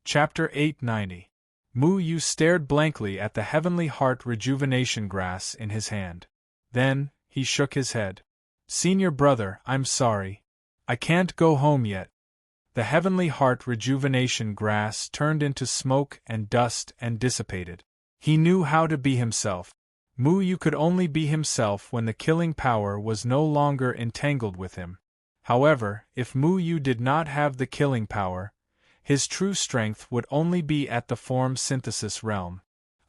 Chapter 890. Mu Yu stared blankly at the heavenly heart rejuvenation grass in his hand. Then, he shook his head. Senior brother, I'm sorry. I can't go home yet. The heavenly heart rejuvenation grass turned into smoke and dust and dissipated. He knew how to be himself. Mu Yu could only be himself when the killing power was no longer entangled with him. However, if Mu Yu did not have the killing power, his true strength would only be at the form synthesis realm.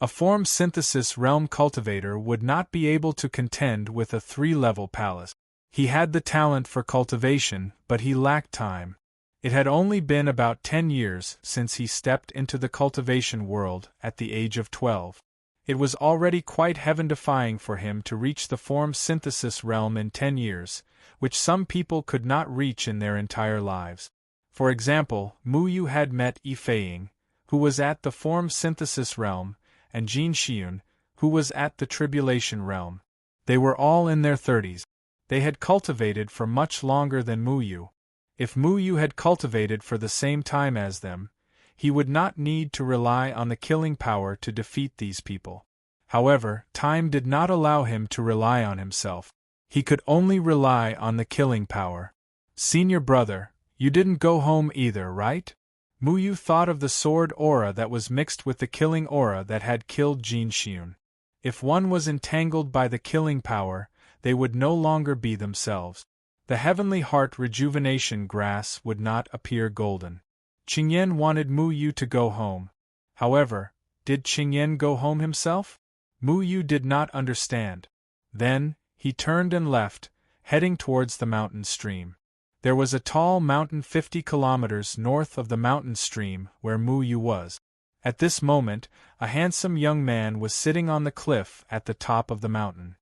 A form synthesis realm cultivator would not be able to contend with a 3-level palace. He had the talent for cultivation, but he lacked time. It had only been about 10 years since he stepped into the cultivation world at the age of 12. It was already quite heaven-defying for him to reach the form synthesis realm in 10 years, which some people could not reach in their entire lives. For example, Mu Yu had met Yi Feiying, who was at the form synthesis realm, and Jin Xiun, who was at the tribulation realm. They were all in their 30s. They had cultivated for much longer than Mu Yu. If Mu Yu had cultivated for the same time as them, he would not need to rely on the killing power to defeat these people. However, time did not allow him to rely on himself. He could only rely on the killing power. Senior brother, you didn't go home either, right? Mu Yu thought of the sword aura that was mixed with the killing aura that had killed Jin Xiun. If one was entangled by the killing power, they would no longer be themselves. The heavenly heart rejuvenation grass would not appear golden. Qingyan wanted Mu Yu to go home. However, did Qingyan go home himself? Mu Yu did not understand. Then, he turned and left, heading towards the mountain stream. There was a tall mountain 50 kilometers north of the mountain stream where Mu Yu was. At this moment, a handsome young man was sitting on the cliff at the top of the mountain.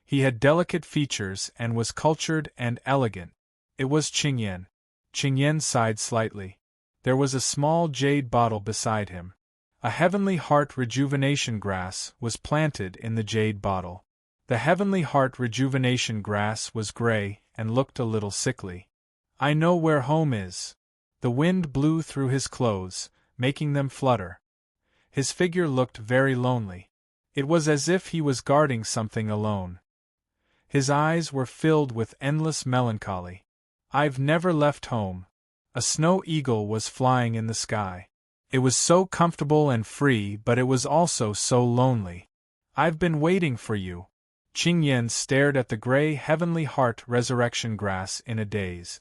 He had delicate features and was cultured and elegant. It was Qingyan. Qingyan sighed slightly. There was a small jade bottle beside him. A heavenly heart rejuvenation grass was planted in the jade bottle. The heavenly heart rejuvenation grass was gray and looked a little sickly. I know where home is. The wind blew through his clothes, making them flutter. His figure looked very lonely. It was as if he was guarding something alone. His eyes were filled with endless melancholy. I've never left home. A snow eagle was flying in the sky. It was so comfortable and free, but it was also so lonely. I've been waiting for you. Qingyan stared at the gray heavenly heart resurrection grass in a daze.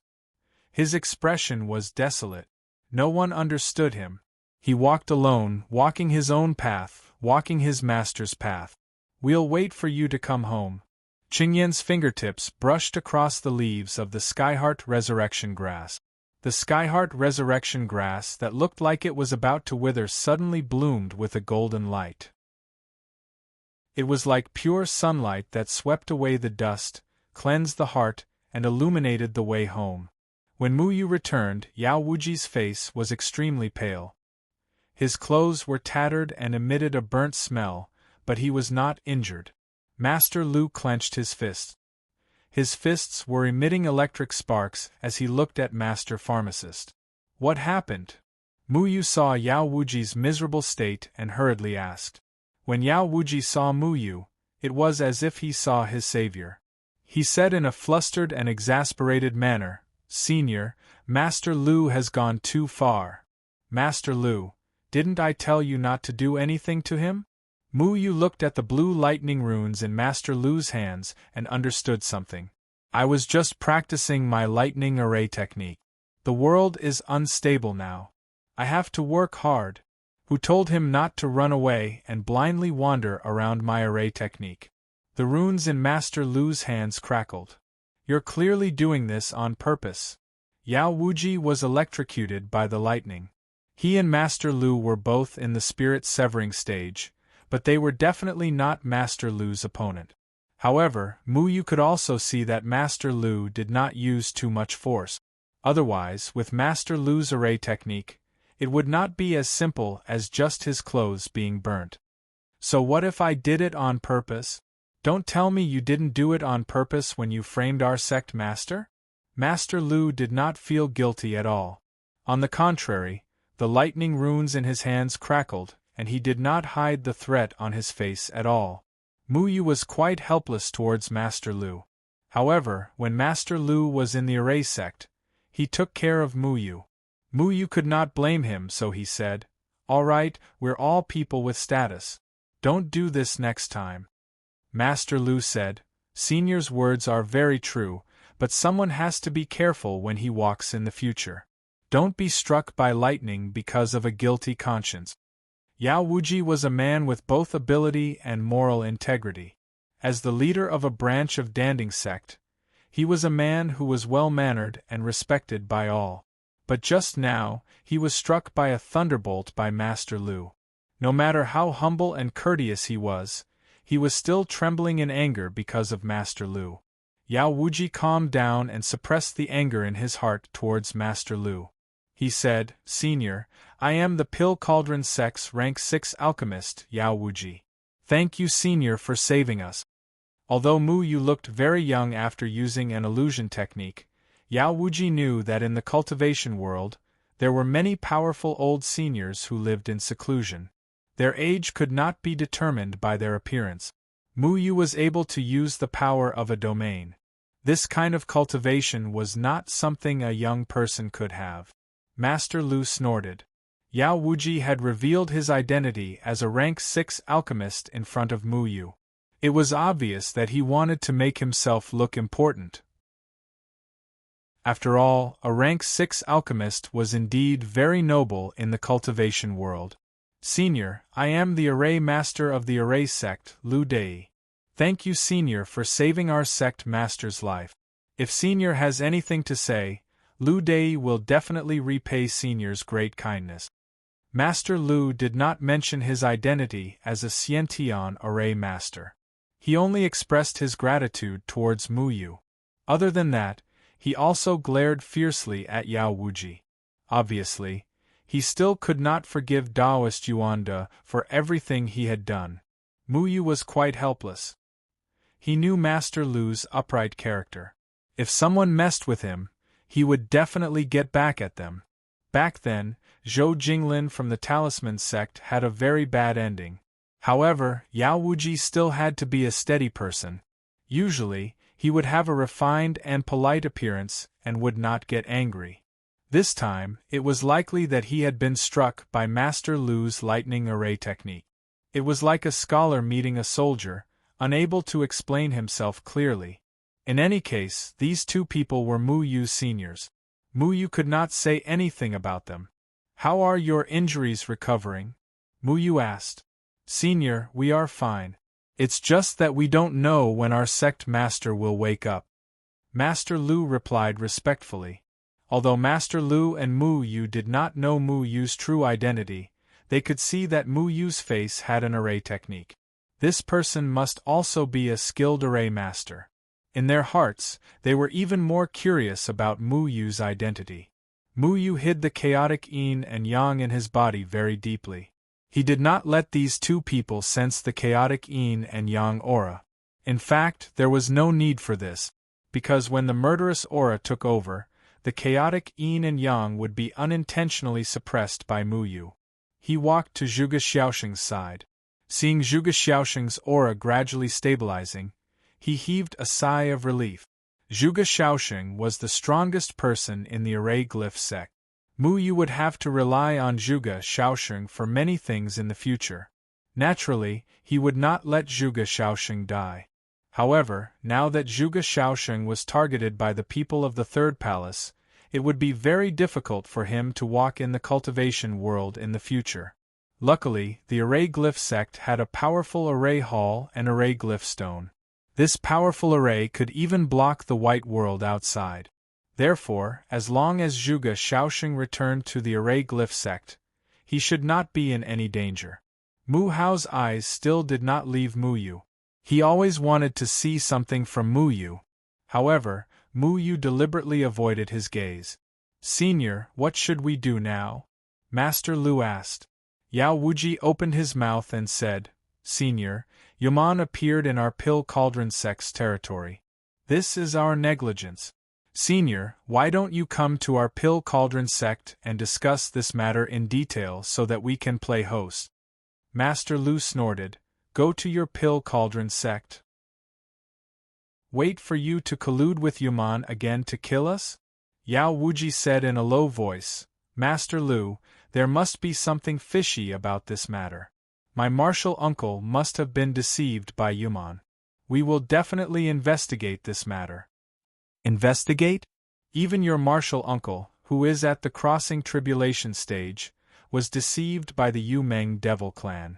His expression was desolate. No one understood him. He walked alone, walking his own path, walking his master's path. We'll wait for you to come home. Qingyan's fingertips brushed across the leaves of the Skyheart resurrection grass. The Skyheart resurrection grass that looked like it was about to wither suddenly bloomed with a golden light. It was like pure sunlight that swept away the dust, cleansed the heart, and illuminated the way home. When Mu Yu returned, Yao Wuji's face was extremely pale. His clothes were tattered and emitted a burnt smell, but he was not injured. Master Lu clenched his fists. His fists were emitting electric sparks as he looked at Master Pharmacist. What happened? Mu Yu saw Yao Wuji's miserable state and hurriedly asked. When Yao Wuji saw Mu Yu, it was as if he saw his savior. He said in a flustered and exasperated manner, Senior, Master Lu has gone too far. Master Lu, didn't I tell you not to do anything to him? Mu Yu looked at the blue lightning runes in Master Lu's hands and understood something. I was just practicing my lightning array technique. The world is unstable now. I have to work hard. Who told him not to run away and blindly wander around my array technique? The runes in Master Lu's hands crackled. You're clearly doing this on purpose. Yao Wuji was electrocuted by the lightning. He and Master Lu were both in the spirit severing stage, but they were definitely not Master Lu's opponent. However, Mu Yu could also see that Master Lu did not use too much force. Otherwise, with Master Lu's array technique, it would not be as simple as just his clothes being burnt. So what if I did it on purpose? Don't tell me you didn't do it on purpose when you framed our sect master? Master Lu did not feel guilty at all. On the contrary, The lightning runes in his hands crackled, and he did not hide the threat on his face at all. Mu Yu was quite helpless towards Master Lu. However, when Master Lu was in the array sect, he took care of Mu Yu. Mu Yu could not blame him, so he said, "All right, we're all people with status. Don't do this next time." Master Lu said, "Senior's words are very true, but someone has to be careful when he walks in the future. Don't be struck by lightning because of a guilty conscience." Yao Wuji was a man with both ability and moral integrity. As the leader of a branch of Danding sect, he was a man who was well-mannered and respected by all. But just now, he was struck by a thunderbolt by Master Lu. No matter how humble and courteous he was still trembling in anger because of Master Lu. Yao Wuji calmed down and suppressed the anger in his heart towards Master Lu. He said, "Senior, I am the Pill Cauldron Sect's rank 6 alchemist, Yao Wuji. Thank you, Senior, for saving us." Although Mu Yu looked very young after using an illusion technique, Yao Wuji knew that in the cultivation world, there were many powerful old seniors who lived in seclusion. Their age could not be determined by their appearance. Mu Yu was able to use the power of a domain. This kind of cultivation was not something a young person could have. Master Lu snorted. Yao Wuji had revealed his identity as a rank 6 alchemist in front of Mu Yu. It was obvious that he wanted to make himself look important. After all, a rank 6 alchemist was indeed very noble in the cultivation world. "Senior, I am the array master of the array sect, Lu Dei. Thank you, Senior, for saving our sect master's life. If Senior has anything to say, Lu Dei will definitely repay Senior's great kindness." Master Lu did not mention his identity as a Xiantian array master. He only expressed his gratitude towards Mu Yu. Other than that, he also glared fiercely at Yao Wuji. Obviously, he still could not forgive Daoist Yuanda for everything he had done. Mu Yu was quite helpless. He knew Master Lu's upright character. If someone messed with him, he would definitely get back at them. Back then, Zhou Jinglin from the Talisman sect had a very bad ending. However, Yao Wuji still had to be a steady person. Usually, he would have a refined and polite appearance and would not get angry. This time, it was likely that he had been struck by Master Lu's lightning array technique. It was like a scholar meeting a soldier, unable to explain himself clearly. In any case, these two people were Mu Yu's seniors. Mu Yu could not say anything about them. "How are your injuries recovering?" Mu Yu asked. "Senior, we are fine. It's just that we don't know when our sect master will wake up." Master Lu replied respectfully. Although Master Lu and Mu Yu did not know Mu Yu's true identity, they could see that Mu Yu's face had an array technique. This person must also be a skilled array master. In their hearts, they were even more curious about Mu Yu's identity. Mu Yu hid the chaotic yin and yang in his body very deeply. He did not let these two people sense the chaotic yin and yang aura. In fact, there was no need for this, because when the murderous aura took over, the chaotic yin and yang would be unintentionally suppressed by Mu Yu. He walked to Zhuge Xiaoxing's side. Seeing Zhuge Xiaoxing's aura gradually stabilizing, he heaved a sigh of relief. Zhuge Xiaoxing was the strongest person in the array glyph sect. Mu Yu would have to rely on Zhuge Xiaoxing for many things in the future. Naturally, he would not let Zhuge Xiaoxing die. However, now that Zhuge Xiaoxing was targeted by the people of the Third Palace, it would be very difficult for him to walk in the cultivation world in the future. Luckily, the array glyph sect had a powerful array hall and array glyph stone. This powerful array could even block the white world outside. Therefore, as long as Zhuge Xiaoxing returned to the array glyph sect, he should not be in any danger. Mu Hao's eyes still did not leave Mu Yu. He always wanted to see something from Mu Yu. However, Mu Yu deliberately avoided his gaze. "Senior, what should we do now?" Master Lu asked. Yao Wuji opened his mouth and said, "Senior, Yaman appeared in our Pill Cauldron sect's territory. This is our negligence. Senior, why don't you come to our Pill Cauldron sect and discuss this matter in detail so that we can play host? Master Lu snorted. Go to your Pill Cauldron sect? Wait for you to collude with Yuman again to kill us? Yao Wuji said in a low voice. Master Lu, there must be something fishy about this matter. My martial uncle must have been deceived by Yuman. We will definitely investigate this matter. Investigate? Even your martial uncle, who is at the crossing tribulation stage, was deceived by the Yu Meng devil clan.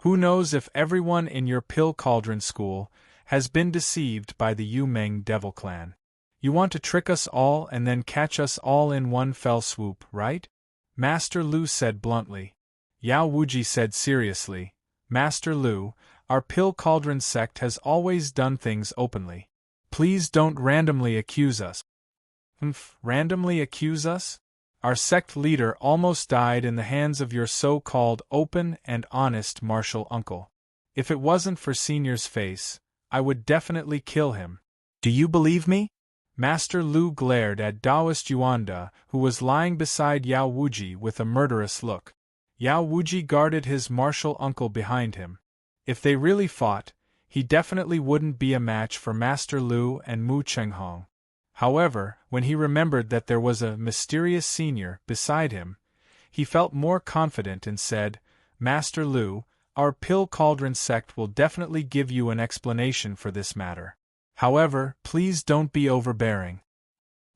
Who knows if everyone in your Pill Cauldron school has been deceived by the Yu Meng devil clan. You want to trick us all and then catch us all in one fell swoop, right? Master Lu said bluntly. Yao Wuji said seriously, Master Lu, our Pill Cauldron sect has always done things openly. Please don't randomly accuse us. Randomly accuse us? Our sect leader almost died in the hands of your so-called open and honest martial uncle. If it wasn't for Senior's face, I would definitely kill him. Do you believe me? Master Lu glared at Taoist Yuanda, who was lying beside Yao Wuji with a murderous look. Yao Wuji guarded his martial uncle behind him. If they really fought, he definitely wouldn't be a match for Master Lu and Mu Chenghong. However, when he remembered that there was a mysterious senior beside him, he felt more confident and said, Master Lu, our Pill Cauldron sect will definitely give you an explanation for this matter. However, please don't be overbearing.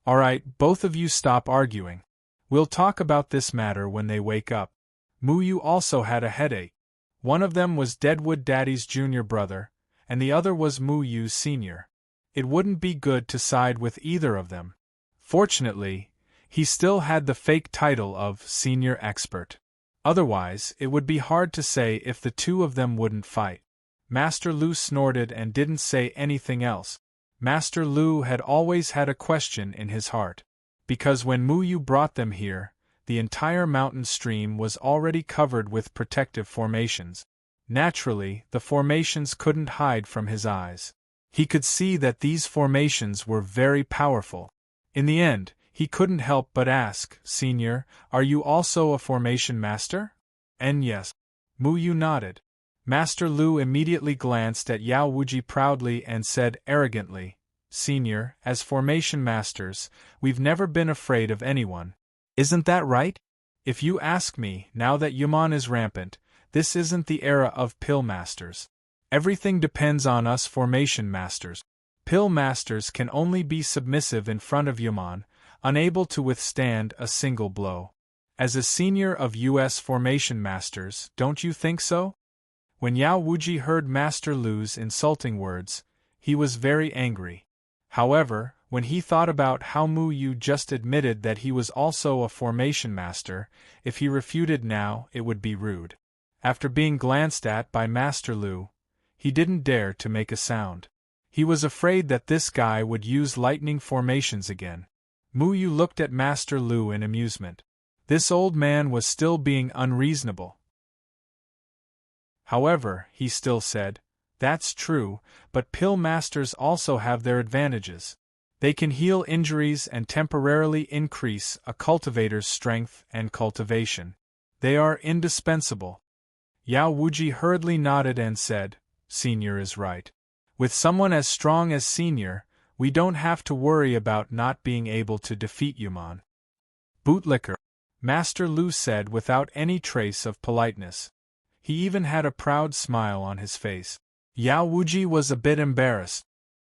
Alright, both of you stop arguing. We'll talk about this matter when they wake up. Mu Yu also had a headache. One of them was Deadwood Daddy's junior brother, and the other was Mu Yu's senior. It wouldn't be good to side with either of them. Fortunately, he still had the fake title of senior expert. Otherwise, it would be hard to say if the two of them wouldn't fight. Master Lu snorted and didn't say anything else. Master Lu had always had a question in his heart. Because when Mu Yu brought them here, the entire mountain stream was already covered with protective formations. Naturally, the formations couldn't hide from his eyes. He could see that these formations were very powerful. In the end, he couldn't help but ask, Senior, are you also a formation master? And yes. Mu Yu nodded. Master Lu immediately glanced at Yao Wuji proudly and said arrogantly, Senior, as formation masters, we've never been afraid of anyone. Isn't that right? If you ask me, now that Yuman is rampant, this isn't the era of pill masters. Everything depends on us formation masters. Pill masters can only be submissive in front of Yuman, unable to withstand a single blow. As a senior of U.S. formation masters, don't you think so? When Yao Wuji heard Master Lu's insulting words, he was very angry. However, when he thought about how Mu Yu just admitted that he was also a formation master, if he refuted now, it would be rude. After being glanced at by Master Lu, he didn't dare to make a sound. He was afraid that this guy would use lightning formations again. Mu Yu looked at Master Lu in amusement. This old man was still being unreasonable. However, he still said, That's true, but pill masters also have their advantages. They can heal injuries and temporarily increase a cultivator's strength and cultivation. They are indispensable. Yao Wuji hurriedly nodded and said, Senior is right. With someone as strong as Senior, we don't have to worry about not being able to defeat Yuman. Bootlicker, Master Lu said without any trace of politeness. He even had a proud smile on his face. Yao Wuji was a bit embarrassed.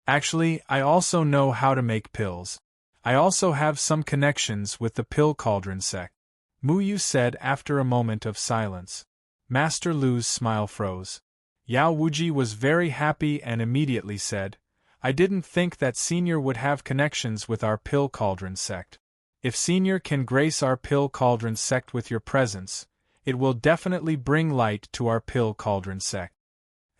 Actually, I also know how to make pills. I also have some connections with the Pill Cauldron sect. Mu Yu said after a moment of silence. Master Lu's smile froze. Yao Wuji was very happy and immediately said, I didn't think that Senior would have connections with our Pill Cauldron sect. If Senior can grace our Pill Cauldron sect with your presence, it will definitely bring light to our Pill Cauldron sect.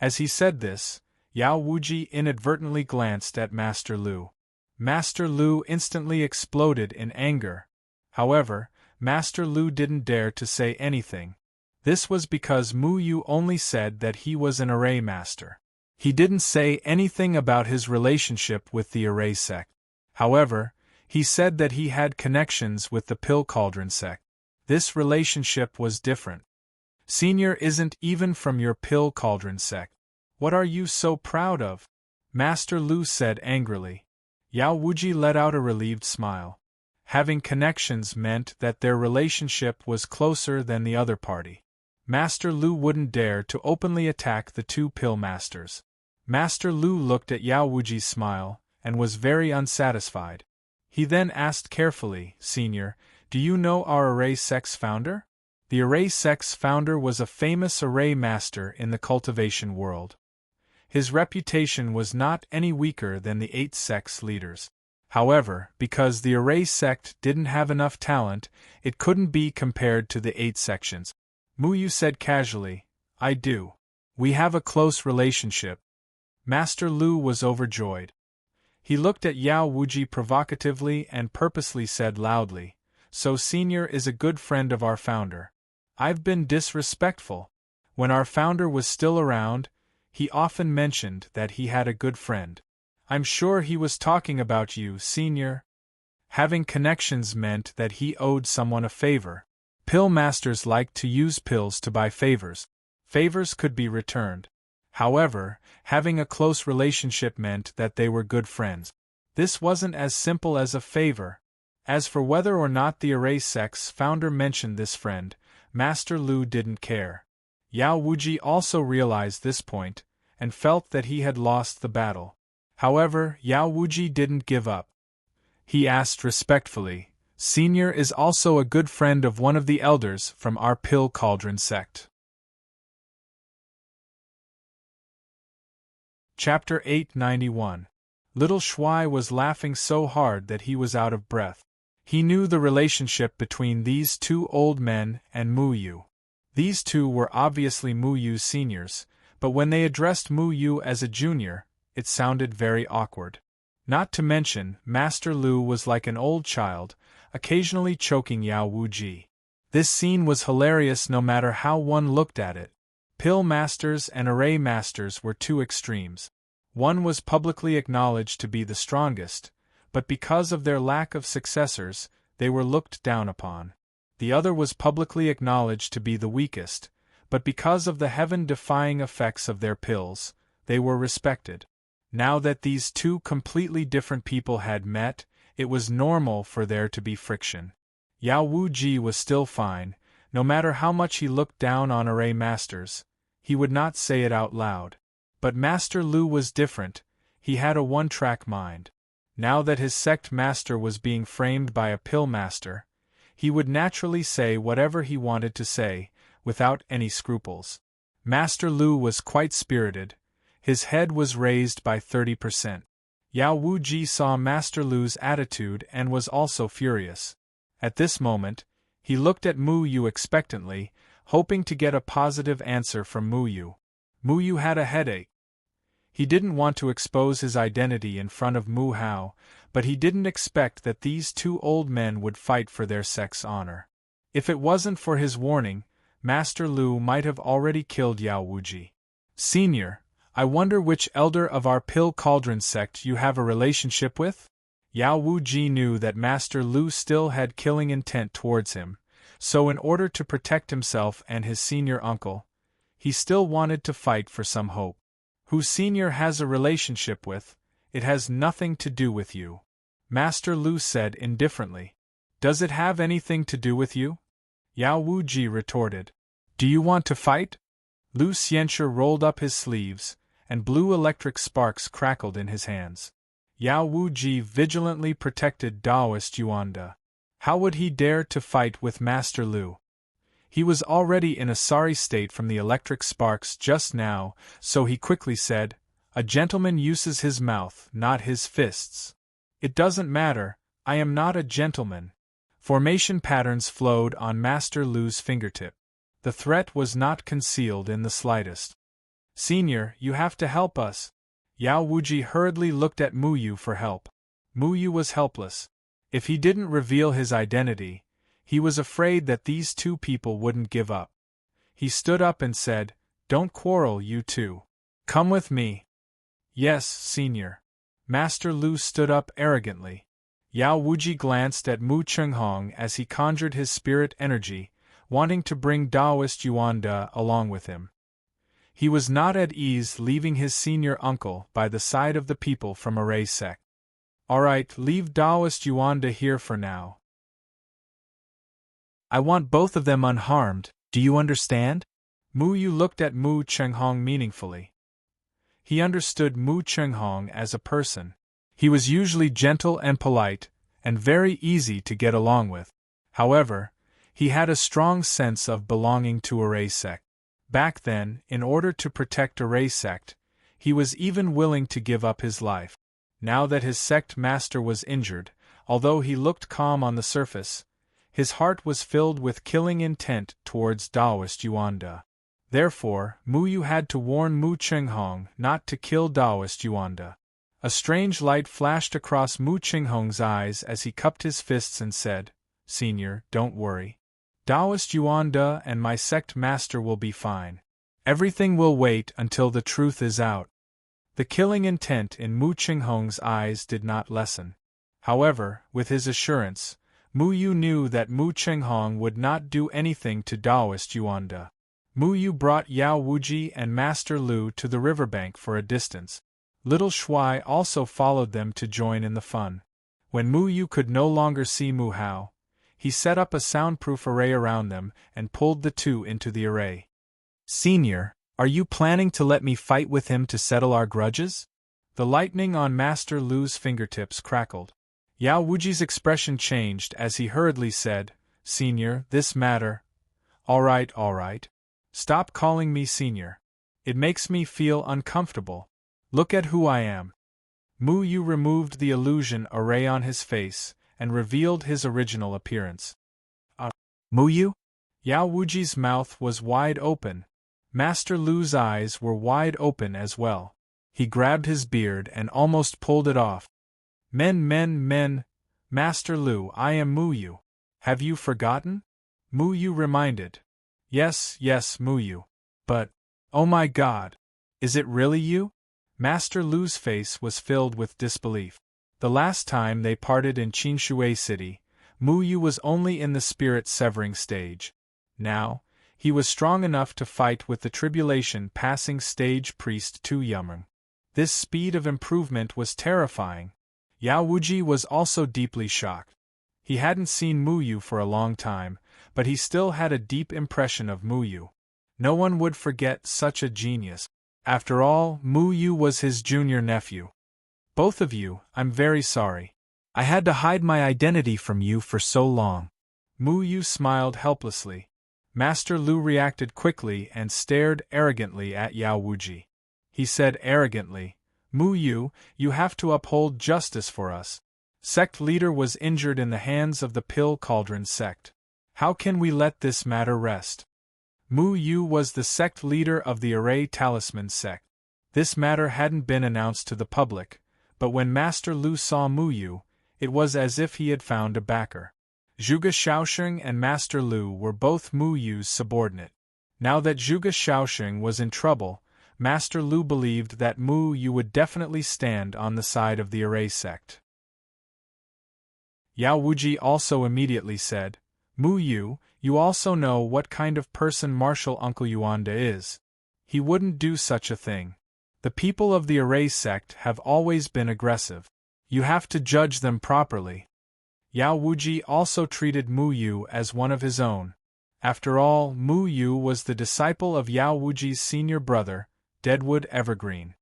As he said this, Yao Wuji inadvertently glanced at Master Lu. Master Lu instantly exploded in anger. However, Master Lu didn't dare to say anything. This was because Mu Yu only said that he was an array master. He didn't say anything about his relationship with the array sect. However, He said that he had connections with the Pill Cauldron sect. This relationship was different. Senior isn't even from your Pill Cauldron sect. What are you so proud of? Master Lu said angrily. Yao Wuji let out a relieved smile. Having connections meant that their relationship was closer than the other party. Master Lu wouldn't dare to openly attack the two pill masters. Master Lu looked at Yao Wuji's smile, and was very unsatisfied. He then asked carefully, Senior, do you know our array sect's founder? The array sect's founder was a famous array master in the cultivation world. His reputation was not any weaker than the 8 sect's leaders. However, because the array sect didn't have enough talent, it couldn't be compared to the 8 sections. Mu Yu said casually, I do. We have a close relationship. Master Lu was overjoyed. He looked at Yao Wuji provocatively and purposely said loudly, So Senior is a good friend of our founder. I've been disrespectful. When our founder was still around, he often mentioned that he had a good friend. I'm sure he was talking about you, Senior. Having connections meant that he owed someone a favor. Pill masters liked to use pills to buy favors. Favors could be returned. However, having a close relationship meant that they were good friends. This wasn't as simple as a favor. As for whether or not the array sect's founder mentioned this friend, Master Lu didn't care. Yao Wuji also realized this point, and felt that he had lost the battle. However, Yao Wuji didn't give up. He asked respectfully, Senior is also a good friend of one of the elders from our Pill Cauldron sect. Chapter 891. Little Shuai was laughing so hard that he was out of breath. He knew the relationship between these two old men and Mu Yu. These two were obviously Mu Yu's seniors, but when they addressed Mu Yu as a junior, it sounded very awkward. Not to mention, Master Lu was like an old child, occasionally choking Yao Wuji. This scene was hilarious no matter how one looked at it. Pill masters and array masters were two extremes. One was publicly acknowledged to be the strongest, but because of their lack of successors, they were looked down upon. The other was publicly acknowledged to be the weakest, but because of the heaven-defying effects of their pills, they were respected. Now that these two completely different people had met, it was normal for there to be friction. Yao Wuji was still fine, no matter how much he looked down on array masters. He would not say it out loud. But Master Lu was different. He had a one-track mind. Now that his sect master was being framed by a pill master, he would naturally say whatever he wanted to say, without any scruples. Master Lu was quite spirited. His head was raised by 30%. Yao Wuji saw Master Lu's attitude and was also furious. At this moment, he looked at Mu Yu expectantly, hoping to get a positive answer from Mu Yu. Mu Yu had a headache. He didn't want to expose his identity in front of Mu Hao, but he didn't expect that these two old men would fight for their sect's honor. If it wasn't for his warning, Master Lu might have already killed Yao Wuji. Senior, I wonder which elder of our Pill Cauldron sect you have a relationship with? Yao Wuji knew that Master Lu still had killing intent towards him, so in order to protect himself and his senior uncle, he still wanted to fight for some hope. Who Senior has a relationship with, it has nothing to do with you. Master Lu said indifferently. Does it have anything to do with you? Yao Wuji retorted. Do you want to fight? Lu Xianxue rolled up his sleeves, and blue electric sparks crackled in his hands. Yao Wuji vigilantly protected Daoist Yuanda. How would he dare to fight with Master Lu? He was already in a sorry state from the electric sparks just now, so he quickly said, A gentleman uses his mouth, not his fists. It doesn't matter, I am not a gentleman. Formation patterns flowed on Master Lu's fingertip. The threat was not concealed in the slightest. Senior, you have to help us. Yao Wuji hurriedly looked at Mu Yu for help. Mu Yu was helpless. If he didn't reveal his identity, he was afraid that these two people wouldn't give up. He stood up and said, Don't quarrel, you two. Come with me. Yes, Senior. Master Lu stood up arrogantly. Yao Wuji glanced at Mu Chenghong as he conjured his spirit energy, wanting to bring Taoist Yuanda along with him. He was not at ease leaving his senior uncle by the side of the people from Array sect. Alright, leave Taoist Yuanda here for now. I want both of them unharmed, do you understand? Mu Yu looked at Mu Chenghong meaningfully. He understood Mu Chenghong as a person. He was usually gentle and polite, and very easy to get along with. However, he had a strong sense of belonging to Array sect. Back then, in order to protect Array sect, he was even willing to give up his life. Now that his sect master was injured, although he looked calm on the surface, his heart was filled with killing intent towards Taoist Yuanda. Therefore, Mu Yu had to warn Mu Chenghong not to kill Taoist Yuanda. A strange light flashed across Mu Chenghong's eyes as he cupped his fists and said, "Senior, don't worry. Taoist Yuanda and my sect master will be fine. Everything will wait until the truth is out." The killing intent in Mu Chenghong's eyes did not lessen. However, with his assurance, Mu Yu knew that Mu Chenghong would not do anything to Taoist Yuanda. Mu Yu brought Yao Wuji and Master Lu to the riverbank for a distance. Little Shuai also followed them to join in the fun. When Mu Yu could no longer see Mu Hao, he set up a soundproof array around them and pulled the two into the array. "Senior, are you planning to let me fight with him to settle our grudges?" The lightning on Master Lu's fingertips crackled. Yao Wuji's expression changed as he hurriedly said, "Senior, this matter—" All right. Stop calling me senior. It makes me feel uncomfortable. Look at who I am." Mu Yu removed the illusion array on his face and revealed his original appearance. Mu Yu? Yao Wuji's mouth was wide open. Master Lu's eyes were wide open as well. He grabbed his beard and almost pulled it off. Men. Master Lu, I am Mu Yu. Have you forgotten?" Mu Yu reminded. Yes, Mu Yu. But, oh my God! Is it really you?" Master Lu's face was filled with disbelief. The last time they parted in Qinshui City, Mu Yu was only in the spirit-severing stage. Now, he was strong enough to fight with the tribulation-passing stage priest Tu Yumeng. This speed of improvement was terrifying. Yao Wuji was also deeply shocked. He hadn't seen Mu Yu for a long time, but he still had a deep impression of Mu Yu. No one would forget such a genius. After all, Mu Yu was his junior nephew. "Both of you, I'm very sorry. I had to hide my identity from you for so long." Mu Yu smiled helplessly. Master Lu reacted quickly and stared arrogantly at Yao Wuji. He said arrogantly, "Mu Yu, you have to uphold justice for us. Sect leader was injured in the hands of the Pill Cauldron sect. How can we let this matter rest?" Mu Yu was the sect leader of the Array Talisman sect. This matter hadn't been announced to the public, but when Master Lu saw Mu Yu, it was as if he had found a backer. Zhuge Shaoxing and Master Lu were both Mu Yu's subordinate. Now that Zhuge Shaoxing was in trouble, Master Lu believed that Mu Yu would definitely stand on the side of the Array sect. Yao Wuji also immediately said, "Mu Yu, you also know what kind of person Martial Uncle Yuanda is. He wouldn't do such a thing. The people of the Array sect have always been aggressive. You have to judge them properly." Yao Wuji also treated Mu Yu as one of his own. After all, Mu Yu was the disciple of Yao Wuji's senior brother, Deadwood Evergreen.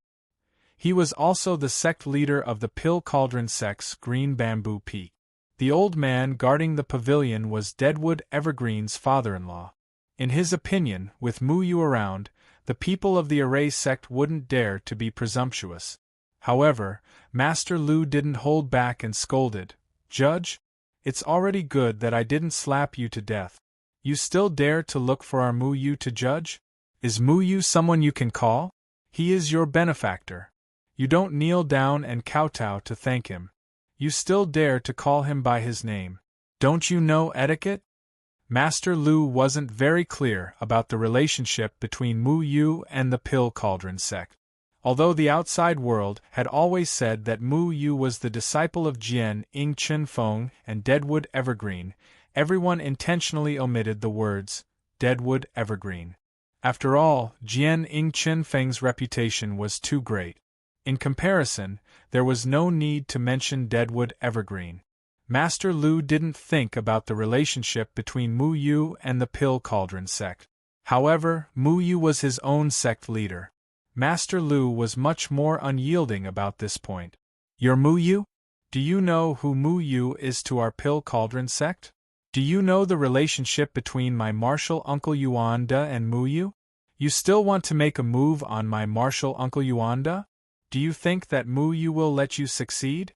He was also the sect leader of the Pill Cauldron sect's Green Bamboo Peak. The old man guarding the pavilion was Deadwood Evergreen's father-in-law. In his opinion, with Mu Yu around, the people of the Array sect wouldn't dare to be presumptuous. However, Master Lu didn't hold back and scolded, "Judge? It's already good that I didn't slap you to death. You still dare to look for our Mu Yu to judge? Is Mu Yu someone you can call? He is your benefactor. You don't kneel down and kowtow to thank him. You still dare to call him by his name. Don't you know etiquette?" Master Lu wasn't very clear about the relationship between Mu Yu and the Pill Cauldron sect. Although the outside world had always said that Mu Yu was the disciple of Jian Ing Chen Feng and Deadwood Evergreen, everyone intentionally omitted the words, Deadwood Evergreen. After all, Jian Ing Chen Feng's reputation was too great. In comparison, there was no need to mention Deadwood Evergreen. Master Lu didn't think about the relationship between Mu Yu and the Pill Cauldron sect. However, Mu Yu was his own sect leader. Master Lu was much more unyielding about this point. You're Mu Yu? Do you know who Mu Yu is to our Pill Cauldron sect? Do you know the relationship between my martial uncle Yuanda and Mu Yu? You still want to make a move on my martial uncle Yuanda? Do you think that Mu Yu will let you succeed?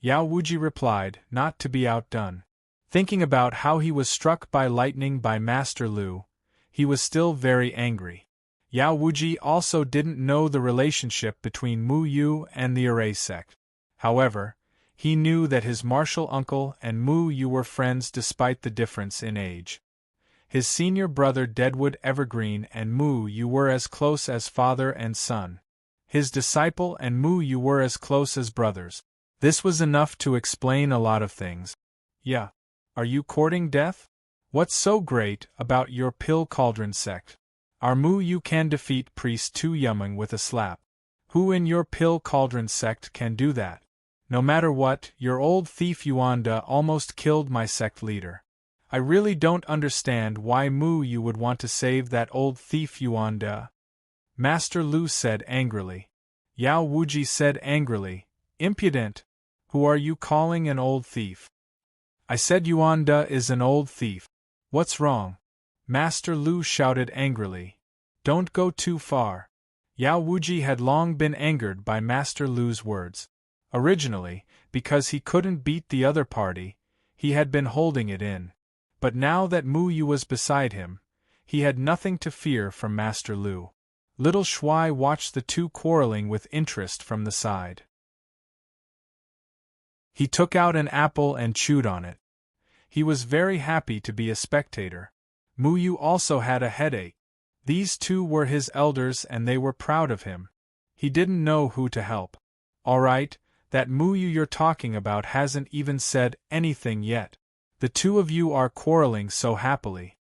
Yao Wuji replied, not to be outdone. Thinking about how he was struck by lightning by Master Lu, he was still very angry. Yao Wuji also didn't know the relationship between Mu Yu and the Array sect. However, he knew that his martial uncle and Mu Yu were friends despite the difference in age. His senior brother Deadwood Evergreen and Mu Yu were as close as father and son. His disciple and Mu Yu were as close as brothers. This was enough to explain a lot of things. Yeah. Are you courting death? What's so great about your Pill Cauldron sect? Our Mu Yu can defeat priest Tu Yumeng with a slap. Who in your Pill Cauldron sect can do that? No matter what, your old thief Yuanda almost killed my sect leader. I really don't understand why Mu Yu would want to save that old thief Yuanda. Master Lu said angrily. Yao Wuji said angrily, impudent! Who are you calling an old thief? I said Yuanda is an old thief. What's wrong? Master Lu shouted angrily. Don't go too far. Yao Wuji had long been angered by Master Lu's words. Originally, because he couldn't beat the other party, he had been holding it in. But now that Mu Yu was beside him, he had nothing to fear from Master Lu. Little Shuai watched the two quarreling with interest from the side. He took out an apple and chewed on it. He was very happy to be a spectator. Mu Yu also had a headache. These two were his elders and they were proud of him. He didn't know who to help. All right, that Mu Yu you're talking about hasn't even said anything yet. The two of you are quarreling so happily.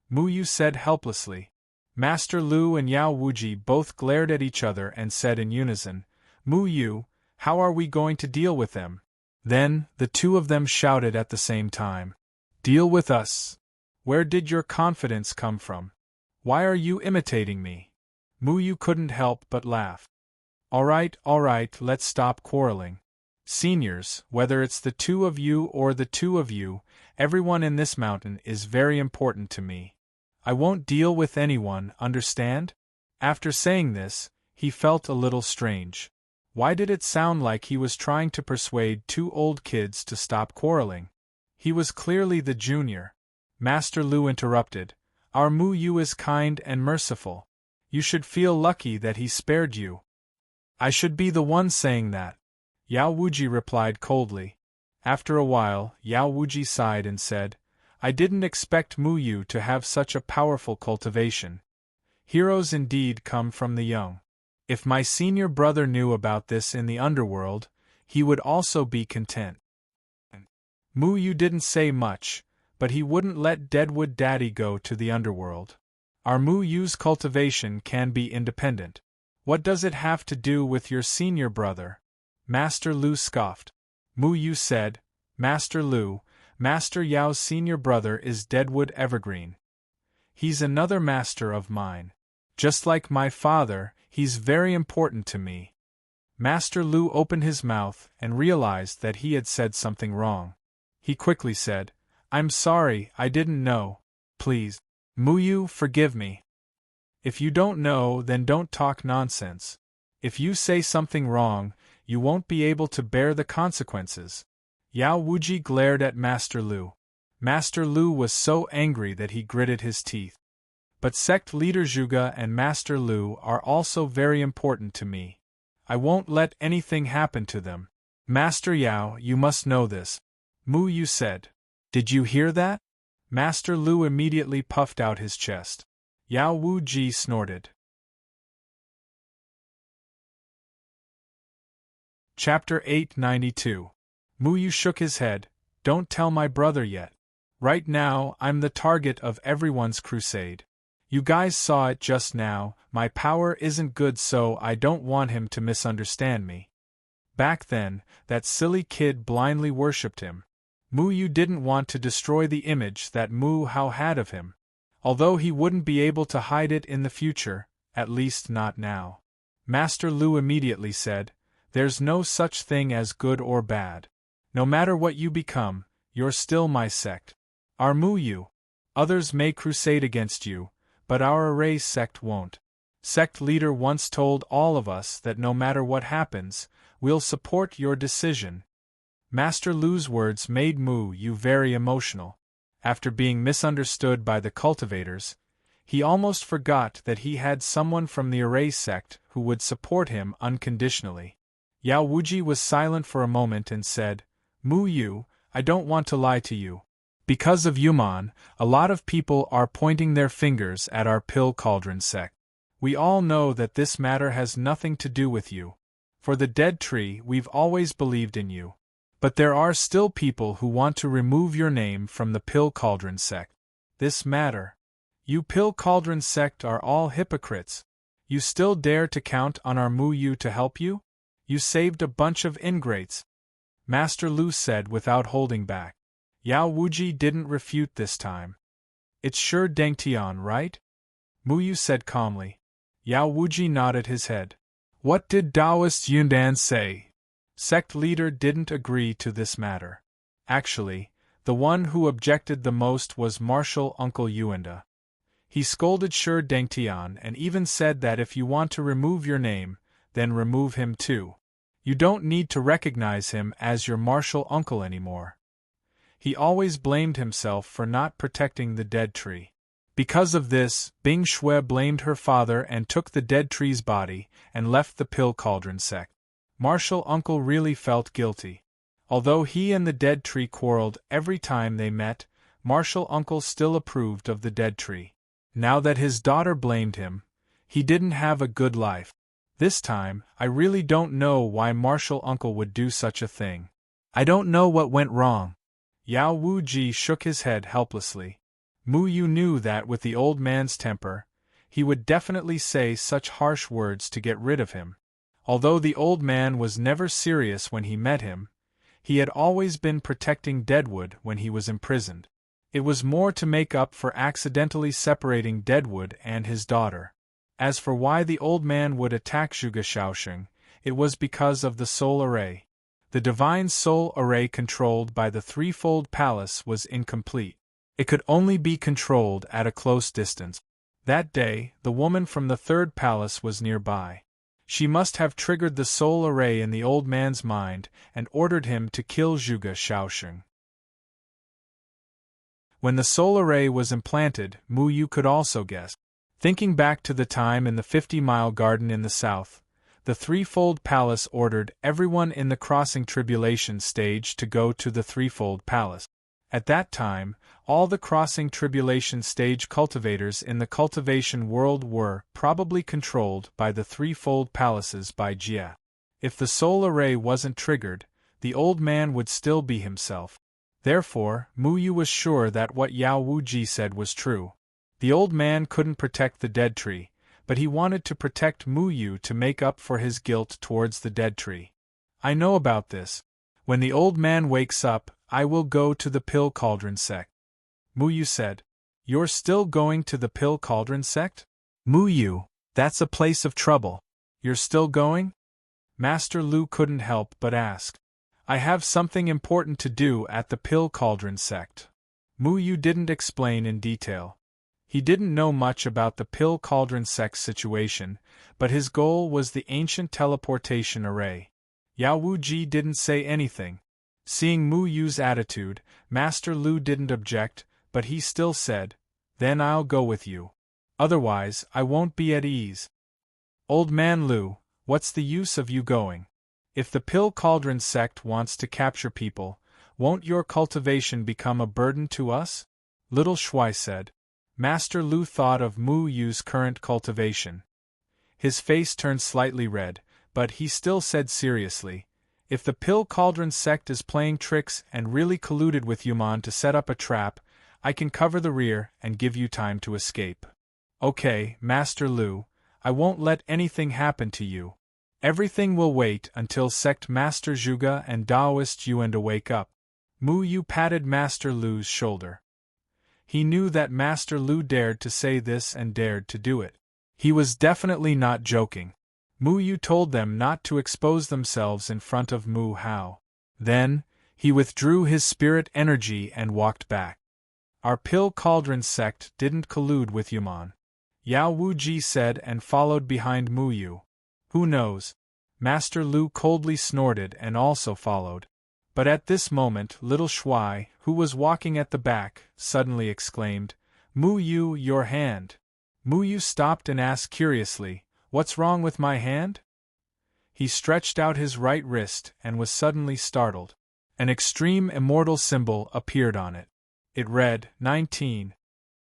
Mu Yu said helplessly. Master Lu and Yao Wuji both glared at each other and said in unison, Mu Yu, how are we going to deal with them? Then, the two of them shouted at the same time. Deal with us. Where did your confidence come from? Why are you imitating me? Mu Yu couldn't help but laugh. All right, let's stop quarreling. Seniors, whether it's the two of you or the two of you, everyone in this mountain is very important to me. I won't deal with anyone, understand? After saying this, he felt a little strange. Why did it sound like he was trying to persuade two old kids to stop quarreling? He was clearly the junior. Master Lu interrupted. Our Mu Yu is kind and merciful. You should feel lucky that he spared you. I should be the one saying that. Yao Wuji replied coldly. After a while, Yao Wuji sighed and said, I didn't expect Mu Yu to have such a powerful cultivation. Heroes indeed come from the young. If my senior brother knew about this in the underworld, he would also be content. Mu Yu didn't say much, but he wouldn't let Deadwood Daddy go to the underworld. Our Mu Yu's cultivation can be independent. What does it have to do with your senior brother? Master Lu scoffed. Mu Yu said, Master Lu, Master Yao's senior brother is Deadwood Evergreen. He's another master of mine. Just like my father, he's very important to me. Master Lu opened his mouth and realized that he had said something wrong. He quickly said, I'm sorry, I didn't know. Please. Mu Yu, forgive me. If you don't know, then don't talk nonsense. If you say something wrong, you won't be able to bear the consequences. Yao Wuji glared at Master Lu. Master Lu was so angry that he gritted his teeth. But sect leader Zhuge and Master Lu are also very important to me. I won't let anything happen to them. Master Yao, you must know this. Mu Yu said. Did you hear that? Master Lu immediately puffed out his chest. Yao Wuji snorted. Chapter 892. Mu Yu shook his head. Don't tell my brother yet. Right now, I'm the target of everyone's crusade. You guys saw it just now, my power isn't good, so I don't want him to misunderstand me. Back then, that silly kid blindly worshipped him. Mu Yu didn't want to destroy the image that Mu Hao had of him. Although he wouldn't be able to hide it in the future, at least not now. Master Lu immediately said, "There's no such thing as good or bad. No matter what you become, you're still my sect. Our Mu Yu. Others may crusade against you, but our array sect won't. Sect leader once told all of us that no matter what happens, we'll support your decision." Master Lu's words made Mu Yu very emotional. After being misunderstood by the cultivators, he almost forgot that he had someone from the array sect who would support him unconditionally. Yao Wuji was silent for a moment and said, "Mu Yu, I don't want to lie to you. Because of Yuman, a lot of people are pointing their fingers at our Pill Cauldron sect. We all know that this matter has nothing to do with you. For the dead tree, we've always believed in you. But there are still people who want to remove your name from the Pill Cauldron sect. This matter. You Pill Cauldron sect are all hypocrites. You still dare to count on our Mu Yu to help you? You saved a bunch of ingrates," Master Lu said without holding back. Yao Wuji didn't refute this time. "It's sure Deng Tian, right?" Mu Yu said calmly. Yao Wuji nodded his head. "What did Taoist Yundan say?" Sect leader didn't agree to this matter. Actually, the one who objected the most was Martial Uncle Yuanda. He scolded Shi Deng Tian and even said that if you want to remove your name, then remove him too. You don't need to recognize him as your martial uncle anymore. He always blamed himself for not protecting the dead tree. Because of this, Bing Shui blamed her father and took the dead tree's body and left the Pill Cauldron sect. Martial uncle really felt guilty. Although he and the dead tree quarreled every time they met, Martial uncle still approved of the dead tree. Now that his daughter blamed him, he didn't have a good life. This time, I really don't know why Martial uncle would do such a thing. I don't know what went wrong. Yao Wuji shook his head helplessly. Mu Yu knew that with the old man's temper, he would definitely say such harsh words to get rid of him. Although the old man was never serious when he met him, he had always been protecting Deadwood when he was imprisoned. It was more to make up for accidentally separating Deadwood and his daughter. As for why the old man would attack Zhuge Shaoxing, it was because of the soul array. The divine soul array controlled by the threefold palace was incomplete. It could only be controlled at a close distance. That day, the woman from the third palace was nearby. She must have triggered the soul array in the old man's mind and ordered him to kill Zhuge Shaoxing. When the soul array was implanted, Mu Yu could also guess. Thinking back to the time in the 50-mile garden in the south, the threefold palace ordered everyone in the crossing tribulation stage to go to the threefold palace. At that time, all the crossing tribulation stage cultivators in the cultivation world were probably controlled by the threefold palaces by Jia. If the soul array wasn't triggered, the old man would still be himself. Therefore, Mu Yu was sure that what Yao Wuji said was true. The old man couldn't protect the dead tree, but he wanted to protect Mu Yu to make up for his guilt towards the dead tree. I know about this. When the old man wakes up, I will go to the Pill Cauldron sect. Mu Yu said. You're still going to the Pill Cauldron sect? Mu Yu, that's a place of trouble. You're still going? Master Lu couldn't help but ask. I have something important to do at the Pill Cauldron sect. Mu Yu didn't explain in detail. He didn't know much about the Pill Cauldron sect situation, but his goal was the ancient teleportation array. Yao Wuji didn't say anything. Seeing Mu Yu's attitude, Master Lu didn't object, but he still said, Then I'll go with you. Otherwise, I won't be at ease. Old man Lu, what's the use of you going? If the Pill Cauldron sect wants to capture people, won't your cultivation become a burden to us? Little Shui said. Master Lu thought of Mu Yu's current cultivation. His face turned slightly red, but he still said seriously, If the Pill Cauldron sect is playing tricks and really colluded with Yuman to set up a trap, I can cover the rear and give you time to escape. Okay, Master Lu, I won't let anything happen to you. Everything will wait until Sect Master Zhuge and Taoist Yuan to wake up. Mu Yu patted Master Lu's shoulder. He knew that Master Lu dared to say this and dared to do it. He was definitely not joking. Mu Yu told them not to expose themselves in front of Mu Hao. Then, he withdrew his spirit energy and walked back. Our Pill Cauldron sect didn't collude with Yuman, Yao Wuji said and followed behind Mu Yu. Who knows? Master Lu coldly snorted and also followed. But at this moment little Shuai, who was walking at the back, suddenly exclaimed, Mu Yu, your hand. Mu Yu stopped and asked curiously, What's wrong with my hand? He stretched out his right wrist and was suddenly startled. An extreme immortal symbol appeared on it. It read, 19.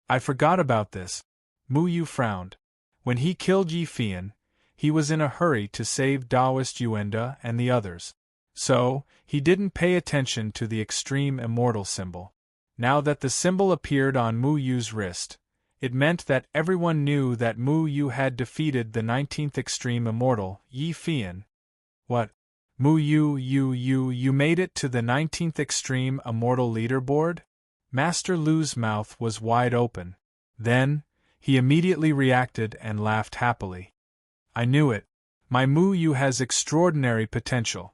I forgot about this. Mu Yu frowned. When he killed Yi Fian, he was in a hurry to save Taoist Yuanda and the others. So, he didn't pay attention to the extreme immortal symbol. Now that the symbol appeared on Mu Yu's wrist, it meant that everyone knew that Mu Yu had defeated the 19th extreme immortal, Yi Fian. What? Mu Yu, you made it to the 19th extreme immortal leaderboard? Master Lu's mouth was wide open. Then, he immediately reacted and laughed happily. I knew it. My Mu Yu has extraordinary potential.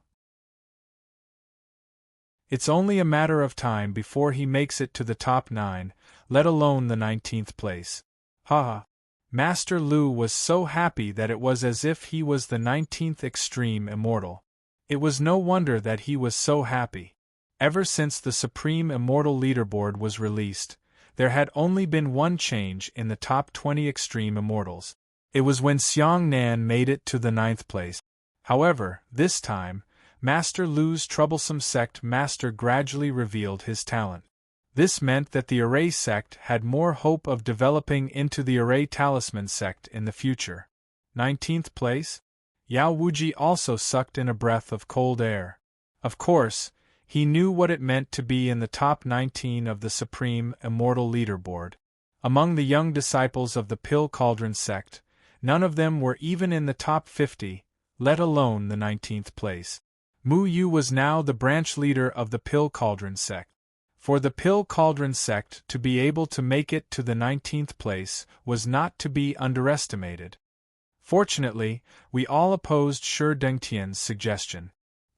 It's only a matter of time before he makes it to the top 9, let alone the 19th place. Ha! Master Lu was so happy that it was as if he was the 19th extreme immortal. It was no wonder that he was so happy. Ever since the Supreme Immortal Leaderboard was released, there had only been one change in the top 20 extreme immortals. It was when Xiang Nan made it to the 9th place. However, this time, Master Lu's troublesome sect master gradually revealed his talent. This meant that the Array sect had more hope of developing into the Array Talisman sect in the future. 19th place? Yao Wuji also sucked in a breath of cold air. Of course, he knew what it meant to be in the top 19 of the Supreme Immortal Leaderboard. Among the young disciples of the Pill Cauldron sect, none of them were even in the top 50, let alone the 19th place. Mu Yu was now the branch leader of the Pill Cauldron sect. For the Pill Cauldron sect to be able to make it to the 19th place was not to be underestimated. Fortunately, we all opposed Shi Dengtian's suggestion.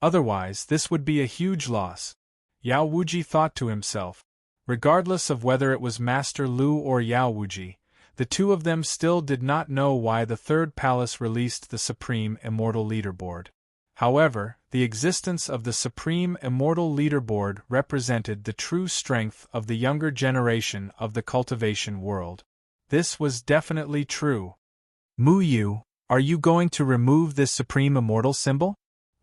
Otherwise, this would be a huge loss. Yao Wuji thought to himself. Regardless of whether it was Master Lu or Yao Wuji, the two of them still did not know why the Third Palace released the Supreme Immortal Leaderboard. However, the existence of the Supreme Immortal Leaderboard represented the true strength of the younger generation of the cultivation world. This was definitely true. Mu Yu, are you going to remove this Supreme Immortal symbol?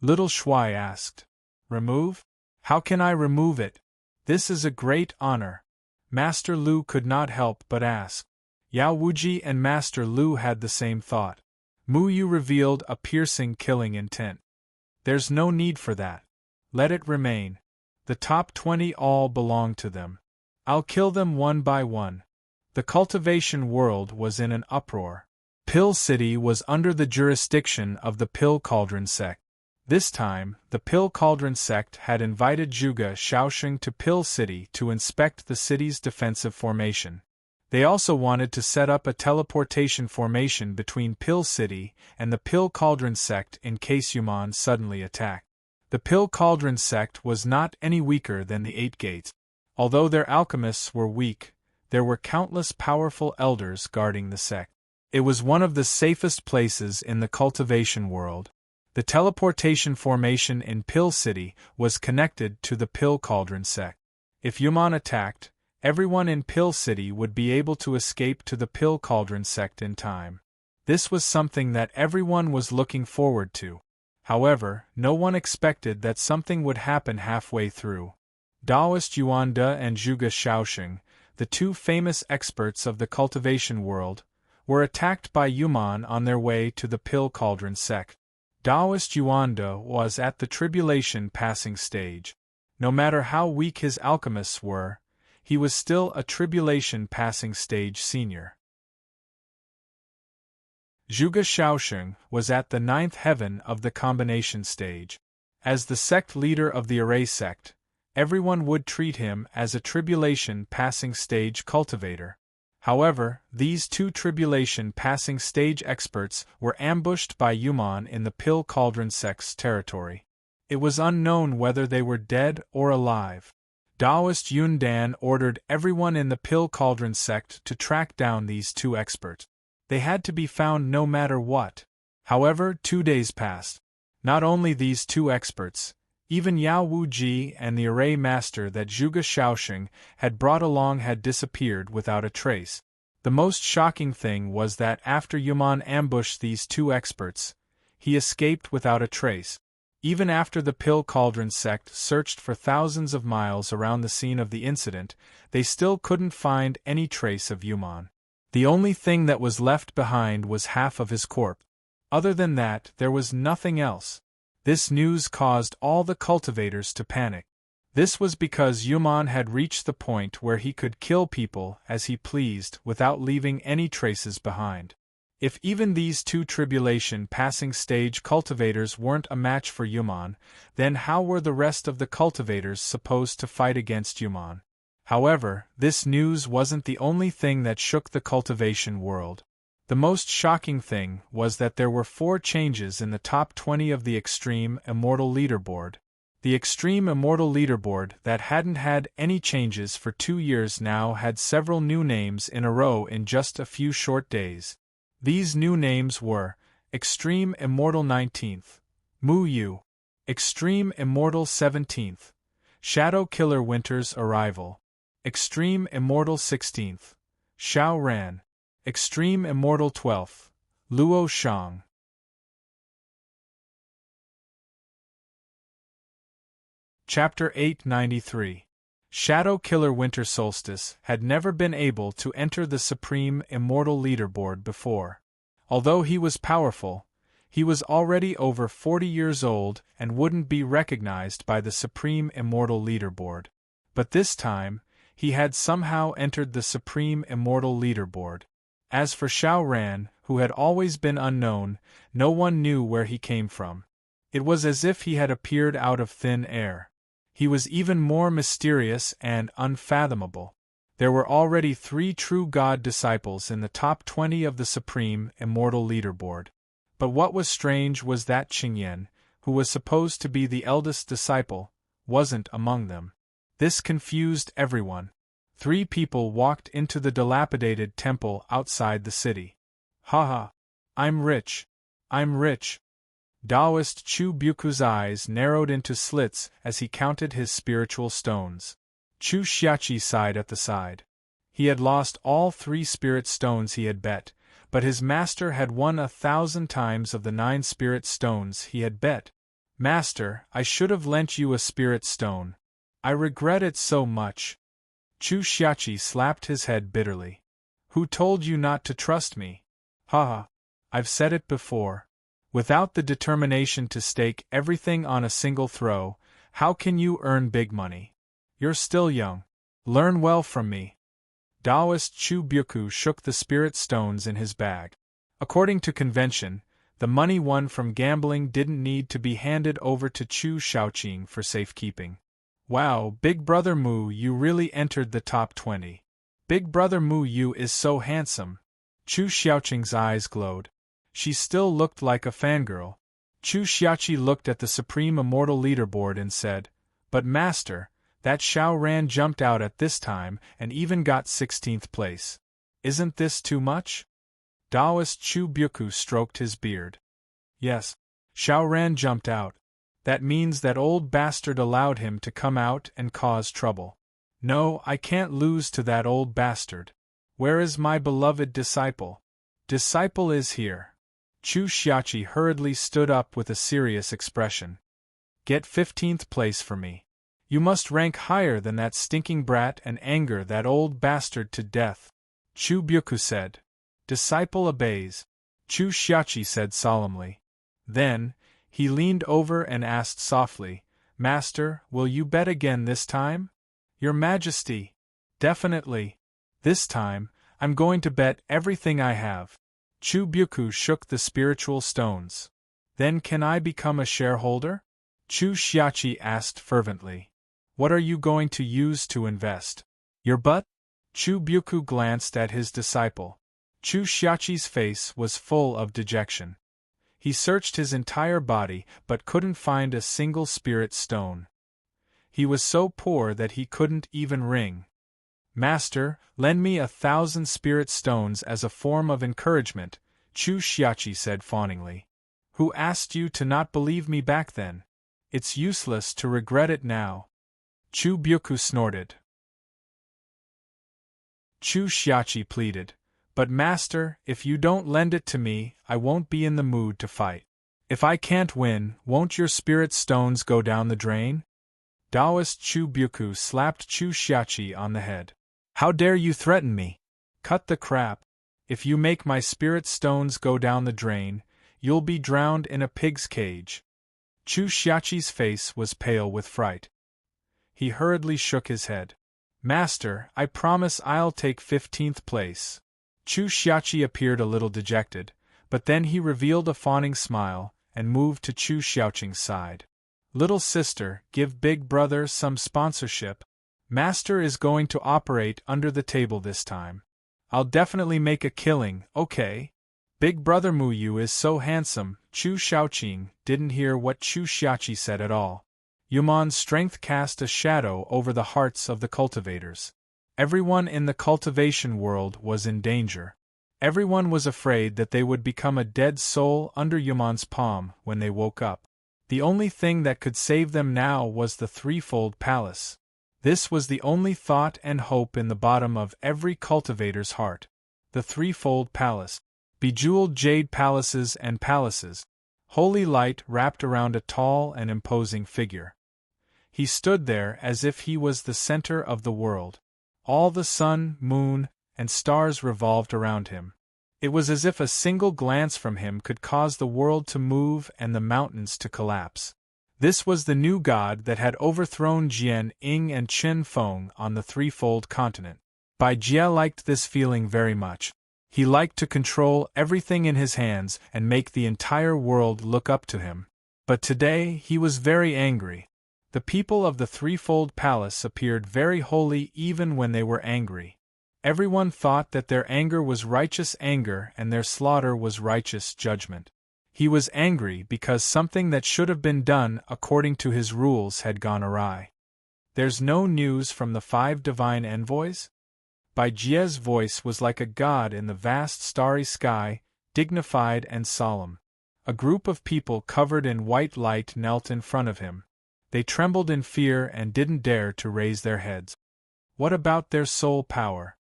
Little Shuai asked. Remove? How can I remove it? This is a great honor. Master Lu could not help but ask. Yao Wuji and Master Lu had the same thought. Mu Yu revealed a piercing killing intent. There's no need for that. Let it remain. The top 20 all belong to them. I'll kill them one by one. The cultivation world was in an uproar. Pill City was under the jurisdiction of the Pill Cauldron sect. This time, the Pill Cauldron sect had invited Zhuge Shaoxing to Pill City to inspect the city's defensive formation. They also wanted to set up a teleportation formation between Pill City and the Pill Cauldron sect in case Yuman suddenly attacked. The Pill Cauldron sect was not any weaker than the Eight Gates. Although their alchemists were weak, there were countless powerful elders guarding the sect. It was one of the safest places in the cultivation world. The teleportation formation in Pill City was connected to the Pill Cauldron sect. If Yuman attacked, everyone in Pill City would be able to escape to the Pill Cauldron sect in time. This was something that everyone was looking forward to. However, no one expected that something would happen halfway through. Taoist Yuanda and Zhuge Shaoxing, the two famous experts of the cultivation world, were attacked by Yuman on their way to the Pill Cauldron sect. Taoist Yuanda was at the tribulation passing stage. No matter how weak his alchemists were, he was still a tribulation passing stage senior. Zhuge Shaoxing was at the 9th heaven of the combination stage. As the sect leader of the Array sect, everyone would treat him as a tribulation passing stage cultivator. However, these two tribulation passing stage experts were ambushed by Yuman in the Pill Cauldron sect's territory. It was unknown whether they were dead or alive. Taoist Yundan ordered everyone in the Pill Cauldron sect to track down these two experts. They had to be found no matter what. However, 2 days passed. Not only these two experts, even Yao Wuji and the array master that Zhuge Shaoxing had brought along had disappeared without a trace. The most shocking thing was that after Yuman ambushed these two experts, he escaped without a trace. Even after the Pill Cauldron sect searched for thousands of miles around the scene of the incident, they still couldn't find any trace of Yuman. The only thing that was left behind was half of his corpse. Other than that, there was nothing else. This news caused all the cultivators to panic. This was because Yuman had reached the point where he could kill people as he pleased without leaving any traces behind. If even these two tribulation passing stage cultivators weren't a match for Yuman, then how were the rest of the cultivators supposed to fight against Yuman? However, this news wasn't the only thing that shook the cultivation world. The most shocking thing was that there were 4 changes in the top 20 of the Extreme Immortal Leaderboard. The Extreme Immortal Leaderboard that hadn't had any changes for 2 years now had several new names in a row in just a few short days. These new names were Extreme Immortal 19th, Mu Yu, Extreme Immortal 17th, Shadow Killer Winter's Arrival, Extreme Immortal 16th, Xiao Ran, Extreme Immortal 12th, Luo Shang. Chapter 893. Shadow Killer Winter Solstice had never been able to enter the Supreme Immortal Leaderboard before. Although he was powerful, he was already over 40 years old and wouldn't be recognized by the Supreme Immortal Leaderboard. But this time, he had somehow entered the Supreme Immortal Leaderboard. As for Xiao Ran, who had always been unknown, no one knew where he came from. It was as if he had appeared out of thin air. He was even more mysterious and unfathomable. There were already 3 true God disciples in the top 20 of the Supreme Immortal Leaderboard. But what was strange was that Qingyan, who was supposed to be the eldest disciple, wasn't among them. This confused everyone. 3 people walked into the dilapidated temple outside the city. Haha! I'm rich! I'm rich! Taoist Chu Buku's eyes narrowed into slits as he counted his spiritual stones. Chu Xiachi sighed at the side. He had lost all 3 spirit stones he had bet, but his master had won 1,000 times of the 9 spirit stones he had bet. Master, I should have lent you a spirit stone. I regret it so much. Chu Xiachi slapped his head bitterly. Who told you not to trust me? Haha! I've said it before. Without the determination to stake everything on a single throw, how can you earn big money? You're still young. Learn well from me. Taoist Chu Buku shook the spirit stones in his bag. According to convention, the money won from gambling didn't need to be handed over to Chu Shaoqing for safekeeping. Wow, Big Brother Mu Yu really entered the top 20. Big Brother Mu Yu is so handsome. Chu Xiaoqing's eyes glowed. She still looked like a fangirl. Chu Xiaoqi looked at the Supreme Immortal Leaderboard and said, But Master, that Xiao Ran jumped out at this time and even got 16th place. Isn't this too much? Taoist Chu Buku stroked his beard. Yes. Xiao Ran jumped out. That means that old bastard allowed him to come out and cause trouble. No, I can't lose to that old bastard. Where is my beloved disciple? Disciple is here. Chu Xiachi hurriedly stood up with a serious expression. Get 15th place for me. You must rank higher than that stinking brat and anger that old bastard to death. Chu Buku said. Disciple obeys. Chu Xiachi said solemnly. Then, He leaned over and asked softly, "Master, will you bet again this time?" "Your Majesty." "Definitely. This time, I'm going to bet everything I have." Chu-byoku shook the spiritual stones. "Then can I become a shareholder?" Chu-shiachi asked fervently. "What are you going to use to invest?" "Your butt?" Chu-byoku glanced at his disciple. Chu-shiachi's face was full of dejection. He searched his entire body but couldn't find a single spirit stone. He was so poor that he couldn't even ring. "Master, lend me 1,000 spirit stones as a form of encouragement," Chu-shiachi said fawningly. "Who asked you to not believe me back then? It's useless to regret it now." Chu-byoku snorted. Chu-shiachi pleaded, "But master, if you don't lend it to me, I won't be in the mood to fight. If I can't win, won't your spirit stones go down the drain?" Taoist Chu-byoku slapped Chu-shiachi on the head. "How dare you threaten me? Cut the crap. If you make my spirit stones go down the drain, you'll be drowned in a pig's cage." Chu-shiachi's face was pale with fright. He hurriedly shook his head. "Master, I promise I'll take 15th place." Chu-shiachi appeared a little dejected, but then he revealed a fawning smile and moved to Chu-shiaoqing's side. "Little sister, give big brother some sponsorship. Master is going to operate under the table this time. I'll definitely make a killing, okay? Big brother Muyu is so handsome." Chu-shiaoqing didn't hear what Chu-shiachi said at all. Yumon's strength cast a shadow over the hearts of the cultivators. Everyone in the cultivation world was in danger. Everyone was afraid that they would become a dead soul under Yumon's palm when they woke up. The only thing that could save them now was the Threefold Palace. This was the only thought and hope in the bottom of every cultivator's heart. The Threefold Palace. Bejeweled jade palaces and palaces. Holy light wrapped around a tall and imposing figure. He stood there as if he was the center of the world. All the sun, moon, and stars revolved around him. It was as if a single glance from him could cause the world to move and the mountains to collapse. This was the new god that had overthrown Jian Ying and Chen Feng on the Threefold Continent. Bai Jie liked this feeling very much. He liked to control everything in his hands and make the entire world look up to him. But today he was very angry. The people of the Threefold Palace appeared very holy even when they were angry. Everyone thought that their anger was righteous anger and their slaughter was righteous judgment. He was angry because something that should have been done according to his rules had gone awry. "There's no news from the 5 divine envoys?" Bai Jie's voice was like a god in the vast starry sky, dignified and solemn. A group of people covered in white light knelt in front of him. They trembled in fear and didn't dare to raise their heads. "What about their soul power?"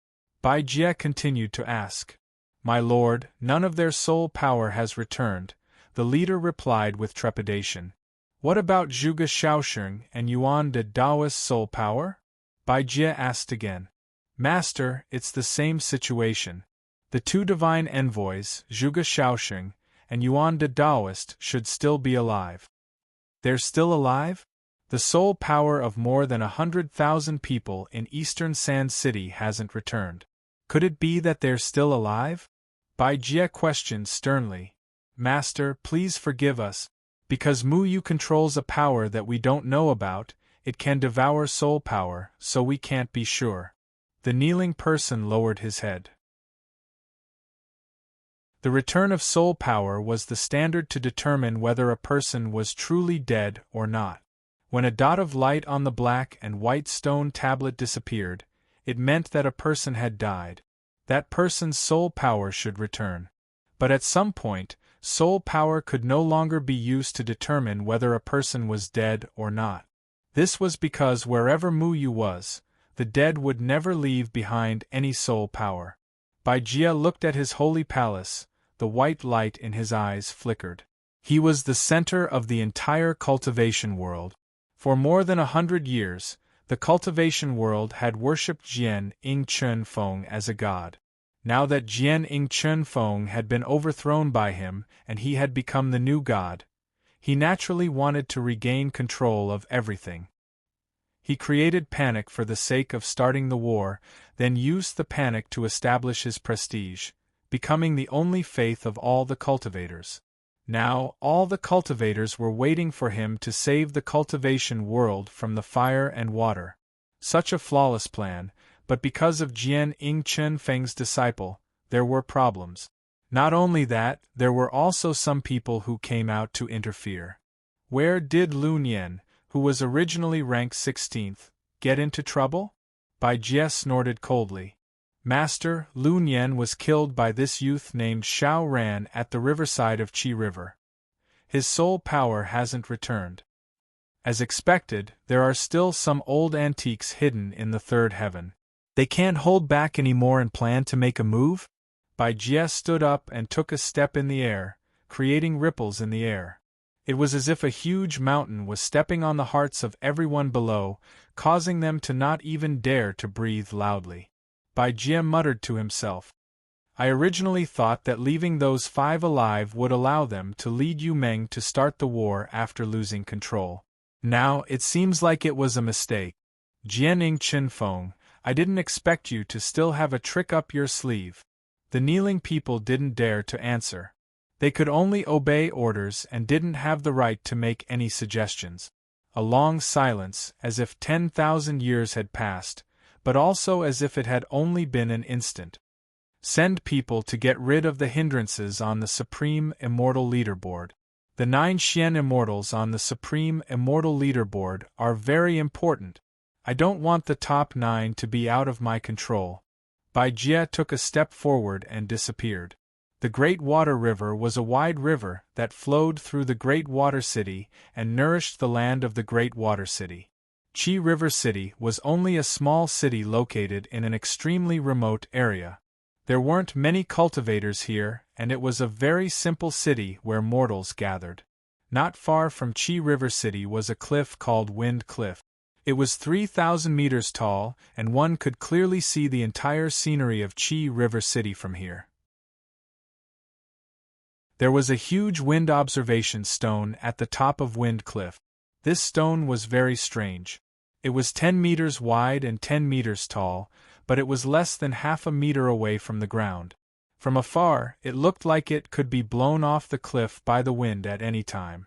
Bai Jie continued to ask. "My lord, none of their soul power has returned," the leader replied with trepidation. "What about Zhuge Shaosheng and Yuan de Daoist soul power?" Bai Jie asked again. "Master, it's the same situation. The 2 divine envoys, Zhuge Shaosheng and Yuan de Daoist, should still be alive." "They're still alive?" "The soul power of more than 100,000 people in Eastern Sand City hasn't returned. Could it be that they're still alive?" Bai Jie questioned sternly. "Master, please forgive us. Because Muyu controls a power that we don't know about, it can devour soul power, so we can't be sure." The kneeling person lowered his head. The return of soul power was the standard to determine whether a person was truly dead or not. When a dot of light on the black and white stone tablet disappeared, it meant that a person had died. That person's soul power should return. But at some point, soul power could no longer be used to determine whether a person was dead or not. This was because wherever Muyu was, the dead would never leave behind any soul power. Bai Jie looked at his holy palace, the white light in his eyes flickered. He was the center of the entire cultivation world. For more than 100 years, the cultivation world had worshipped Jian Ying Chen Feng as a god. Now that Jian Ying Chen Feng had been overthrown by him and he had become the new god, He naturally wanted to regain control of everything. He created panic for the sake of starting the war, then used the panic to establish his prestige, becoming the only faith of all the cultivators. Now, all the cultivators were waiting for him to save the cultivation world from the fire and water. Such a flawless plan, but because of Jian Ying Chen Feng's disciple, there were problems. Not only that, there were also some people who came out to interfere. Where did Lu Nian, who was originally ranked 16th, get into trouble? Bai Jie snorted coldly. Master, Lu Nian was killed by this youth named Xiao Ran at the riverside of Qi River. His soul power hasn't returned. As expected, there are still some old antiques hidden in the third heaven. They can't hold back anymore and plan to make a move? Bai Jie stood up and took a step in the air, creating ripples in the air. It was as if a huge mountain was stepping on the hearts of everyone below, causing them to not even dare to breathe loudly. Bai Jie muttered to himself. I originally thought that leaving those 5 alive would allow them to lead Yu Meng to start the war after losing control. Now, it seems like it was a mistake. Jianing Qinfeng, I didn't expect you to still have a trick up your sleeve. The kneeling people didn't dare to answer. They could only obey orders and didn't have the right to make any suggestions. A long silence, as if 10,000 years had passed, but also as if it had only been an instant. Send people to get rid of the hindrances on the Supreme Immortal Leaderboard. The 9 Xian Immortals on the Supreme Immortal Leaderboard are very important. I don't want the top 9 to be out of my control. Bai Jie took a step forward and disappeared. The Great Water River was a wide river that flowed through the Great Water City and nourished the land of the Great Water City. Qi River City was only a small city located in an extremely remote area. There weren't many cultivators here, and it was a very simple city where mortals gathered. Not far from Qi River City was a cliff called Wind Cliff. It was 3,000 meters tall, and one could clearly see the entire scenery of Qi River City from here. There was a huge wind observation stone at the top of Wind Cliff. This stone was very strange. It was 10 meters wide and 10 meters tall, but it was less than half a meter away from the ground. From afar, it looked like it could be blown off the cliff by the wind at any time.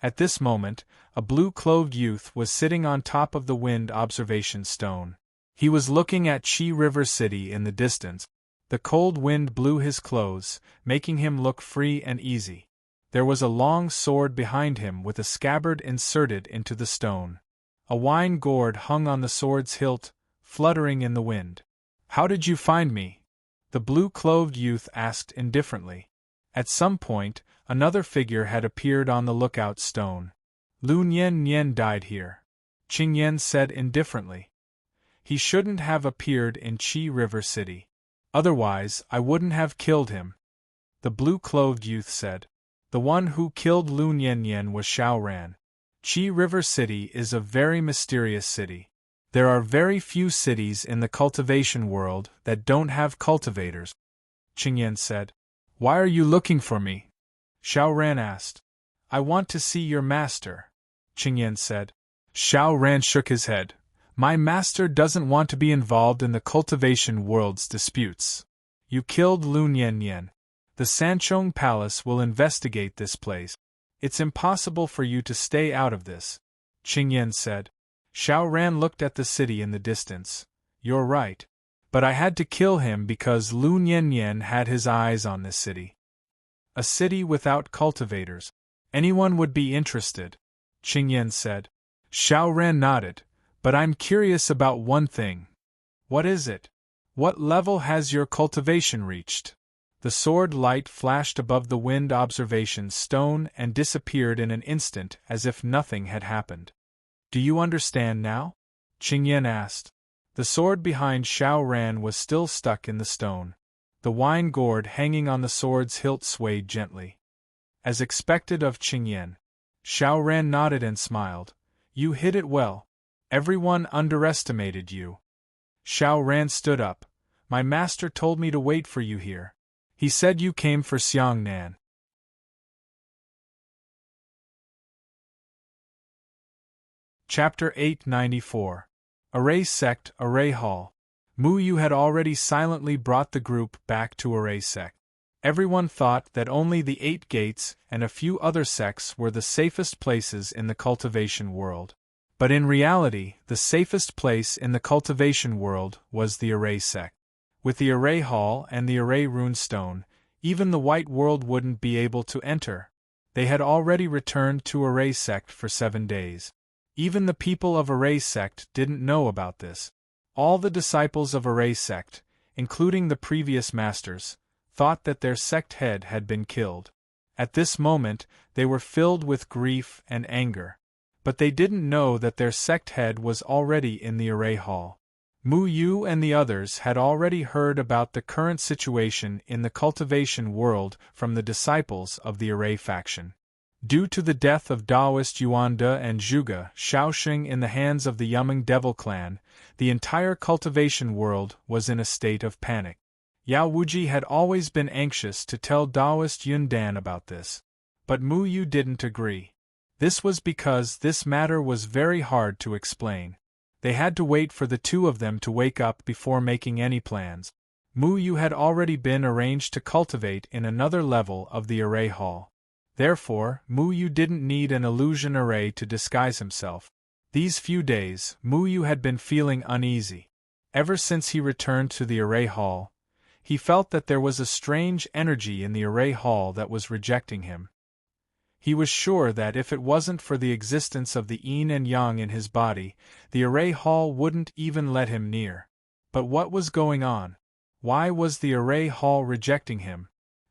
At this moment, a blue-clothed youth was sitting on top of the wind observation stone. He was looking at Qi River City in the distance. The cold wind blew his clothes, making him look free and easy. There was a long sword behind him with a scabbard inserted into the stone. A wine gourd hung on the sword's hilt, fluttering in the wind. How did you find me? The blue-clothed youth asked indifferently. At some point, another figure had appeared on the lookout stone. Lu Nian died here, Qing Yan said indifferently. He shouldn't have appeared in Qi River City. Otherwise, I wouldn't have killed him, the blue-clothed youth said. The one who killed Lu Nian was Xiao Ran. Qi River City is a very mysterious city. There are very few cities in the cultivation world that don't have cultivators, Qing Yan said. Why are you looking for me? Xiao Ran asked. I want to see your master, Qing Yan said. Xiao Ran shook his head. My master doesn't want to be involved in the cultivation world's disputes. You killed Lu Nian. The Sanchong Palace will investigate this place. It's impossible for you to stay out of this, Qing Yan said. Xiao Ran looked at the city in the distance. You're right. But I had to kill him because Lu Nian had his eyes on this city. A city without cultivators. Anyone would be interested, Qing Yan said. Xiao Ran nodded. But I'm curious about one thing. What is it? What level has your cultivation reached? The sword light flashed above the wind observation stone and disappeared in an instant as if nothing had happened. Do you understand now? Qing Yan asked. The sword behind Xiao Ran was still stuck in the stone. The wine gourd hanging on the sword's hilt swayed gently. As expected of Qing Yan, Xiao Ran nodded and smiled. You hid it well. Everyone underestimated you. Xiao Ran stood up. My master told me to wait for you here. He said you came for Xiangnan. Chapter 894. Array Sect, Array Hall. Mu Yu had already silently brought the group back to Array Sect. Everyone thought that only the 8 gates and a few other sects were the safest places in the cultivation world. But in reality, the safest place in the cultivation world was the Array Sect. With the Array Hall and the Array Runestone, even the White World wouldn't be able to enter. They had already returned to Array Sect for 7 days. Even the people of Array Sect didn't know about this. All the disciples of Array Sect, including the previous masters, thought that their sect head had been killed. At this moment, they were filled with grief and anger. But they didn't know that their sect head was already in the Array Hall. Mu Yu and the others had already heard about the current situation in the cultivation world from the disciples of the Array faction. Due to the death of Taoist Yuanda and Zhuge Shaoxing in the hands of the Yumeng Devil clan, the entire cultivation world was in a state of panic. Yao Wuji had always been anxious to tell Taoist Yundan about this. But Mu Yu didn't agree. This was because this matter was very hard to explain. They had to wait for the two of them to wake up before making any plans. Mu Yu had already been arranged to cultivate in another level of the Array Hall. Therefore, Mu Yu didn't need an illusion array to disguise himself. These few days, Mu Yu had been feeling uneasy. Ever since he returned to the Array Hall, he felt that there was a strange energy in the Array Hall that was rejecting him. He was sure that if it wasn't for the existence of the yin and yang in his body, the Array Hall wouldn't even let him near. But what was going on? Why was the Array Hall rejecting him?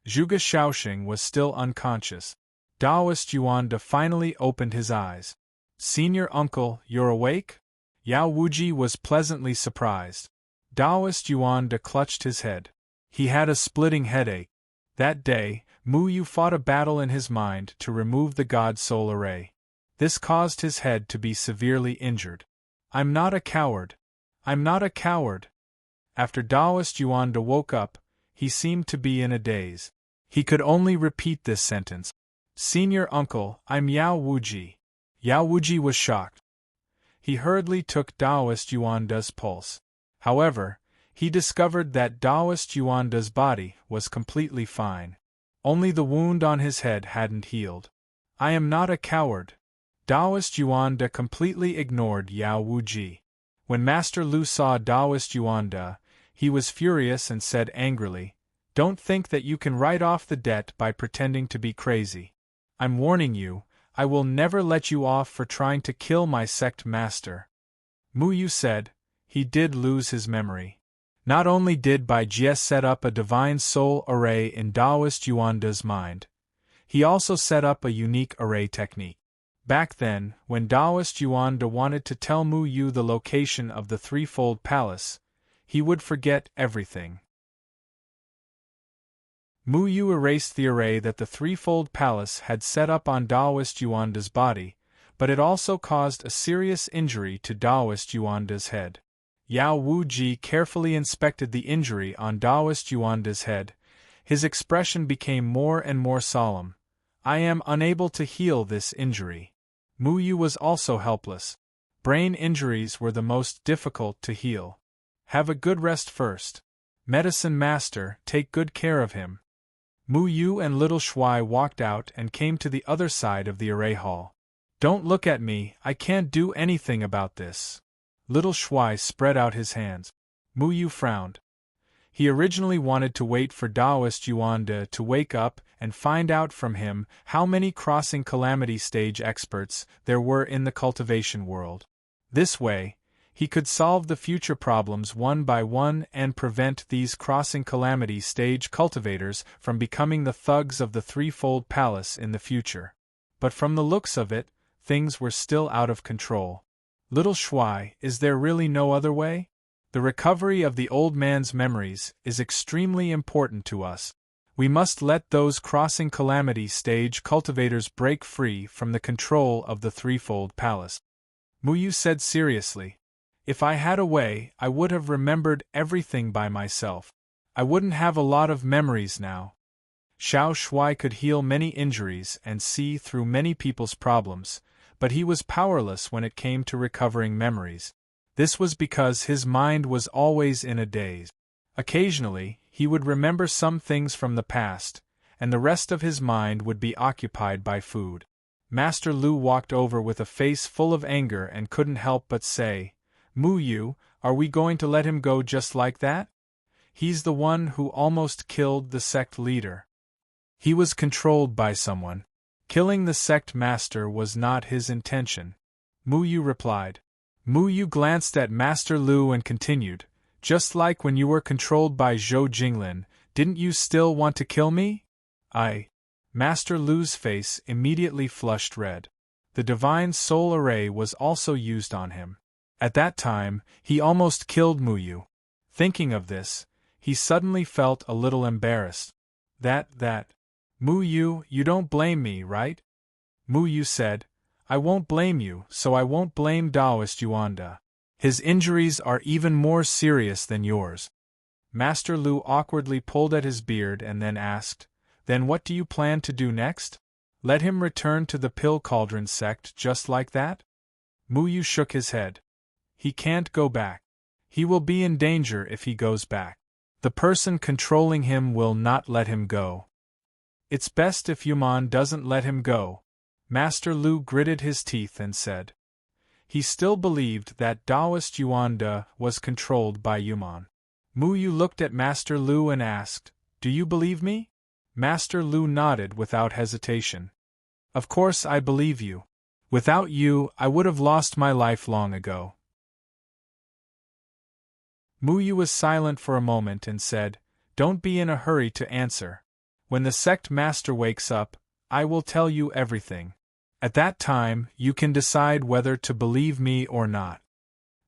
Zhuge Shaoxing was still unconscious. Taoist Yuanda finally opened his eyes. "Senior uncle, you're awake?" Yao Wuji was pleasantly surprised. Taoist Yuanda clutched his head. He had a splitting headache. That day, Mu Yu fought a battle in his mind to remove the God Soul Array. This caused his head to be severely injured. "I'm not a coward. I'm not a coward." After Taoist Yuanda woke up, he seemed to be in a daze. He could only repeat this sentence. "Senior uncle, I'm Yao Wuji." Yao Wuji was shocked. He hurriedly took Taoist Yuanda's pulse. However, he discovered that Taoist Yuanda's body was completely fine. Only the wound on his head hadn't healed. "I am not a coward." Taoist Yuanda completely ignored Yao Wuji. When Master Lu saw Taoist Yuanda, he was furious and said angrily, "Don't think that you can write off the debt by pretending to be crazy. I'm warning you, I will never let you off for trying to kill my sect master." Mu Yu said, he did lose his memory. Not only did Bai Jie set up a divine soul array in Taoist Yuanda's mind, he also set up a unique array technique. Back then, when Taoist Yuanda wanted to tell Mu Yu the location of the threefold palace, he would forget everything. Mu Yu erased the array that the threefold palace had set up on Taoist Yuanda's body, but it also caused a serious injury to Taoist Yuanda's head. Yao Wuji carefully inspected the injury on Taoist Yuanda's head. His expression became more and more solemn. "I am unable to heal this injury." Mu Yu was also helpless. Brain injuries were the most difficult to heal. "Have a good rest first. Medicine Master, take good care of him." Mu Yu and Little Shuai walked out and came to the other side of the Array Hall. "Don't look at me, I can't do anything about this." Little Shuai spread out his hands. Mu Yu frowned. He originally wanted to wait for Taoist Yuanda to wake up and find out from him how many crossing calamity stage experts there were in the cultivation world. This way, he could solve the future problems one by one and prevent these crossing calamity stage cultivators from becoming the thugs of the threefold palace in the future. But from the looks of it, things were still out of control. "Little Shuai, is there really no other way? The recovery of the old man's memories is extremely important to us. We must let those crossing calamity stage cultivators break free from the control of the threefold palace." Mu Yu said seriously, "If I had a way, I would have remembered everything by myself. I wouldn't have a lot of memories now." Xiao Shuai could heal many injuries and see through many people's problems, but he was powerless when it came to recovering memories. This was because his mind was always in a daze. Occasionally, he would remember some things from the past, and the rest of his mind would be occupied by food. Master Lu walked over with a face full of anger and couldn't help but say, "Mu Yu, are we going to let him go just like that? He's the one who almost killed the sect leader. He was controlled by someone. Killing the sect master was not his intention," Mu Yu replied. Mu Yu glanced at Master Lu and continued, "Just like when you were controlled by Zhou Jinglin, didn't you still want to kill me?" Master Lu's face immediately flushed red. The Divine Soul Array was also used on him. At that time, he almost killed Mu Yu. Thinking of this, he suddenly felt a little embarrassed. Mu Yu, you don't blame me, right?" Mu Yu said, "I won't blame you, so I won't blame Taoist Yuanda. His injuries are even more serious than yours." Master Lu awkwardly pulled at his beard and then asked, "Then what do you plan to do next? Let him return to the Pill Cauldron sect just like that?" Mu Yu shook his head. "He can't go back. He will be in danger if he goes back. The person controlling him will not let him go. It's best if Yuman doesn't let him go." Master Lu gritted his teeth and said. He still believed that Taoist Yuanda was controlled by Yuman. Mu Yu looked at Master Lu and asked, "Do you believe me?" Master Lu nodded without hesitation. "Of course I believe you. Without you, I would have lost my life long ago." Mu Yu was silent for a moment and said, "Don't be in a hurry to answer. When the sect master wakes up, I will tell you everything. At that time, you can decide whether to believe me or not."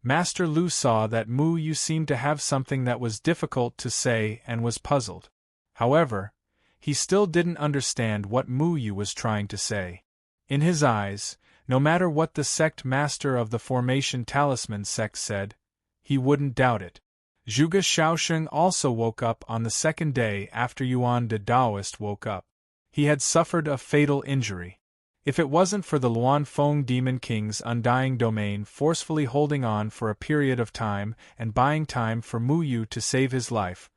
Master Lu saw that Mu Yu seemed to have something that was difficult to say and was puzzled. However, he still didn't understand what Mu Yu was trying to say. In his eyes, no matter what the sect master of the Formation Talisman sect said, he wouldn't doubt it. Zhuge Shaoxing also woke up on the second day after Yuan the Taoist woke up. He had suffered a fatal injury. If it wasn't for the Luanfeng Demon King's undying domain forcefully holding on for a period of time and buying time for Mu Yu to save his life,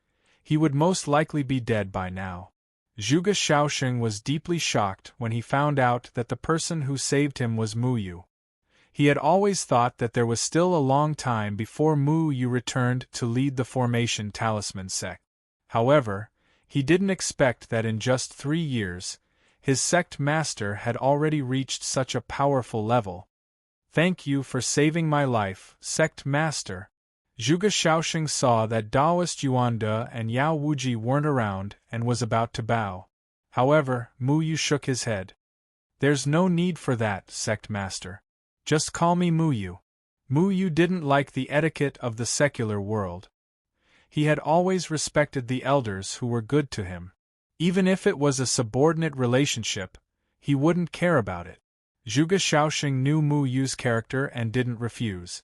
he would most likely be dead by now. Zhuge Shaoxing was deeply shocked when he found out that the person who saved him was Mu Yu. He had always thought that there was still a long time before Mu Yu returned to lead the Formation Talisman sect. However, he didn't expect that in just 3 years, his sect master had already reached such a powerful level. "Thank you for saving my life, sect master." Zhuge Shaoxing saw that Taoist Yuanda and Yao Wuji weren't around and was about to bow. However, Mu Yu shook his head. "There's no need for that, sect master. Just call me Mu Yu." Mu Yu didn't like the etiquette of the secular world. He had always respected the elders who were good to him. Even if it was a subordinate relationship, he wouldn't care about it. Zhuge Shaoxing knew Mu Yu's character and didn't refuse.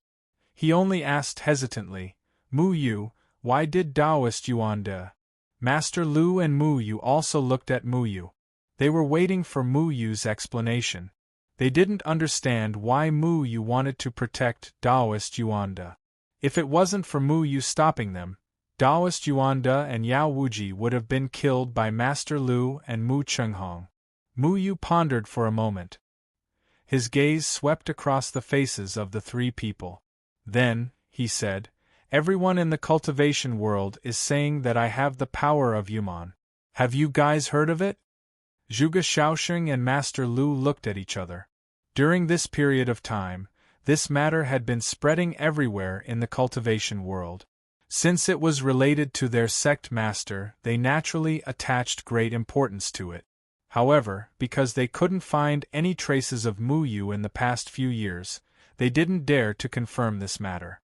He only asked hesitantly, "Mu Yu, why did Taoist Yuanda?" Master Lu and Mu Yu also looked at Mu Yu. They were waiting for Mu Yu's explanation. They didn't understand why Mu Yu wanted to protect Taoist Yuanda. If it wasn't for Mu Yu stopping them, Taoist Yuanda and Yao Wuji would have been killed by Master Lu and Mu Chenghong. Mu Yu pondered for a moment. His gaze swept across the faces of the 3 people. Then, he said, "Everyone in the cultivation world is saying that I have the power of Yuman. Have you guys heard of it?" Zhuge Shaoxing and Master Lu looked at each other. During this period of time, this matter had been spreading everywhere in the cultivation world. Since it was related to their sect master, they naturally attached great importance to it. However, because they couldn't find any traces of Mu Yu in the past few years, they didn't dare to confirm this matter.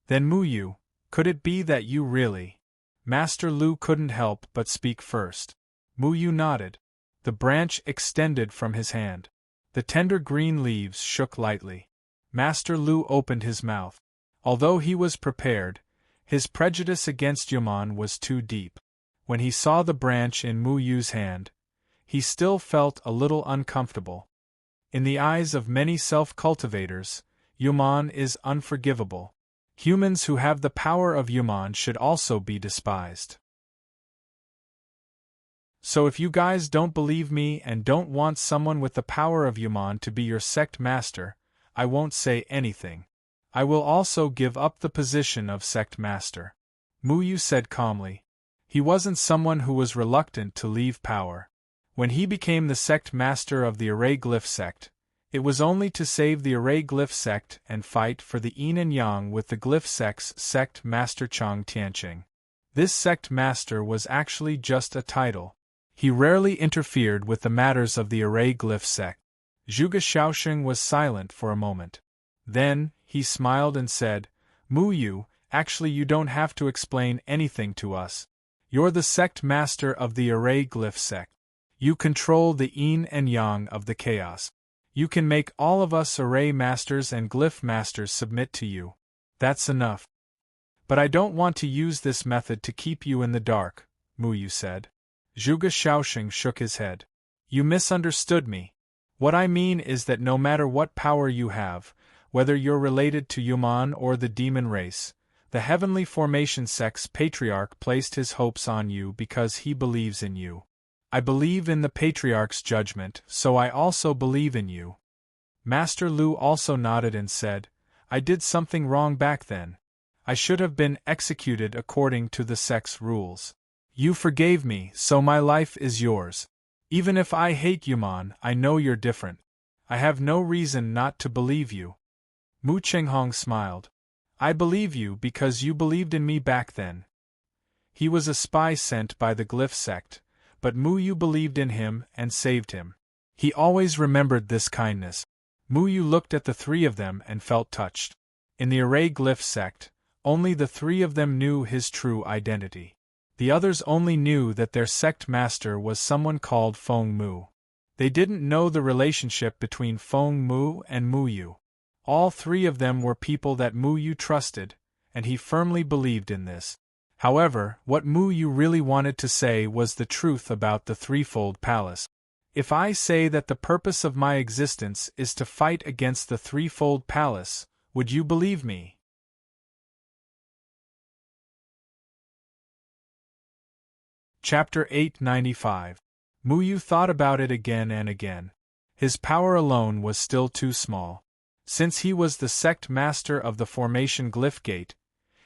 "Then Mu Yu, could it be that you really—" Master Lu couldn't help but speak first. Mu Yu nodded. The branch extended from his hand. The tender green leaves shook lightly. Master Lu opened his mouth. Although he was prepared, his prejudice against Yuman was too deep. When he saw the branch in Mu Yu's hand, he still felt a little uncomfortable. In the eyes of many self-cultivators, Yuman is unforgivable. Humans who have the power of Yuman should also be despised. So if you guys don't believe me and don't want someone with the power of Yuman to be your sect master, I won't say anything. I will also give up the position of sect master. Muyu said calmly. He wasn't someone who was reluctant to leave power. When he became the sect master of the Array Glyph sect, it was only to save the Array Glyph sect and fight for the yin and yang with the Glyph sect's sect master Chang Tianqing. This sect master was actually just a title. He rarely interfered with the matters of the Array Glyph sect. Zhuge Shaoxing was silent for a moment. Then, he smiled and said, Muyu, actually you don't have to explain anything to us. You're the sect master of the Array Glyph sect. You control the yin and yang of the chaos. You can make all of us Array masters and Glyph masters submit to you. That's enough. But I don't want to use this method to keep you in the dark, Muyu said. Zhuge Shaoxing shook his head. You misunderstood me. What I mean is that no matter what power you have, whether you're related to Yuman or the demon race, the Heavenly Formation sect's patriarch placed his hopes on you because he believes in you. I believe in the patriarch's judgment, so I also believe in you. Master Lu also nodded and said, I did something wrong back then. I should have been executed according to the sect's rules. You forgave me, so my life is yours. Even if I hate Yuman, I know you're different. I have no reason not to believe you. Mu Qinghong smiled. I believe you because you believed in me back then. He was a spy sent by the Glyph sect, but Muyu believed in him and saved him. He always remembered this kindness. Muyu looked at the three of them and felt touched. In the Array Glyph sect, only the three of them knew his true identity. The others only knew that their sect master was someone called Feng Mu. They didn't know the relationship between Feng Mu and Muyu. All three of them were people that Muyu trusted, and he firmly believed in this. However, what Muyu really wanted to say was the truth about the Threefold Palace. If I say that the purpose of my existence is to fight against the Threefold Palace, would you believe me? Chapter 895. Muyu thought about it again and again. His power alone was still too small. Since he was the sect master of the Formation Glyph Gate,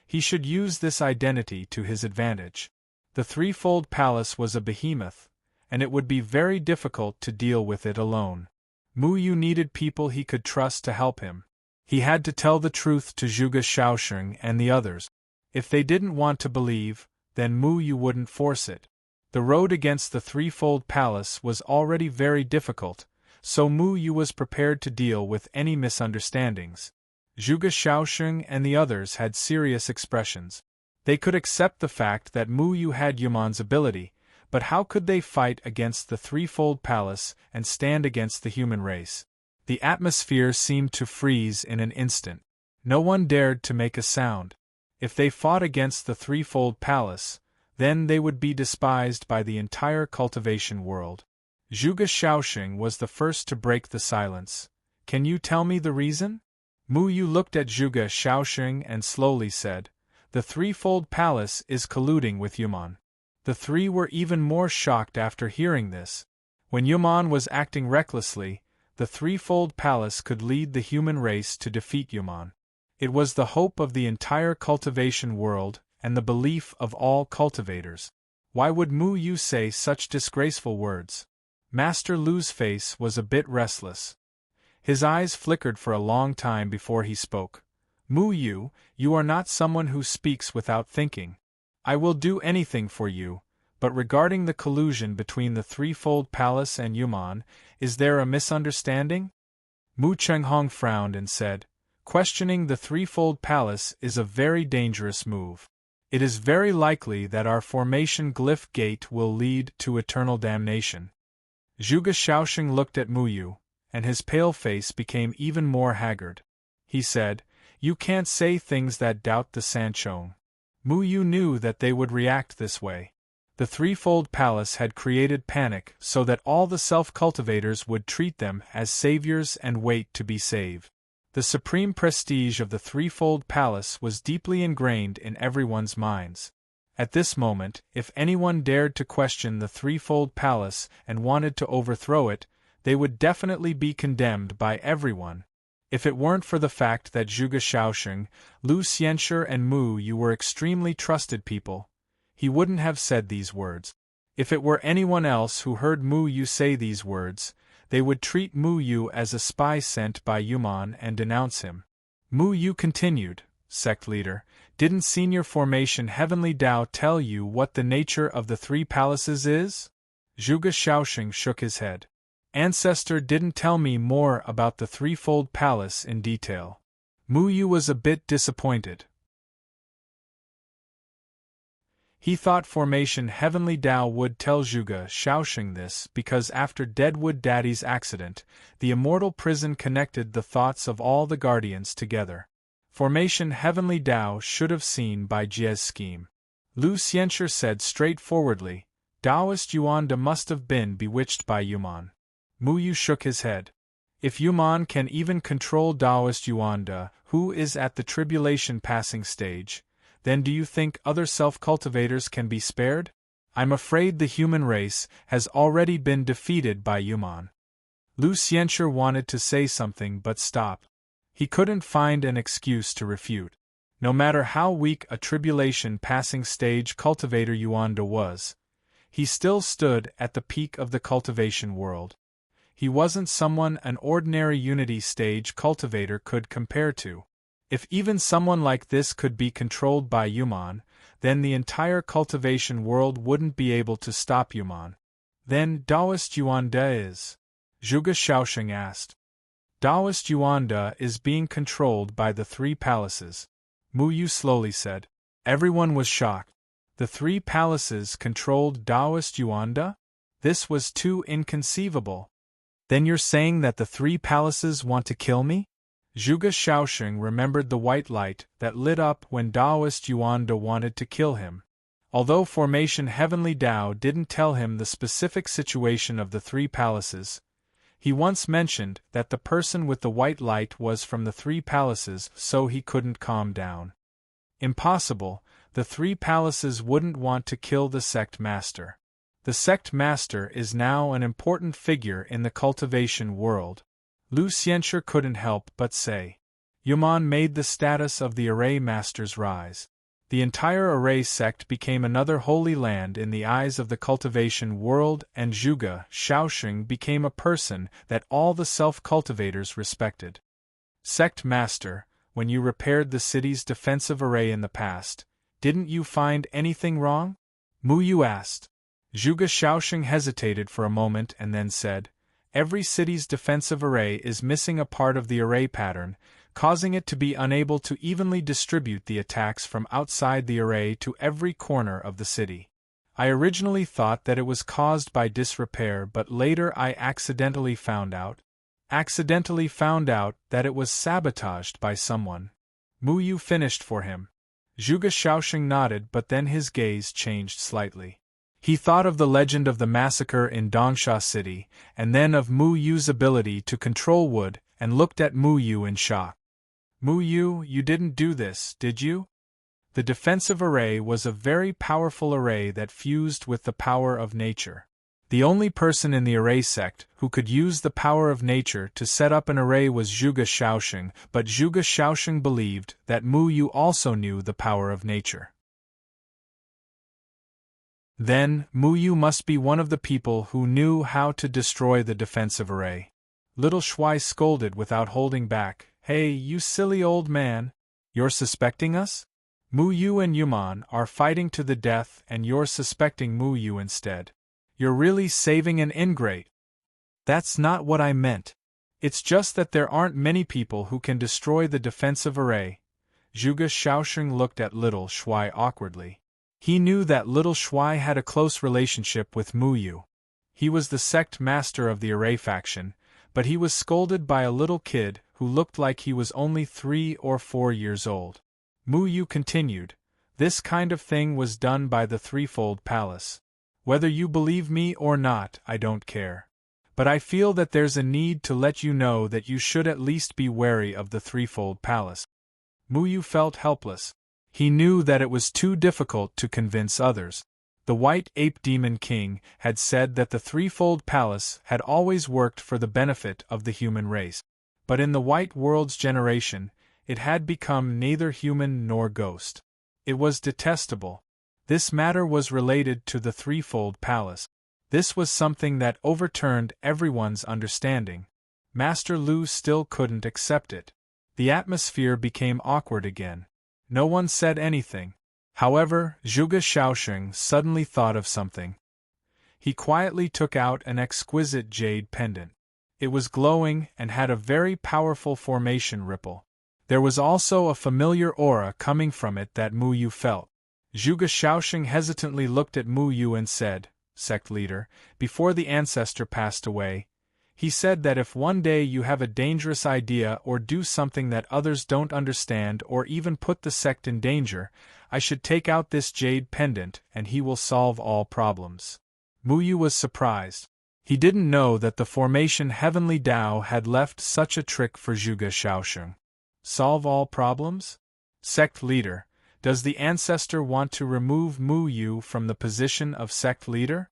he should use this identity to his advantage. The Threefold Palace was a behemoth, and it would be very difficult to deal with it alone. Muyu needed people he could trust to help him. He had to tell the truth to Zhuge Shaoxing and the others. If they didn't want to believe, then Muyu wouldn't force it. The road against the Threefold Palace was already very difficult, so Muyu was prepared to deal with any misunderstandings. Zhuge Shaoxing and the others had serious expressions. They could accept the fact that Muyu had Yuman's ability, but how could they fight against the Threefold Palace and stand against the human race? The atmosphere seemed to freeze in an instant. No one dared to make a sound. If they fought against the Threefold Palace, then they would be despised by the entire cultivation world. Zhuge Shaoxing was the first to break the silence. Can you tell me the reason? Muyu looked at Zhuge Shaoxing and slowly said, The Threefold Palace is colluding with Yuman. The three were even more shocked after hearing this. When Yuman was acting recklessly, the Threefold Palace could lead the human race to defeat Yuman. It was the hope of the entire cultivation world and the belief of all cultivators. Why would Muyu say such disgraceful words? Master Lu's face was a bit restless. His eyes flickered for a long time before he spoke. Muyu, you are not someone who speaks without thinking. I will do anything for you, but regarding the collusion between the Threefold Palace and Yuman, is there a misunderstanding? Mu Chenghong frowned and said, Questioning the Threefold Palace is a very dangerous move. It is very likely that our Formation Glyph Gate will lead to eternal damnation. Zhuge Shaoxing looked at Muyu, and his pale face became even more haggard. He said, You can't say things that doubt the Sanchong. Muyu knew that they would react this way. The threefold palace had created panic so that all the self-cultivators would treat them as saviors and wait to be saved. The supreme prestige of the threefold palace was deeply ingrained in everyone's minds. At this moment, if anyone dared to question the threefold palace and wanted to overthrow it, they would definitely be condemned by everyone. If it weren't for the fact that Zhuge Shaoxing, Lu Xianxue and Mu Yu were extremely trusted people, he wouldn't have said these words. If it were anyone else who heard Mu Yu say these words, they would treat Mu Yu as a spy sent by Yuman and denounce him. Mu Yu continued, "Sect leader, didn't Senior Formation Heavenly Tao tell you what the nature of the three palaces is?" Zhuge Shaoxing shook his head. "Ancestor didn't tell me more about the threefold palace in detail." Mu Yu was a bit disappointed. He thought Formation Heavenly Tao would tell Zhuge Shaoxing this because after Deadwood Daddy's accident, the immortal prison connected the thoughts of all the guardians together. Formation Heavenly Tao should have seen Bai Jie's scheme. Lu Xianxue said straightforwardly, "Taoist Yuanda must have been bewitched by Yuman." Mu Yu shook his head. "If Yuman can even control Taoist Yuanda, who is at the tribulation passing stage, then do you think other self-cultivators can be spared? I'm afraid the human race has already been defeated by Yuman." Lu Xianxue wanted to say something but stopped. He couldn't find an excuse to refute. No matter how weak a tribulation passing stage cultivator Yuanda was, he still stood at the peak of the cultivation world. He wasn't someone an ordinary unity stage cultivator could compare to. If even someone like this could be controlled by Yuman, then the entire cultivation world wouldn't be able to stop Yuman. "Then Taoist Yuanda is?" Zhuge Shaoxing asked. "Taoist Yuanda is being controlled by the three palaces," Mu Yu slowly said. Everyone was shocked. The three palaces controlled Taoist Yuanda? This was too inconceivable. "Then you're saying that the three palaces want to kill me?" Zhuge Shaoxing remembered the white light that lit up when Taoist Yuanda wanted to kill him. Although Formation Heavenly Tao didn't tell him the specific situation of the three palaces, he once mentioned that the person with the white light was from the three palaces, so he couldn't calm down. Impossible, the three palaces wouldn't want to kill the sect master. The sect master is now an important figure in the cultivation world. Lu Xianxue couldn't help but say. Yuman made the status of the array masters rise. The entire array sect became another holy land in the eyes of the cultivation world, and Zhuge Shaoxing became a person that all the self-cultivators respected. "Sect master, when you repaired the city's defensive array in the past, didn't you find anything wrong?" Mu Yu asked. Zhuge Shaoxing hesitated for a moment and then said, "Every city's defensive array is missing a part of the array pattern, causing it to be unable to evenly distribute the attacks from outside the array to every corner of the city. I originally thought that it was caused by disrepair, but later I accidentally found out that it was sabotaged by someone." Mu Yu finished for him. Zhuge Shaoxing nodded, but then his gaze changed slightly. He thought of the legend of the massacre in Dongsha City, and then of Mu Yu's ability to control wood, and looked at Mu Yu in shock. "Mu Yu, you didn't do this, did you?" The defensive array was a very powerful array that fused with the power of nature. The only person in the array sect who could use the power of nature to set up an array was Zhuge Shaoxing, but Zhuge Shaoxing believed that Mu Yu also knew the power of nature. Then, Mu Yu must be one of the people who knew how to destroy the defensive array. Little Shuai scolded without holding back. "Hey, you silly old man! You're suspecting us? Mu Yu and Yuman are fighting to the death and you're suspecting Mu Yu instead. You're really saving an ingrate." "That's not what I meant. It's just that there aren't many people who can destroy the defensive array." Zhuge Shaoxing looked at Little Shuai awkwardly. He knew that Little Shuai had a close relationship with Mu Yu. He was the sect master of the array faction, but he was scolded by a little kid who looked like he was only 3 or 4 years old. Mu Yu continued, "This kind of thing was done by the threefold palace. Whether you believe me or not, I don't care. But I feel that there's a need to let you know that you should at least be wary of the threefold palace. Muyu felt helpless. He knew that it was too difficult to convince others. The White Ape Demon King had said that the threefold palace had always worked for the benefit of the human race. But in the White World's generation, it had become neither human nor ghost. It was detestable. This matter was related to the threefold palace. This was something that overturned everyone's understanding. Master Lu still couldn't accept it. The atmosphere became awkward again. No one said anything. However, Zhuge Shaoxing suddenly thought of something. He quietly took out an exquisite jade pendant. It was glowing and had a very powerful formation ripple. There was also a familiar aura coming from it that Muyu felt. Zhuge Shaoxing hesitantly looked at Muyu and said, "Sect leader, before the ancestor passed away, he said that if one day you have a dangerous idea or do something that others don't understand or even put the sect in danger, I should take out this jade pendant and he will solve all problems." Muyu was surprised. He didn't know that the formation Heavenly Tao had left such a trick for Zhuge Shaoxing. Solve all problems? Sect leader, does the ancestor want to remove Muyu from the position of sect leader?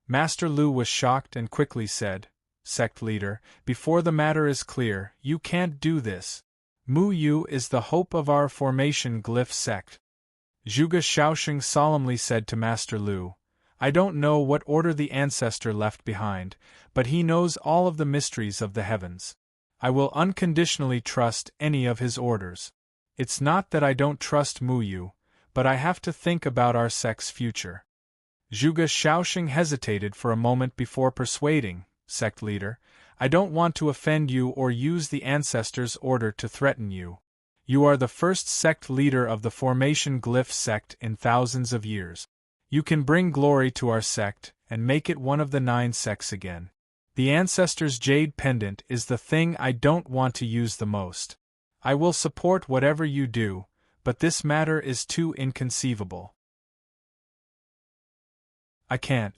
Master Lu was shocked and quickly said, "Sect leader, before the matter is clear, you can't do this. Muyu is the hope of our formation glyph sect." Zhuge Shaoxing solemnly said to Master Lu, "I don't know what order the ancestor left behind, but he knows all of the mysteries of the heavens. I will unconditionally trust any of his orders. It's not that I don't trust Muyu, but I have to think about our sect's future." Zhuge Shaoxing hesitated for a moment before persuading, "Sect leader, I don't want to offend you or use the ancestor's order to threaten you. You are the first sect leader of the formation glyph sect in thousands of years. You can bring glory to our sect and make it one of the 9 sects again. The ancestor's jade pendant is the thing I don't want to use the most. I will support whatever you do, but this matter is too inconceivable. I can't."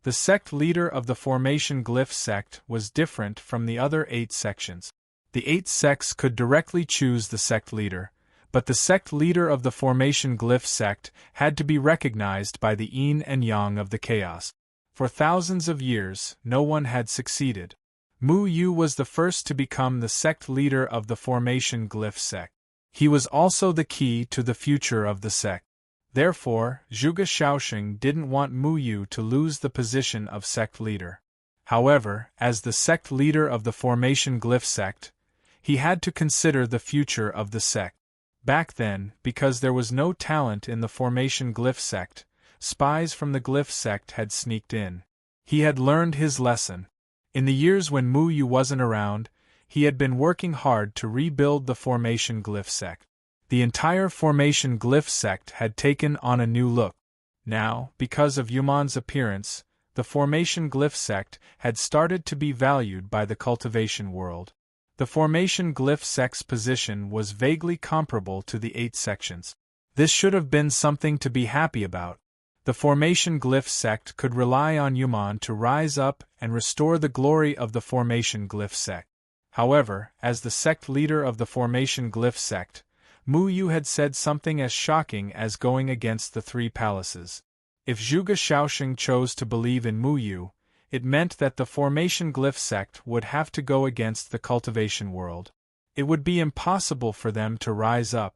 The sect leader of the formation glyph sect was different from the other 8 sections. The 8 sects could directly choose the sect leader, but the sect leader of the formation glyph sect had to be recognized by the yin and yang of the chaos. For thousands of years, no one had succeeded. Muyu was the first to become the sect leader of the formation glyph sect. He was also the key to the future of the sect. Therefore, Zhuge Shaoxing didn't want Muyu to lose the position of sect leader. However, as the sect leader of the formation glyph sect, he had to consider the future of the sect. Back then, because there was no talent in the formation glyph sect, spies from the glyph sect had sneaked in. He had learned his lesson. In the years when Muyu wasn't around, he had been working hard to rebuild the formation glyph sect. The entire formation glyph sect had taken on a new look. Now, because of Yuman's appearance, the formation glyph sect had started to be valued by the cultivation world. The formation glyph sect's position was vaguely comparable to the 8 sections. This should have been something to be happy about. The formation glyph sect could rely on Yuman to rise up and restore the glory of the formation glyph sect. However, as the sect leader of the formation glyph sect, Muyu had said something as shocking as going against the 3 palaces. If Zhuge Shaoxing chose to believe in Muyu, it meant that the formation glyph sect would have to go against the cultivation world. It would be impossible for them to rise up.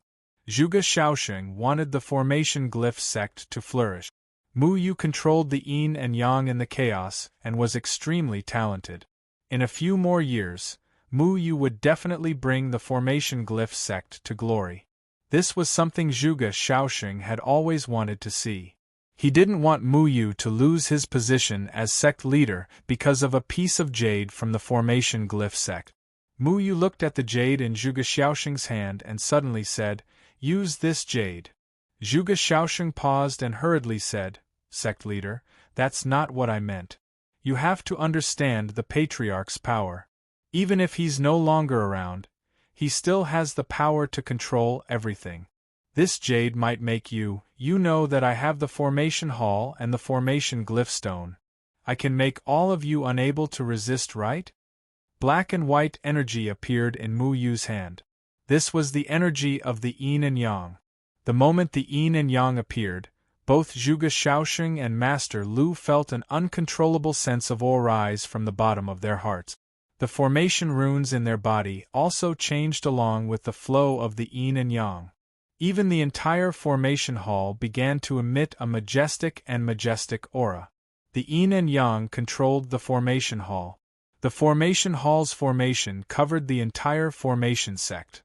Zhuge Shaoxing wanted the formation glyph sect to flourish. Muyu controlled the yin and yang in the chaos and was extremely talented. In a few more years, Muyu would definitely bring the formation glyph sect to glory. This was something Zhuge Shaoxing had always wanted to see. He didn't want Muyu to lose his position as sect leader because of a piece of jade from the formation glyph sect. Muyu looked at the jade in Zhuge Shaoxing's hand and suddenly said, "Use this jade." Zhuge Shaoxing paused and hurriedly said, "Sect leader, that's not what I meant. You have to understand the patriarch's power. Even if he's no longer around, he still has the power to control everything. This jade might make you know that I have the formation hall and the formation glyph stone. I can make all of you unable to resist, right? Black and white energy appeared in Mu Yu's hand. This was the energy of the yin and yang. The moment the yin and yang appeared, both Zhuge Shaoxing and Master Lu felt an uncontrollable sense of awe rise from the bottom of their hearts. The formation runes in their body also changed along with the flow of the yin and yang. Even the entire formation hall began to emit a majestic aura. The yin and yang controlled the formation hall. The formation hall's formation covered the entire formation sect.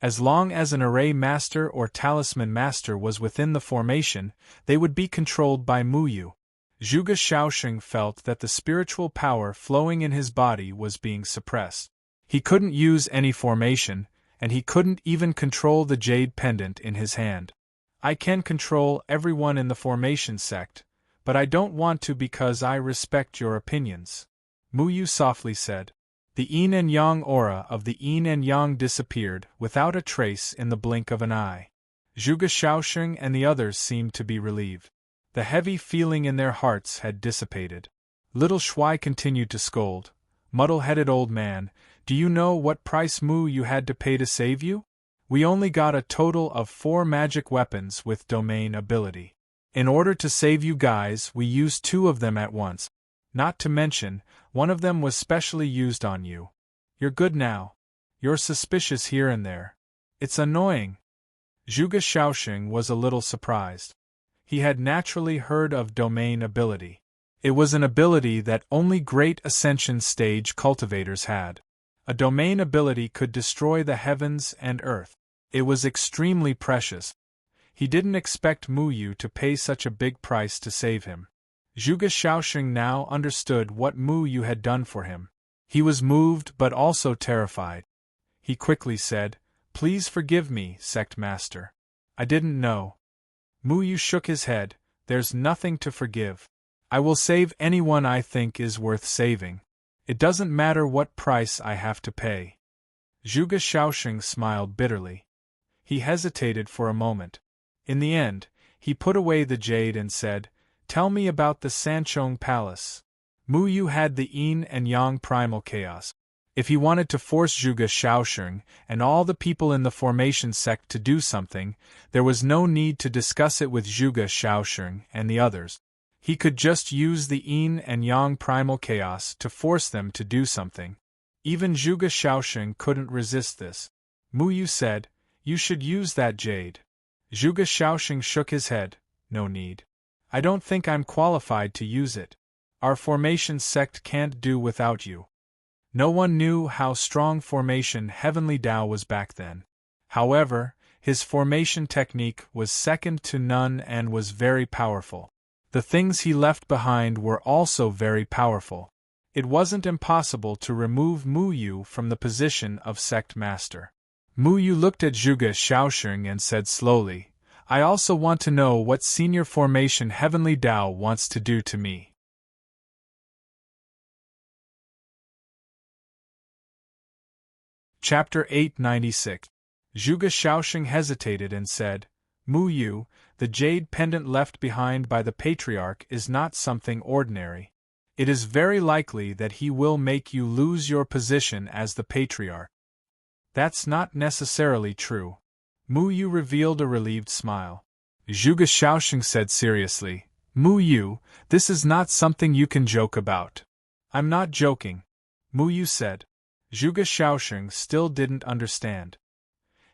As long as an array master or talisman master was within the formation, they would be controlled by Mu Yu. Zhuge Shaoxing felt that the spiritual power flowing in his body was being suppressed. He couldn't use any formation, and he couldn't even control the jade pendant in his hand. I can control everyone in the formation sect, but I don't want to because I respect your opinions, Mu Yu softly said. The yin and yang aura of the yin and yang disappeared without a trace in the blink of an eye. Zhuge Shaoxing and the others seemed to be relieved. The heavy feeling in their hearts had dissipated. Little Shuai continued to scold. Muddle-headed old man, do you know what price Mu Yu had to pay to save you? We only got a total of 4 magic weapons with domain ability. In order to save you guys, we used 2 of them at once. Not to mention, one of them was specially used on you. You're good now. You're suspicious here and there. It's annoying. Zhuge Shaoxing was a little surprised. He had naturally heard of domain ability. It was an ability that only great ascension stage cultivators had. A domain ability could destroy the heavens and earth. It was extremely precious. He didn't expect Mu Yu to pay such a big price to save him. Zhuge Shaoxing now understood what Mu Yu had done for him. He was moved but also terrified. He quickly said, "Please forgive me, Sect Master. I didn't know." Mu Yu shook his head. "There's nothing to forgive. I will save anyone I think is worth saving. It doesn't matter what price I have to pay." Zhuge Shaoxing smiled bitterly. He hesitated for a moment. In the end, he put away the jade and said, "Tell me about the Sanchong Palace." Mu Yu had the yin and yang primal chaos. If he wanted to force Zhuge Shaoxing and all the people in the formation sect to do something, there was no need to discuss it with Zhuge Shaoxing and the others. He could just use the yin and yang primal chaos to force them to do something. Even Zhuge Shaoxing couldn't resist this. Mu Yu said, "You should use that jade." Zhuge Shaoxing shook his head. "No need. I don't think I'm qualified to use it. Our formation sect can't do without you." No one knew how strong formation Heavenly Tao was back then. However, his formation technique was second to none and was very powerful. The things he left behind were also very powerful. It wasn't impossible to remove Mu Yu from the position of sect master. Mu Yu looked at Zhuge Shaoxing and said slowly, "I also want to know what senior formation Heavenly Tao wants to do to me." Chapter 896. Zhuge Shaoxing hesitated and said, "Mu Yu, the jade pendant left behind by the Patriarch is not something ordinary. It is very likely that he will make you lose your position as the Patriarch." "That's not necessarily true." Mu Yu revealed a relieved smile. Zhuge Shaoxing said seriously, "Mu Yu, this is not something you can joke about." "I'm not joking," Mu Yu said. Zhuge Shaoxing still didn't understand.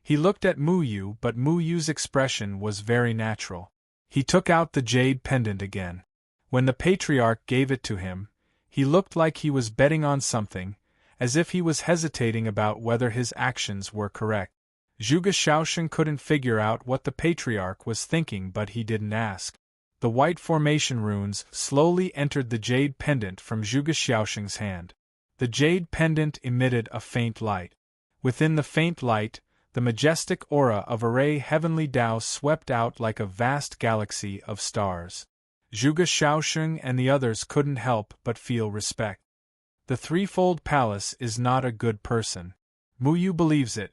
He looked at Mu Yu, but Mu Yu's expression was very natural. He took out the jade pendant again. When the Patriarch gave it to him, he looked like he was betting on something, as if he was hesitating about whether his actions were correct. Zhuge Shaoxing couldn't figure out what the Patriarch was thinking, but he didn't ask. The white formation runes slowly entered the jade pendant from Zhuge Shaoxing's hand. The jade pendant emitted a faint light. Within the faint light, the majestic aura of Array Heavenly Tao swept out like a vast galaxy of stars. Zhuge Shaoxing and the others couldn't help but feel respect. The Threefold Palace is not a good person. Mu Yu believes it.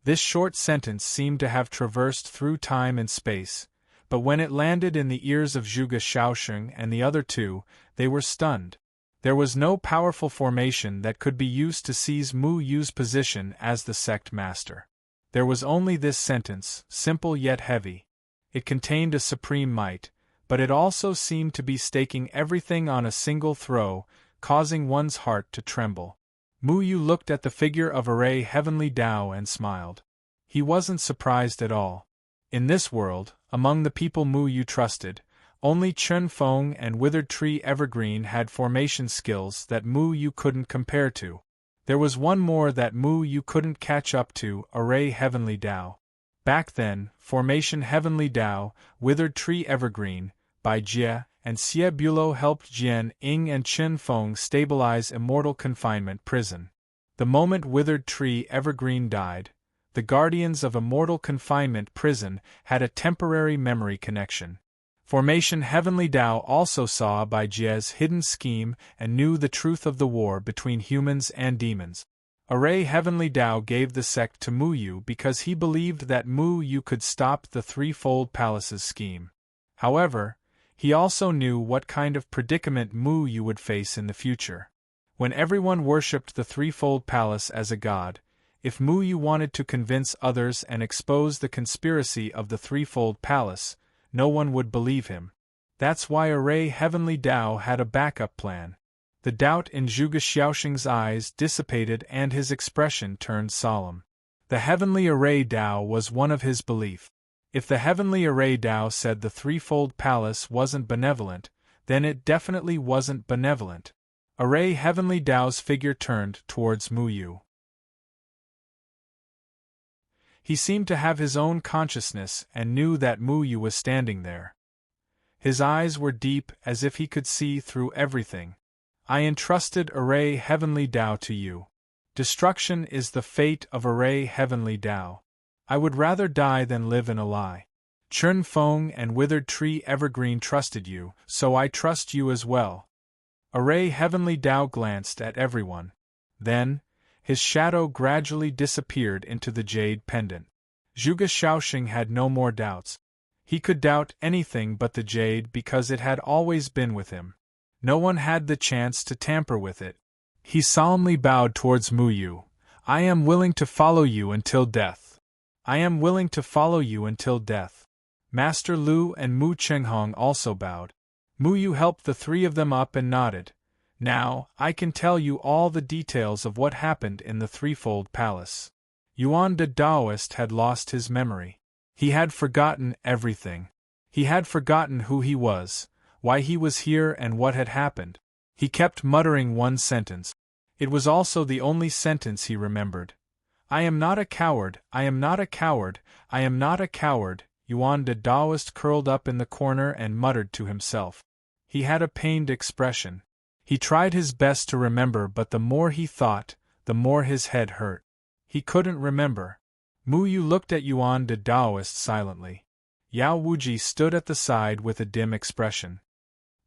This short sentence seemed to have traversed through time and space, but when it landed in the ears of Zhuge Xiaosheng and the other two, they were stunned. There was no powerful formation that could be used to seize Mu Yu's position as the sect master. There was only this sentence, simple yet heavy. It contained a supreme might, but it also seemed to be staking everything on a single throw, causing one's heart to tremble. Mu Yu looked at the figure of Array Heavenly Tao and smiled. He wasn't surprised at all. In this world, among the people Mu Yu trusted, only Chun Feng and Withered Tree Evergreen had formation skills that Mu Yu couldn't compare to. There was one more that Mu Yu couldn't catch up to, Array Heavenly Tao. Back then, Formation Heavenly Tao, Withered Tree Evergreen, by Jie and Xie Bulo helped Jian Ying and Chun Feng stabilize Immortal Confinement Prison. The moment Withered Tree Evergreen died, the guardians of Immortal Confinement Prison had a temporary memory connection. Formation Heavenly Tao also saw Bai Jie's hidden scheme and knew the truth of the war between humans and demons. Array Heavenly Tao gave the sect to Mu Yu because he believed that Mu Yu could stop the Threefold Palace's scheme. However, he also knew what kind of predicament Mu Yu would face in the future. When everyone worshipped the Threefold Palace as a god, if Mu Yu wanted to convince others and expose the conspiracy of the Threefold Palace, no one would believe him. That's why Array Heavenly Tao had a backup plan. The doubt in Zhuge Xiaosheng's eyes dissipated and his expression turned solemn. The Heavenly Array Tao was one of his belief. If the Heavenly Array Tao said the Threefold Palace wasn't benevolent, then it definitely wasn't benevolent. Array Heavenly Tao's figure turned towards Mu Yu. He seemed to have his own consciousness and knew that Mu Yu was standing there. His eyes were deep as if he could see through everything. I entrusted Array Heavenly Tao to you. Destruction is the fate of Array Heavenly Tao. I would rather die than live in a lie. Chun Feng and Withered Tree Evergreen trusted you, so I trust you as well. Array Heavenly Tao glanced at everyone. Then, his shadow gradually disappeared into the jade pendant. Zhuge Xiaosheng had no more doubts. He could doubt anything but the jade because it had always been with him. No one had the chance to tamper with it. He solemnly bowed towards Mu Yu. I am willing to follow you until death. I am willing to follow you until death. Master Lu and Mu Chenghong also bowed. Mu Yu helped the three of them up and nodded. Now, I can tell you all the details of what happened in the Threefold Palace. Yuan the Taoist had lost his memory. He had forgotten everything. He had forgotten who he was, why he was here and what had happened. He kept muttering one sentence. It was also the only sentence he remembered. I am not a coward, I am not a coward, I am not a coward. Yuan the Taoist curled up in the corner and muttered to himself. He had a pained expression. He tried his best to remember, but the more he thought, the more his head hurt. He couldn't remember. Mu Yu looked at Yuan the Taoist silently. Yao Wuji stood at the side with a dim expression.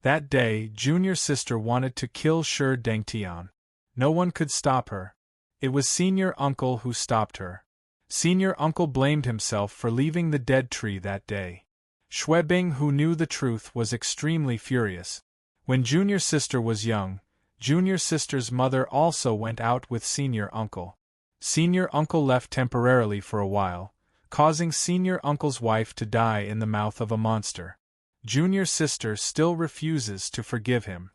That day, Junior Sister wanted to kill Shi Dengtian. No one could stop her. It was Senior Uncle who stopped her. Senior Uncle blamed himself for leaving the dead tree that day. Xuebing, who knew the truth, was extremely furious. When Junior Sister was young, Junior Sister's mother also went out with Senior Uncle. Senior Uncle left temporarily for a while, causing Senior Uncle's wife to die in the mouth of a monster. Junior Sister still refuses to forgive him.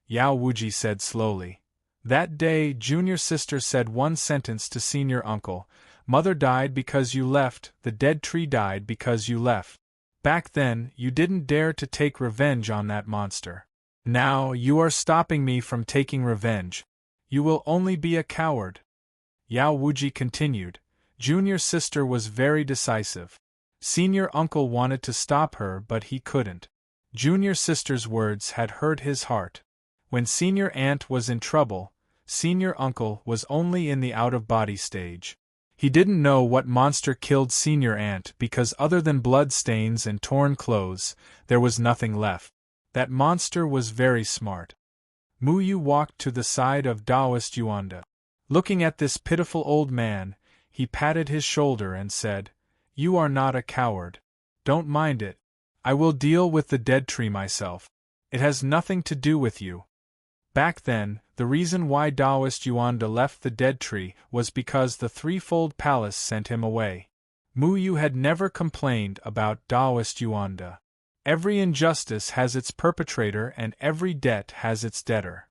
Yao Wuji said slowly. That day, Junior Sister said one sentence to Senior Uncle. Mother died because you left, the dead tree died because you left. Back then, you didn't dare to take revenge on that monster. Now, you are stopping me from taking revenge. You will only be a coward. Yao Wuji continued. Junior Sister was very decisive. Senior Uncle wanted to stop her, but he couldn't. Junior Sister's words had hurt his heart. When Senior Aunt was in trouble, Senior Uncle was only in the out-of-body stage. He didn't know what monster killed Senior Aunt because other than blood stains and torn clothes, there was nothing left. That monster was very smart. Mu Yu walked to the side of Taoist Yuanda. Looking at this pitiful old man, he patted his shoulder and said, "You are not a coward. Don't mind it. I will deal with the dead tree myself. It has nothing to do with you." Back then, the reason why Taoist Yuanda left the dead tree was because the threefold palace sent him away. Mu Yu had never complained about Taoist Yuanda. Every injustice has its perpetrator and every debt has its debtor.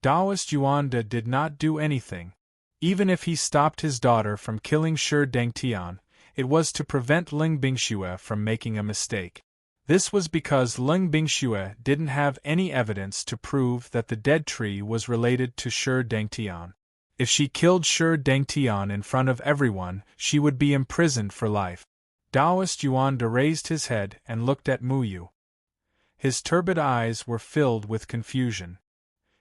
Taoist Yuanda did not do anything. Even if he stopped his daughter from killing Shi Dengtian, it was to prevent Ling Bingxue from making a mistake. This was because Ling Bingxue didn't have any evidence to prove that the dead tree was related to Shi Dengtian. If she killed Shi Dengtian in front of everyone, she would be imprisoned for life. Taoist Yuanda raised his head and looked at Mu Yu. His turbid eyes were filled with confusion.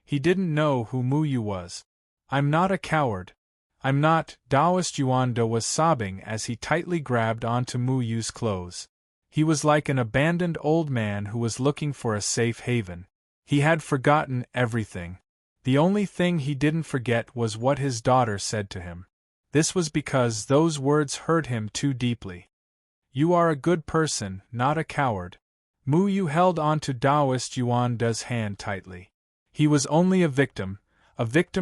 He didn't know who Mu Yu was. "I'm not a coward. I'm not." Taoist Yuanda was sobbing as he tightly grabbed onto Mu Yu's clothes. He was like an abandoned old man who was looking for a safe haven. He had forgotten everything. The only thing he didn't forget was what his daughter said to him. This was because those words hurt him too deeply. "You are a good person, not a coward." Mu Yu held onto Taoist Yuanda's hand tightly. He was only a victim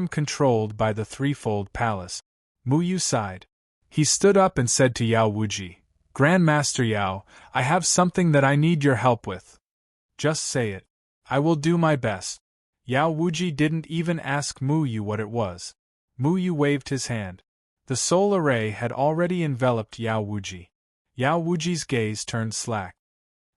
controlled by the threefold palace. Mu Yu sighed. He stood up and said to Yao Wuji, "Grandmaster Yao, I have something that I need your help with." "Just say it. I will do my best." Yao Wuji didn't even ask Mu Yu what it was. Mu Yu waved his hand. The soul array had already enveloped Yao Wuji. Yao Wuji's gaze turned slack.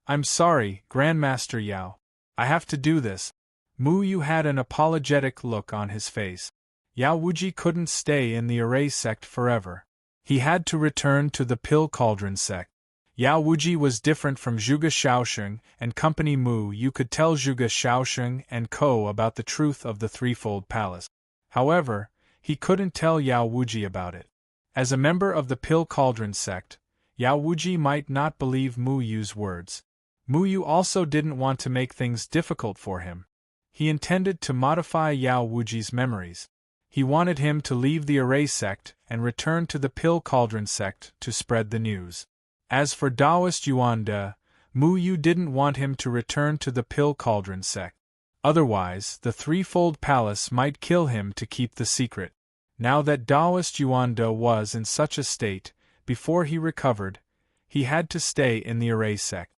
"I'm sorry, Grandmaster Yao. I have to do this." Mu Yu had an apologetic look on his face. Yao Wuji couldn't stay in the array sect forever. He had to return to the Pill Cauldron sect. Yao Wuji was different from Zhuge Shaosheng and company. Mu Yu could tell Zhuge Shaosheng and Co. about the truth of the threefold palace. However, he couldn't tell Yao Wuji about it. As a member of the Pill Cauldron sect, Yao Wuji might not believe Mu Yu's words. Mu Yu also didn't want to make things difficult for him. He intended to modify Yao Wuji's memories. He wanted him to leave the Array sect and return to the Pill Cauldron sect to spread the news. As for Taoist Yuanda, Mu Yu didn't want him to return to the Pill Cauldron sect. Otherwise, the threefold palace might kill him to keep the secret. Now that Taoist Yuanda was in such a state, before he recovered, he had to stay in the Array sect.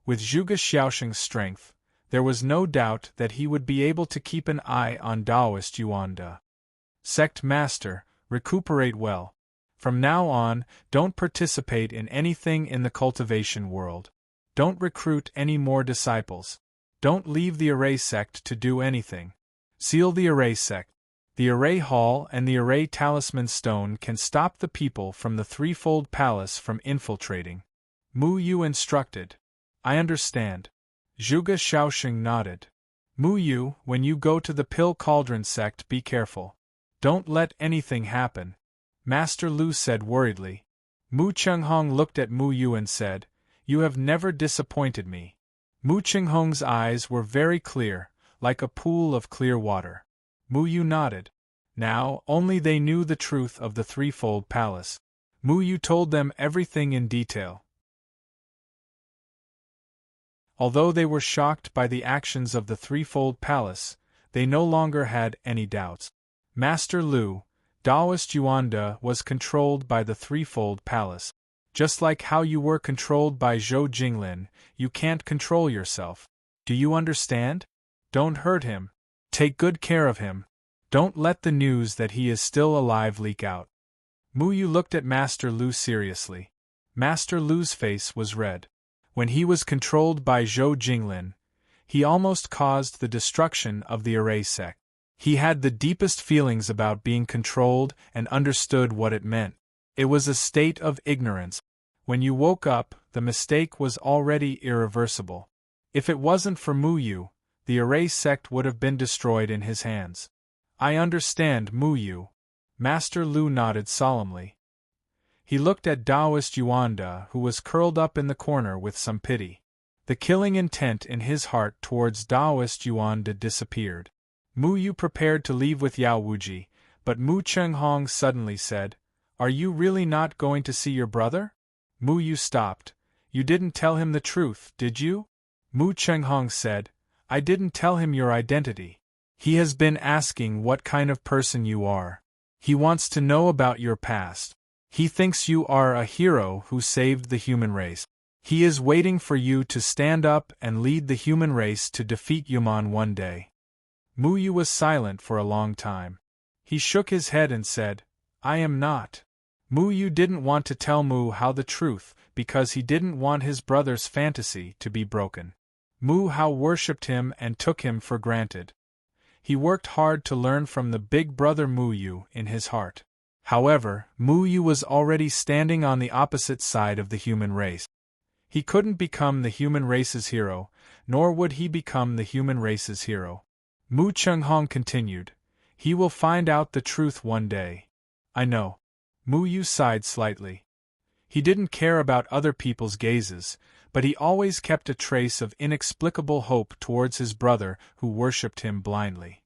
With Zhuge Xiaosheng's strength, there was no doubt that he would be able to keep an eye on Taoist Yuanda. Sect Master, recuperate well. From now on, don't participate in anything in the cultivation world. Don't recruit any more disciples. Don't leave the Array sect to do anything. Seal the Array sect. The Array Hall and the Array Talisman Stone can stop the people from the threefold palace from infiltrating. Mu Yu instructed. "I understand." Zhuge Shaosheng nodded. "Mu Yu, when you go to the Pill Cauldron sect, be careful. Don't let anything happen." Master Lu said worriedly. Mu Chenghong looked at Mu Yu and said, "You have never disappointed me." Mu Chenghong's eyes were very clear, like a pool of clear water. Mu Yu nodded. Now, only they knew the truth of the threefold palace. Mu Yu told them everything in detail. Although they were shocked by the actions of the threefold palace, they no longer had any doubts. Master Lu, Taoist Yuanda was controlled by the threefold palace. Just like how you were controlled by Zhou Jinglin, you can't control yourself. Do you understand? Don't hurt him. Take good care of him. Don't let the news that he is still alive leak out. Mu Yu looked at Master Lu seriously. Master Lu's face was red. When he was controlled by Zhou Jinglin, he almost caused the destruction of the Array sect. He had the deepest feelings about being controlled and understood what it meant. It was a state of ignorance. When you woke up, the mistake was already irreversible. If it wasn't for Mu Yu, the Array sect would have been destroyed in his hands. I understand, Mu Yu. Master Lu nodded solemnly. He looked at Taoist Yuanda, who was curled up in the corner with some pity. The killing intent in his heart towards Taoist Yuanda disappeared. Mu Yu prepared to leave with Yao Wuji, But Mu Chenghong suddenly said, "Are you really not going to see your brother?" Mu Yu stopped. "You didn't tell him the truth, did you?" Mu Chenghong said, "I didn't tell him your identity. He has been asking what kind of person you are. He wants to know about your past. He thinks you are a hero who saved the human race. He is waiting for you to stand up and lead the human race to defeat Yuman one day." Mu Yu was silent for a long time. He shook his head and said, "I am not." Mu Yu didn't want to tell Mu Hao the truth because he didn't want his brother's fantasy to be broken. Mu Hao worshipped him and took him for granted. He worked hard to learn from the big brother Mu Yu in his heart. However, Mu Yu was already standing on the opposite side of the human race. He couldn't become the human race's hero, nor would he become the human race's hero. Mu Chenghong continued, "He will find out the truth one day." "I know." Mu Yu sighed slightly. He didn't care about other people's gazes, but he always kept a trace of inexplicable hope towards his brother who worshipped him blindly.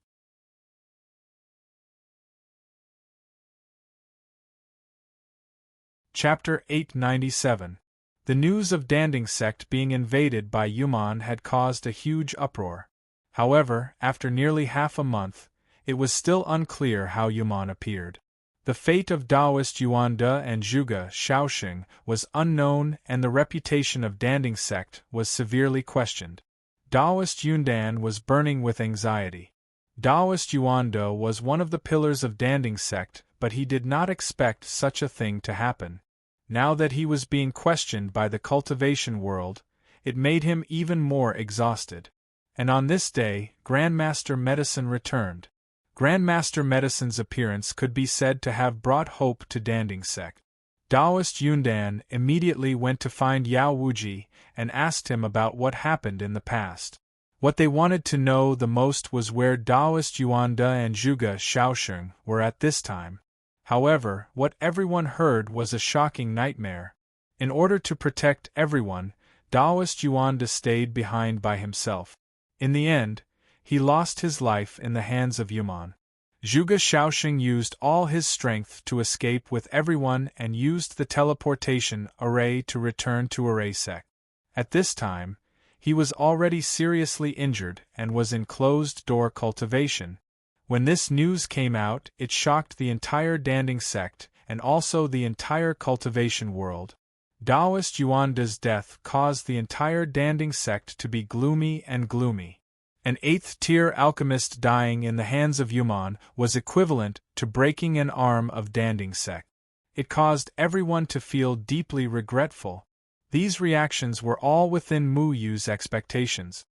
Chapter 897. The news of Danding sect being invaded by Yuman had caused a huge uproar. However, after nearly half a month, it was still unclear how Yuman appeared. The fate of Taoist Yuan De and Zhuge Shaoxing was unknown, and the reputation of Danding sect was severely questioned. Taoist Yundan was burning with anxiety. Taoist Yuan De was one of the pillars of Danding sect, but he did not expect such a thing to happen. Now that he was being questioned by the cultivation world, it made him even more exhausted. And on this day, Grandmaster Medicine returned. Grandmaster Medicine's appearance could be said to have brought hope to Danding sect. Taoist Yundan immediately went to find Yao Wuji and asked him about what happened in the past. What they wanted to know the most was where Taoist Yuan De and Zhuge Shaoxing were at this time. However, what everyone heard was a shocking nightmare. In order to protect everyone, Taoist Yuan De stayed behind by himself. In the end, he lost his life in the hands of Yuman. Zhuge Shaoxing used all his strength to escape with everyone and used the teleportation array to return to Array sect. At this time, he was already seriously injured and was in closed-door cultivation. When this news came out, it shocked the entire Danding sect and also the entire cultivation world. Taoist Yuan De's death caused the entire Danding sect to be gloomy and gloomy. An 8th-tier alchemist dying in the hands of Yuman was equivalent to breaking an arm of Danding sect. It caused everyone to feel deeply regretful. These reactions were all within Mu Yu's expectations.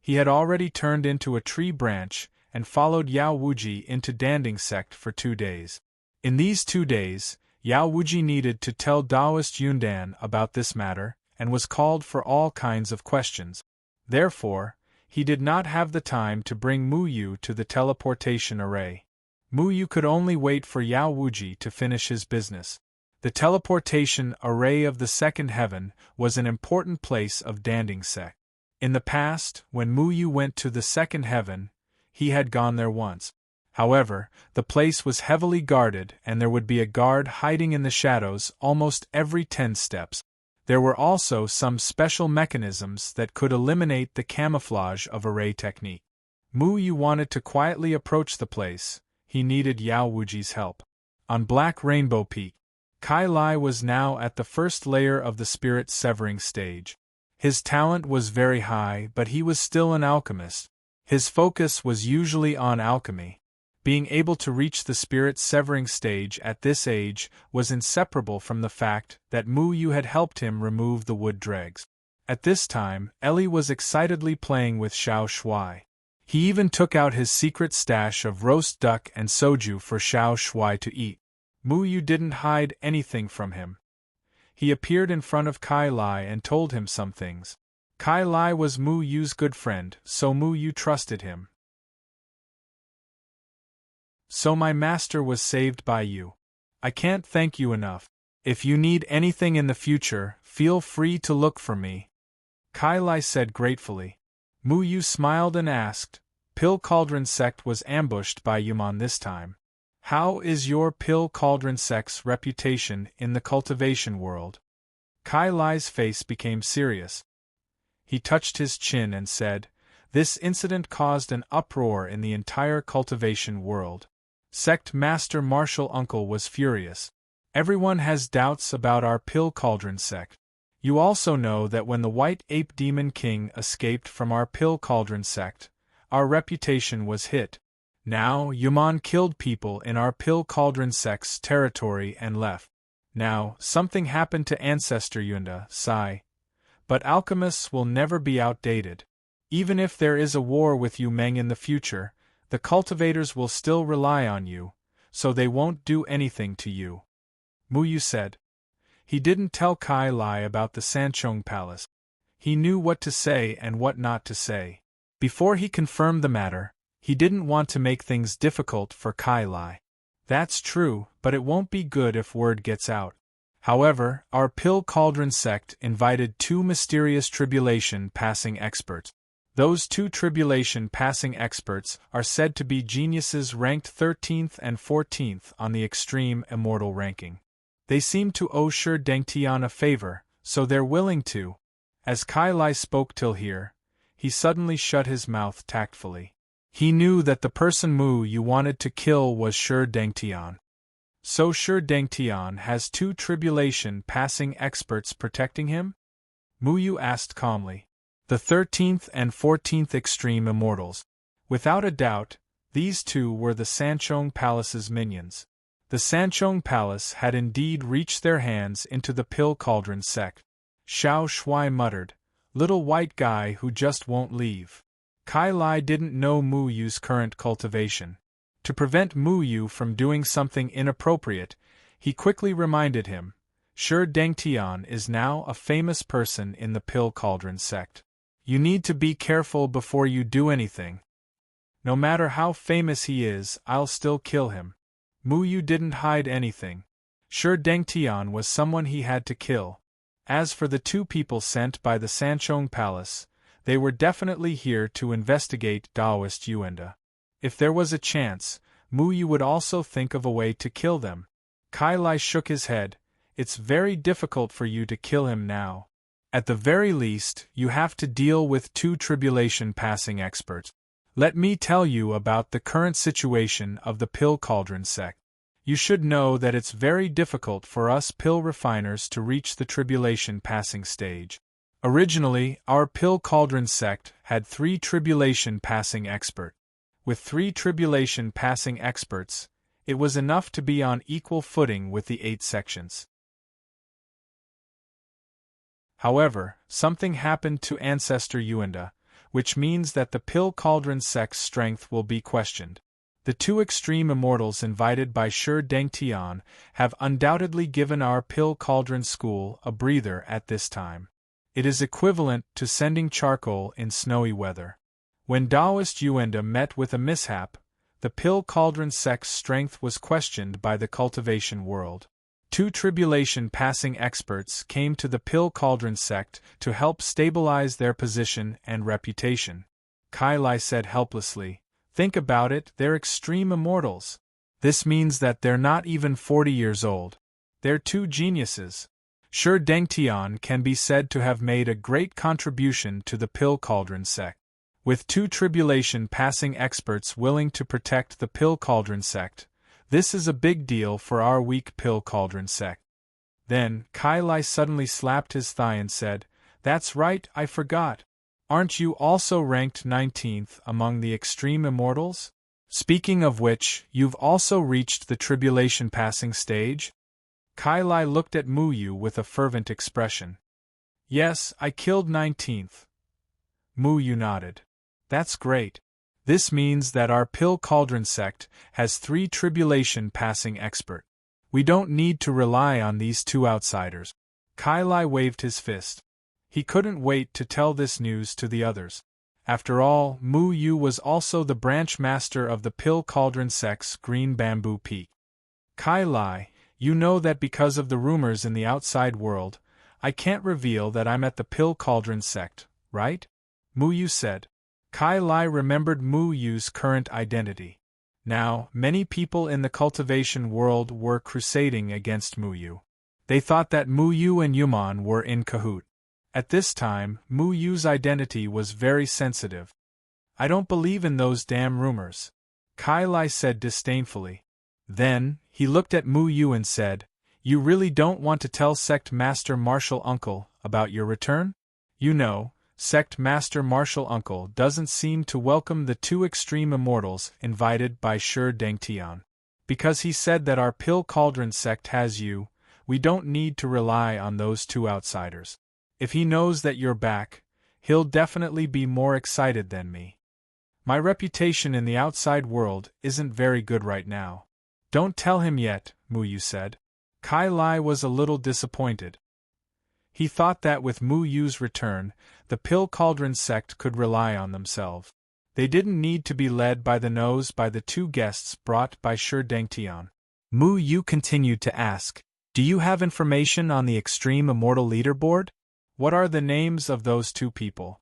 He had already turned into a tree branch and followed Yao Wuji into Danding sect for 2 days. In these 2 days, Yao Wuji needed to tell Taoist Yundan about this matter, and was called for all kinds of questions. Therefore, he did not have the time to bring Mu Yu to the teleportation array. Mu Yu could only wait for Yao Wuji to finish his business. The teleportation array of the second heaven was an important place of Danding sect. In the past, when Mu Yu went to the second heaven, he had gone there once. However, the place was heavily guarded and there would be a guard hiding in the shadows almost every 10 steps. There were also some special mechanisms that could eliminate the camouflage of array technique. Mu Yu wanted to quietly approach the place. He needed Yao Wuji's help. On Black Rainbow Peak, Kai Lai was now at the first layer of the spirit severing stage. His talent was very high, but he was still an alchemist. His focus was usually on alchemy. Being able to reach the spirit severing stage at this age was inseparable from the fact that Mu Yu had helped him remove the wood dregs. At this time, Ellie was excitedly playing with Xiao Shui. He even took out his secret stash of roast duck and soju for Xiao Shui to eat. Mu Yu didn't hide anything from him. He appeared in front of Kai Lai and told him some things. Kai Lai was Mu Yu's good friend, so Mu Yu trusted him. "So my master was saved by you. I can't thank you enough. If you need anything in the future, feel free to look for me," Kai Lai said gratefully. Mu Yu smiled and asked, "Pill Cauldron sect was ambushed by Yuman this time. How is your pill cauldron sect's reputation in the cultivation world? Kai Lai's face became serious. He touched his chin and said, "This incident caused an uproar in the entire cultivation world. Sect Master Martial Uncle was furious. Everyone has doubts about our pill cauldron sect. You also know that when the White Ape Demon King escaped from our pill cauldron sect, our reputation was hit. Now, Yaman killed people in our pill cauldron sect's territory and left. Now, something happened to Ancestor Yunda, Sai. But alchemists will never be outdated. Even if there is a war with Yu Meng in the future, the cultivators will still rely on you, so they won't do anything to you." Mu Yu said. He didn't tell Kai Lai about the Sanchong Palace. He knew what to say and what not to say. Before he confirmed the matter, he didn't want to make things difficult for Kai Lai. That's true, but it won't be good if word gets out. However, our Pill Cauldron sect invited 2 mysterious tribulation-passing experts. Those 2 tribulation-passing experts are said to be geniuses ranked 13th and 14th on the Extreme Immortal ranking. They seem to owe Shi Dengtian a favor, so they're willing to. As Kai Lai spoke till here, he suddenly shut his mouth tactfully. He knew that the person Mu Yu wanted to kill was Shi Dengtian. So Shi Dengtian has 2 tribulation-passing experts protecting him? Mu Yu asked calmly. The 13th and 14th Extreme Immortals. Without a doubt, these 2 were the Sanchong Palace's minions. The Sanchong Palace had indeed reached their hands into the Pill Cauldron sect. Xiao Shui muttered, "Little white guy who just won't leave." Kai Lai didn't know Mu Yu's current cultivation. To prevent Mu Yu from doing something inappropriate, he quickly reminded him, Shi Dengtian is now a famous person in the Pill Cauldron sect. You need to be careful before you do anything. No matter how famous he is, I'll still kill him. Mu Yu didn't hide anything. Shi Dengtian was someone he had to kill. As for the 2 people sent by the Sanchong Palace, they were definitely here to investigate Daoist Yuanda. If there was a chance, Mu Yu would also think of a way to kill them. Kai Lai shook his head. It's very difficult for you to kill him now. At the very least, you have to deal with 2 tribulation-passing experts. Let me tell you about the current situation of the Pill Cauldron sect. You should know that it's very difficult for us pill refiners to reach the tribulation-passing stage. Originally, our Pill Cauldron sect had 3 tribulation-passing experts. With 3 tribulation-passing experts, it was enough to be on equal footing with the 8 sections. However, something happened to Ancestor Yuanda, which means that the Pill Cauldron sect's strength will be questioned. The 2 extreme immortals invited by Shi Dengtian have undoubtedly given our Pill Cauldron school a breather at this time. It is equivalent to sending charcoal in snowy weather. When Daoist Yuanda met with a mishap, the Pill Cauldron sect's strength was questioned by the cultivation world. 2 tribulation-passing experts came to the Pill Cauldron sect to help stabilize their position and reputation. Kai Lai said helplessly, "Think about it, they're extreme immortals. This means that they're not even 40 years old. They're 2 geniuses. Shi Dengtian can be said to have made a great contribution to the Pill Cauldron sect. With 2 tribulation-passing experts willing to protect the Pill Cauldron sect, this is a big deal for our weak Pill Cauldron sect." Then, Kai Lai suddenly slapped his thigh and said, "That's right, I forgot. Aren't you also ranked 19th among the Extreme Immortals? Speaking of which, you've also reached the tribulation-passing stage?" Kai Lai looked at Mu Yu with a fervent expression. "Yes, I killed 19th. Mu Yu nodded. "That's great. This means that our Pill Cauldron sect has 3 tribulation-passing experts. We don't need to rely on these 2 outsiders." Kai Lai waved his fist. He couldn't wait to tell this news to the others. After all, Mu Yu was also the branch master of the Pill Cauldron sect's Green Bamboo Peak. "Kai Lai, you know that because of the rumors in the outside world, I can't reveal that I'm at the Pill Cauldron sect, right?" Mu Yu said. Kai Lai remembered Mu Yu's current identity. Now, many people in the cultivation world were crusading against Mu Yu. They thought that Mu Yu and Yuman were in cahoot. At this time, Mu Yu's identity was very sensitive. I don't believe in those damn rumors, Kai Lai said disdainfully. Then, he looked at Mu Yu and said, You really don't want to tell Sect Master Martial Uncle about your return? You know, Sect Master Martial Uncle doesn't seem to welcome the two extreme immortals invited by Shi Dengtian. Because he said that our Pill Cauldron sect has you, we don't need to rely on those two outsiders. If he knows that you're back, he'll definitely be more excited than me. My reputation in the outside world isn't very good right now. Don't tell him yet, Mu Yu said. Kai Lai was a little disappointed. He thought that with Mu Yu's return, the Pill Cauldron sect could rely on themselves. They didn't need to be led by the nose by the two guests brought by Shi Dengtian. Mu Yu continued to ask, Do you have information on the Extreme Immortal Leaderboard? What are the names of those two people?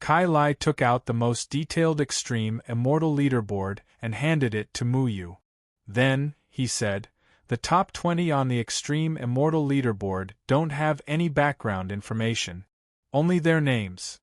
Kai Lai took out the most detailed Extreme Immortal Leaderboard and handed it to Mu Yu. Then, he said, the top 20 on the Extreme Immortal Leaderboard don't have any background information. Only their names.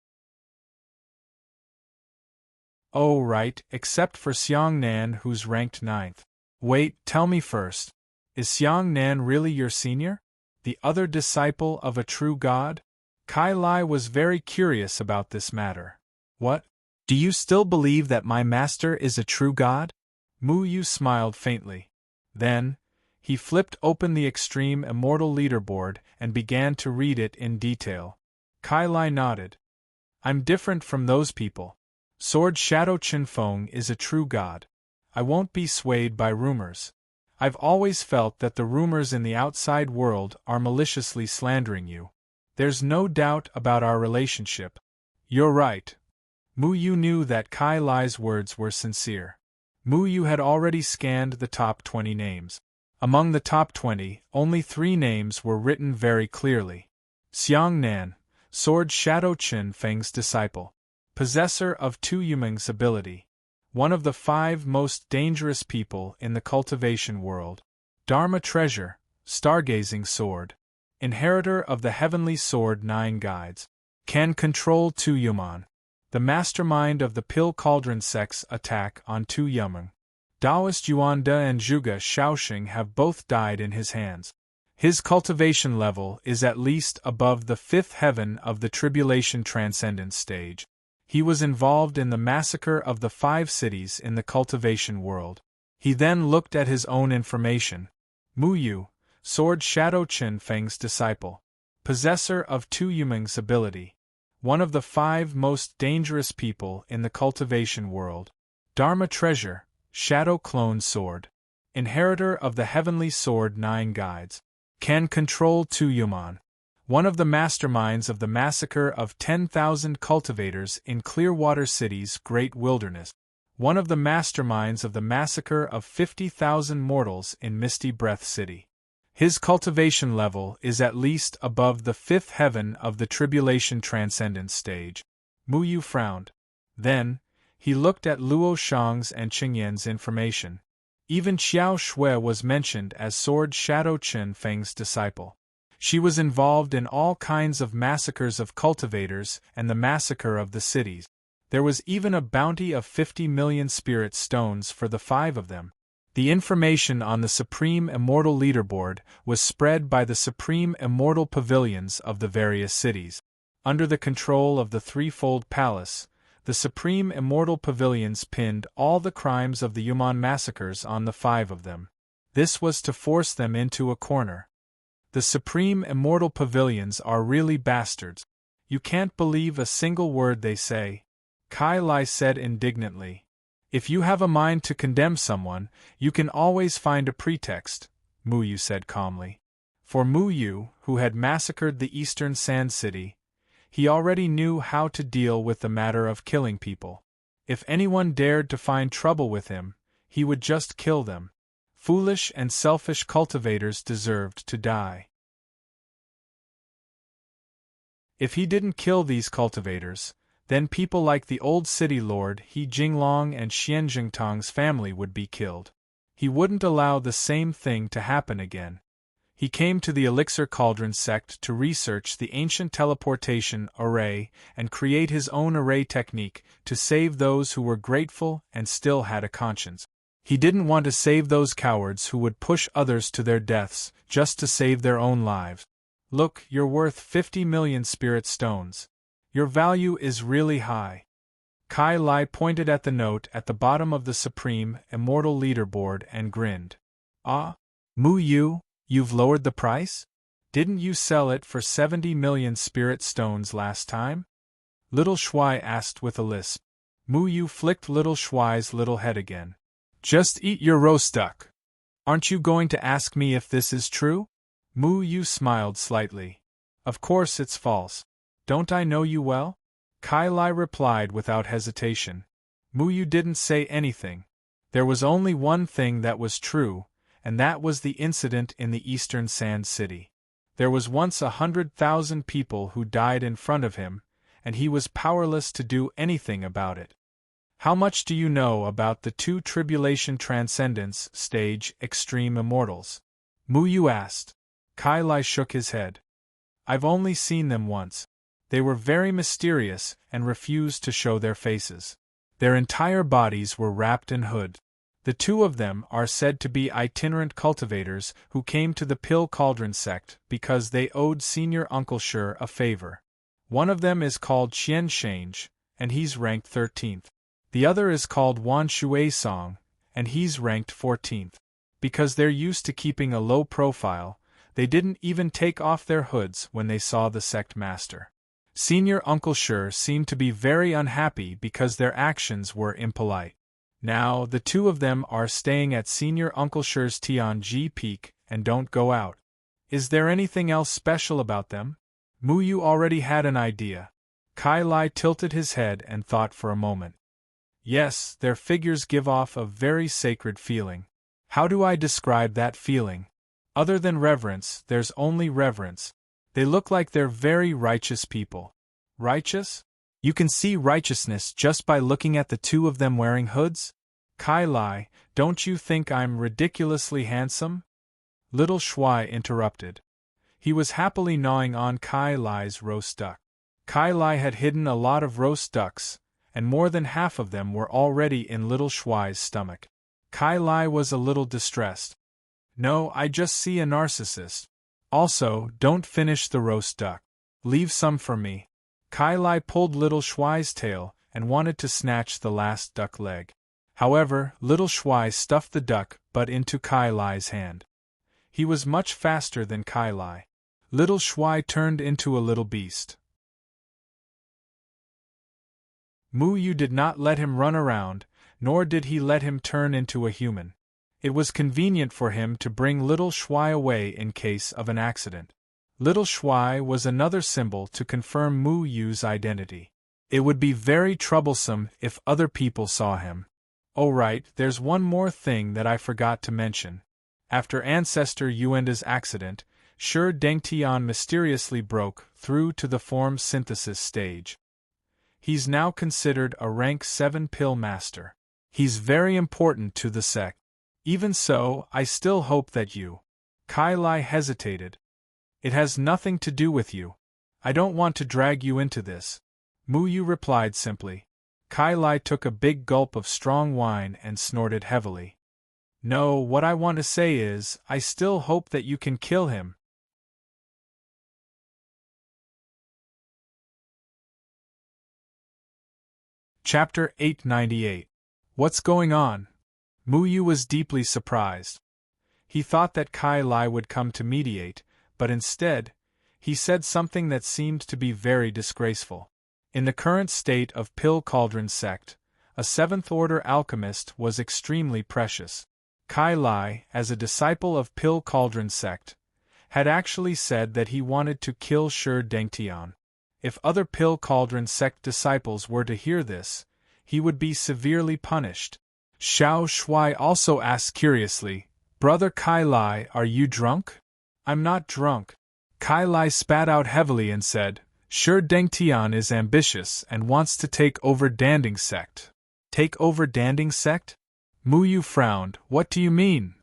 Oh right, except for Xiang Nan who's ranked 9th. Wait, tell me first. Is Xiang Nan really your senior? The other disciple of a true god? Kai Lai was very curious about this matter. What? Do you still believe that my master is a true god? Mu Yu smiled faintly. Then, he flipped open the Extreme Immortal Leaderboard and began to read it in detail. Kai Lai nodded. I'm different from those people. Sword Shadow Qinfeng is a true god. I won't be swayed by rumors. I've always felt that the rumors in the outside world are maliciously slandering you. There's no doubt about our relationship. You're right. Mu Yu knew that Kai Lai's words were sincere. Mu Yu had already scanned the top 20 names. Among the top 20, only 3 names were written very clearly. Xiang Nan, Sword Shadow Qinfeng's disciple. Possessor of Tu Yumeng's ability. One of the 5 most dangerous people in the cultivation world. Dharma Treasure, Stargazing Sword. Inheritor of the Heavenly Sword 9 Guides. Can control Tu Yuman. The mastermind of the Pill Cauldron sect's attack on Tu Yumeng. Taoist Yuan De and Zhuge Shaoxing have both died in his hands. His cultivation level is at least above the 5th heaven of the Tribulation Transcendence stage. He was involved in the massacre of the 5 cities in the cultivation world. He then looked at his own information. Mu Yu, Sword Shadow Qinfeng's disciple. Possessor of Tu Yumeng's ability. One of the 5 most dangerous people in the cultivation world. Dharma Treasure, Shadow Clone Sword. Inheritor of the Heavenly Sword 9 Guides. Can control Tu Yuman. One of the masterminds of the massacre of 10,000 cultivators in Clearwater City's Great Wilderness. One of the masterminds of the massacre of 50,000 mortals in Misty Breath City. His cultivation level is at least above the 5th heaven of the Tribulation Transcendence stage. Mu Yu frowned. Then, he looked at Luo Shang's and Qingyan's information. Even Xiao Shui was mentioned as Sword Shadow Qinfeng's disciple. She was involved in all kinds of massacres of cultivators and the massacre of the cities. There was even a bounty of 50 million spirit stones for the 5 of them. The information on the Supreme Immortal Leaderboard was spread by the Supreme Immortal Pavilions of the various cities. Under the control of the Threefold Palace, the Supreme Immortal Pavilions pinned all the crimes of the Yuman massacres on the 5 of them. This was to force them into a corner. The Supreme Immortal Pavilions are really bastards. You can't believe a single word they say, Kai Lai said indignantly. If you have a mind to condemn someone, you can always find a pretext, Mu Yu said calmly. For Mu Yu, who had massacred the Eastern Sand City, he already knew how to deal with the matter of killing people. If anyone dared to find trouble with him, he would just kill them. Foolish and selfish cultivators deserved to die. If he didn't kill these cultivators, Then people like the old city lord He Jinglong and Xianjingtong's family would be killed. He wouldn't allow the same thing to happen again. He came to the Elixir Cauldron sect to research the ancient teleportation array and create his own array technique to save those who were grateful and still had a conscience. He didn't want to save those cowards who would push others to their deaths just to save their own lives. Look, you're worth 50 million spirit stones. Your value is really high. Kai Lai pointed at the note at the bottom of the Supreme Immortal Leaderboard and grinned. Ah, Mu Yu, you've lowered the price? Didn't you sell it for 70 million spirit stones last time? Little Shuai asked with a lisp. Mu Yu flicked Little Shuai's little head again. Just eat your roast duck. Aren't you going to ask me if this is true? Mu Yu smiled slightly. Of course it's false. Don't I know you well? Kai Lai replied without hesitation. Mu Yu didn't say anything. There was only one thing that was true, and that was the incident in the Eastern Sand City. There was once 100,000 people who died in front of him, and he was powerless to do anything about it. How much do you know about the 2 Tribulation Transcendence stage Extreme Immortals? Mu Yu asked. Kai Lai shook his head. I've only seen them once. They were very mysterious and refused to show their faces. Their entire bodies were wrapped in hood. The 2 of them are said to be itinerant cultivators who came to the Pill Cauldron sect because they owed Senior Uncle Shur a favor. One of them is called Qian Shange, and he's ranked 13th. The other is called Wan Shui Song, and he's ranked 14th. Because they're used to keeping a low profile, they didn't even take off their hoods when they saw the sect master. Senior Uncle Shur seemed to be very unhappy because their actions were impolite. Now, the 2 of them are staying at Senior Uncle Shur's Tianji Peak and don't go out. Is there anything else special about them? Mu Yu already had an idea. Kai Lai tilted his head and thought for a moment. Yes, their figures give off a very sacred feeling. How do I describe that feeling? Other than reverence, there's only reverence. They look like they're very righteous people. Righteous? You can see righteousness just by looking at the 2 of them wearing hoods? Kai Lai, don't you think I'm ridiculously handsome? Little Shuai interrupted. He was happily gnawing on Kai Lai's roast duck. Kai Lai had hidden a lot of roast ducks, and more than half of them were already in Little Shuai's stomach. Kai Lai was a little distressed. No, I just see a narcissist. Also, don't finish the roast duck. Leave some for me. Kai Lai pulled Little Shuai's tail and wanted to snatch the last duck leg. However, Little Shuai stuffed the duck butt into Kai Lai's hand. He was much faster than Kai Lai. Little Shuai turned into a little beast. Mu Yu did not let him run around, nor did he let him turn into a human. It was convenient for him to bring Little Shuai away in case of an accident. Little Shuai was another symbol to confirm Mu Yu's identity. It would be very troublesome if other people saw him. Oh right, there's one more thing that I forgot to mention. After Ancestor Yuenda's accident, Shur Dengtian mysteriously broke through to the form synthesis stage. He's now considered a rank 7 pill master. He's very important to the sect. Even so, I still hope that you... Kai Lai hesitated. It has nothing to do with you. I don't want to drag you into this. Mu Yu replied simply. Kai Lai took a big gulp of strong wine and snorted heavily. No, what I want to say is, I still hope that you can kill him. Chapter 898. What's going on? Mu Yu was deeply surprised. He thought that Kai Lai would come to mediate, but instead, he said something that seemed to be very disgraceful. In the current state of Pill Cauldron sect, a 7th-order alchemist was extremely precious. Kai Lai, as a disciple of Pill Cauldron sect, had actually said that he wanted to kill Shur Dengtian. If other Pill Cauldron sect disciples were to hear this, he would be severely punished. Xiao Shuai also asked curiously, Brother Kai Lai, are you drunk? I'm not drunk. Kai Lai spat out heavily and said, Shi Dengtian is ambitious and wants to take over Danding sect. Take over Danding sect? Mu Yu frowned. What do you mean?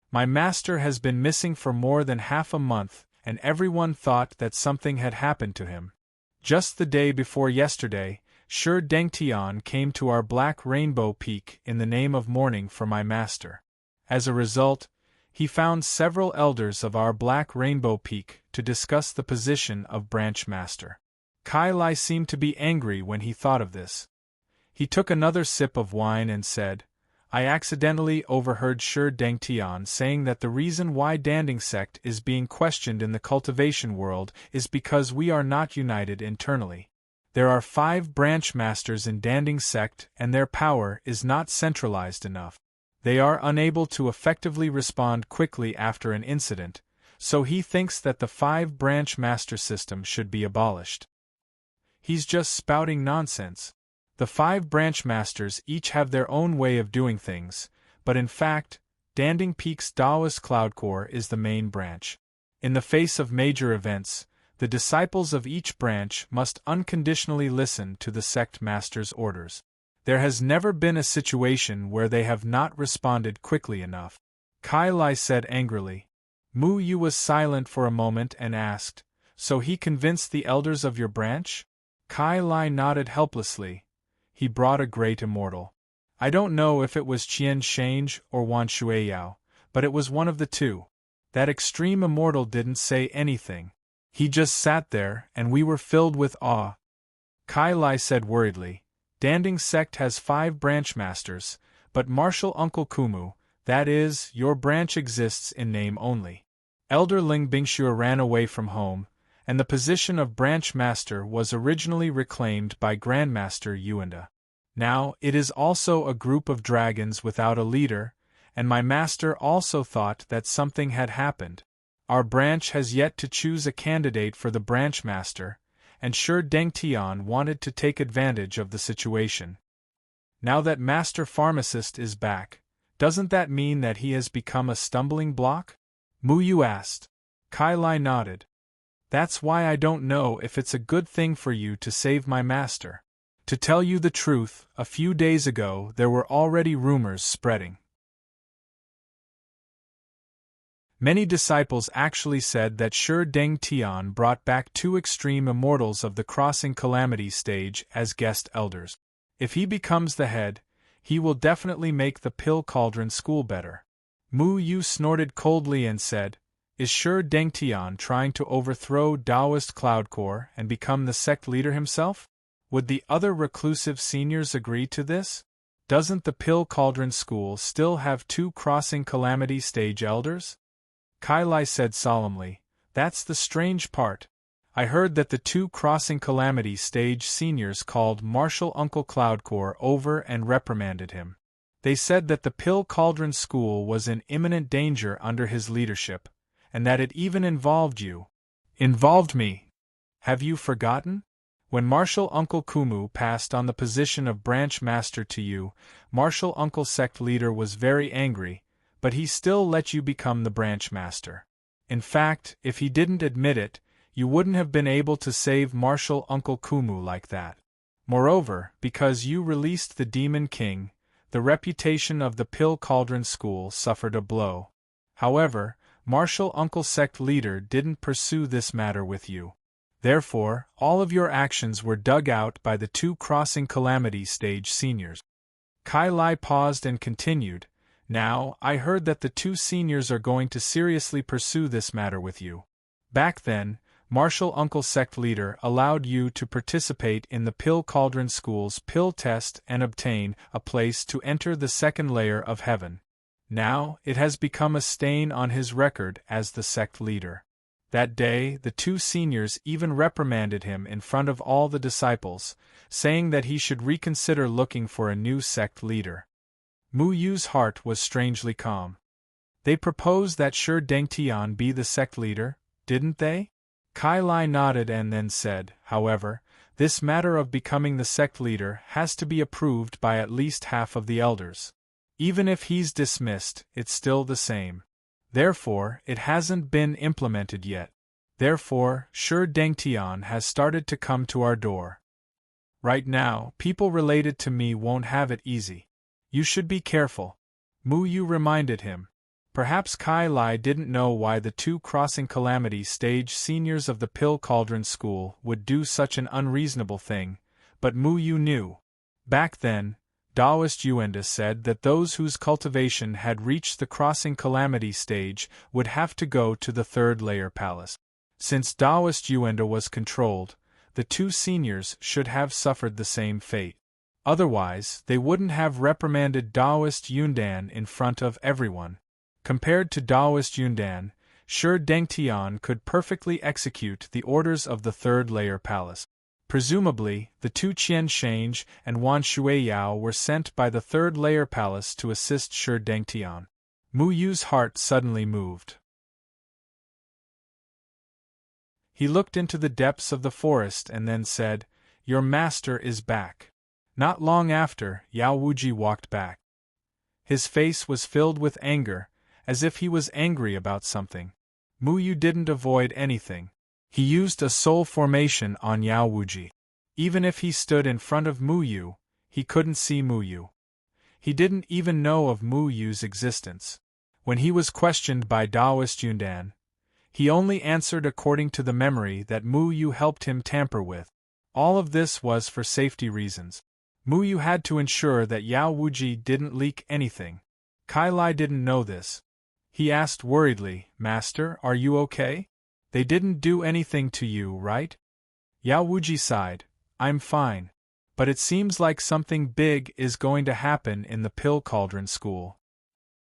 My master has been missing for more than half a month, and everyone thought that something had happened to him. Just the day before yesterday, Shi Dengtian came to our Black Rainbow Peak in the name of mourning for my master. As a result, he found several elders of our Black Rainbow Peak to discuss the position of branch master. Kai Lai seemed to be angry when he thought of this. He took another sip of wine and said, I accidentally overheard Shi Dengtian saying that the reason why Danding sect is being questioned in the cultivation world is because we are not united internally. There are 5 branch masters in Danding sect and their power is not centralized enough. They are unable to effectively respond quickly after an incident, so he thinks that the 5 branch master system should be abolished. He's just spouting nonsense. The 5 branch masters each have their own way of doing things, but in fact, Danding Peak's Taoist Cloud Core is the main branch. In the face of major events, the disciples of each branch must unconditionally listen to the sect master's orders. There has never been a situation where they have not responded quickly enough. Kai Lai said angrily. Mu Yu was silent for a moment and asked, So he convinced the elders of your branch? Kai Lai nodded helplessly. He brought a great immortal. I don't know if it was Qian Shange or Wan Shuiyao, but it was one of the two. That extreme immortal didn't say anything. He just sat there, and we were filled with awe. Kai Lai said worriedly, Danding sect has 5 branch masters, but martial Uncle Kumu, that is, your branch exists in name only. Elder Ling Bingxue ran away from home, and the position of branch master was originally reclaimed by Grandmaster Yuanda. Now it is also a group of dragons without a leader, and my master also thought that something had happened. Our branch has yet to choose a candidate for the branch master, and Shi Dengtian wanted to take advantage of the situation. Now that Master Pharmacist is back, doesn't that mean that he has become a stumbling block? Mu Yu asked. Kai Lai nodded. That's why I don't know if it's a good thing for you to save my master. To tell you the truth, a few days ago there were already rumors spreading. Many disciples actually said that Shi Dengtian brought back 2 extreme immortals of the Crossing Calamity stage as guest elders. If he becomes the head, he will definitely make the Pill Cauldron school better. Mu Yu snorted coldly and said, Is Shi Dengtian trying to overthrow Taoist Cloud Core and become the sect leader himself? Would the other reclusive seniors agree to this? Doesn't the Pill Cauldron school still have 2 Crossing Calamity stage elders? Kai Lai said solemnly, That's the strange part. I heard that the 2 Crossing Calamity stage seniors called Martial Uncle Cloudcore over and reprimanded him. They said that the Pill Cauldron school was in imminent danger under his leadership, and that it even involved you. Involved me. Have you forgotten? When Martial Uncle Kumu passed on the position of branch master to you, Martial Uncle sect leader was very angry, but he still let you become the branch master. In fact, if he didn't admit it, you wouldn't have been able to save Martial Uncle Kumu like that. Moreover, because you released the Demon King, the reputation of the Pill Cauldron school suffered a blow. However, Martial Uncle sect leader didn't pursue this matter with you. Therefore, all of your actions were dug out by the 2 Crossing Calamity stage seniors. Kai Lai paused and continued, Now, I heard that the 2 seniors are going to seriously pursue this matter with you. Back then, Martial Uncle sect leader allowed you to participate in the Pill Cauldron School's pill test and obtain a place to enter the 2nd layer of heaven. Now, it has become a stain on his record as the sect leader. That day, the 2 seniors even reprimanded him in front of all the disciples, saying that he should reconsider looking for a new sect leader. Mu Yu's heart was strangely calm. They proposed that Shi Dengtian be the sect leader, didn't they? Kai Lai nodded and then said, However, this matter of becoming the sect leader has to be approved by at least half of the elders. Even if he's dismissed, it's still the same. Therefore, it hasn't been implemented yet. Therefore, Shi Dengtian has started to come to our door. Right now, people related to me won't have it easy. You should be careful. Mu Yu reminded him. Perhaps Kai Lai didn't know why the two crossing calamity stage seniors of the Pill Cauldron School would do such an unreasonable thing, but Mu Yu knew. Back then, Taoist Yuanda said that those whose cultivation had reached the crossing calamity stage would have to go to the third layer palace. Since Taoist Yuanda was controlled, the two seniors should have suffered the same fate. Otherwise, they wouldn't have reprimanded Taoist Yundan in front of everyone. Compared to Taoist Yundan, Shi Dengtian could perfectly execute the orders of the third layer palace. Presumably, the two Qian Shange and Wan Shuiyao were sent by the third layer palace to assist Shi Dengtian. Mu Yu's heart suddenly moved. He looked into the depths of the forest and then said, "Your master is back." Not long after, Yao Wuji walked back. His face was filled with anger, as if he was angry about something. Mu Yu didn't avoid anything. He used a soul formation on Yao Wuji. Even if he stood in front of Mu Yu, he couldn't see Mu Yu. He didn't even know of Mu Yu's existence. When he was questioned by Taoist Yundan, he only answered according to the memory that Mu Yu helped him tamper with. All of this was for safety reasons. Mu Yu had to ensure that Yao Wuji didn't leak anything. Kai Lai didn't know this. He asked worriedly, "Master, are you okay? They didn't do anything to you, right?" Yao Wuji sighed, "I'm fine. But it seems like something big is going to happen in the Pill Cauldron School."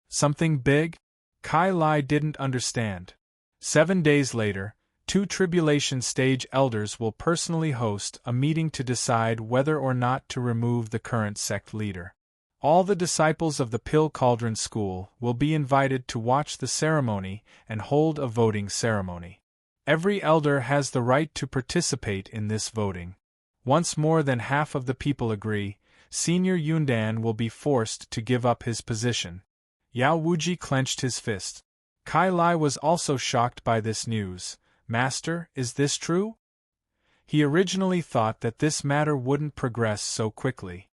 Something big? Kai Lai didn't understand. 7 days later, 2 Tribulation Stage elders will personally host a meeting to decide whether or not to remove the current sect leader. All the disciples of the Pill Cauldron School will be invited to watch the ceremony and hold a voting ceremony. Every elder has the right to participate in this voting. Once more than half of the people agree, Senior Yundan will be forced to give up his position. Yao Wuji clenched his fist. Kai Lai was also shocked by this news. "Master, is this true?" He originally thought that this matter wouldn't progress so quickly.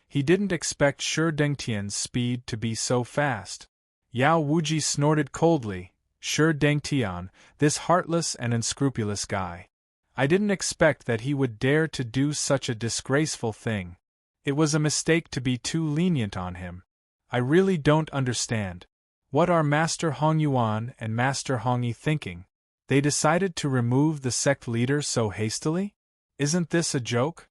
He didn't expect Shi Dengtian's speed to be so fast. Yao Wuji snorted coldly, "Shi Dengtian, this heartless and unscrupulous guy. I didn't expect that he would dare to do such a disgraceful thing. It was a mistake to be too lenient on him. I really don't understand. What are Master Hongyuan and Master Hongyi thinking? They decided to remove the sect leader so hastily? Isn't this a joke?"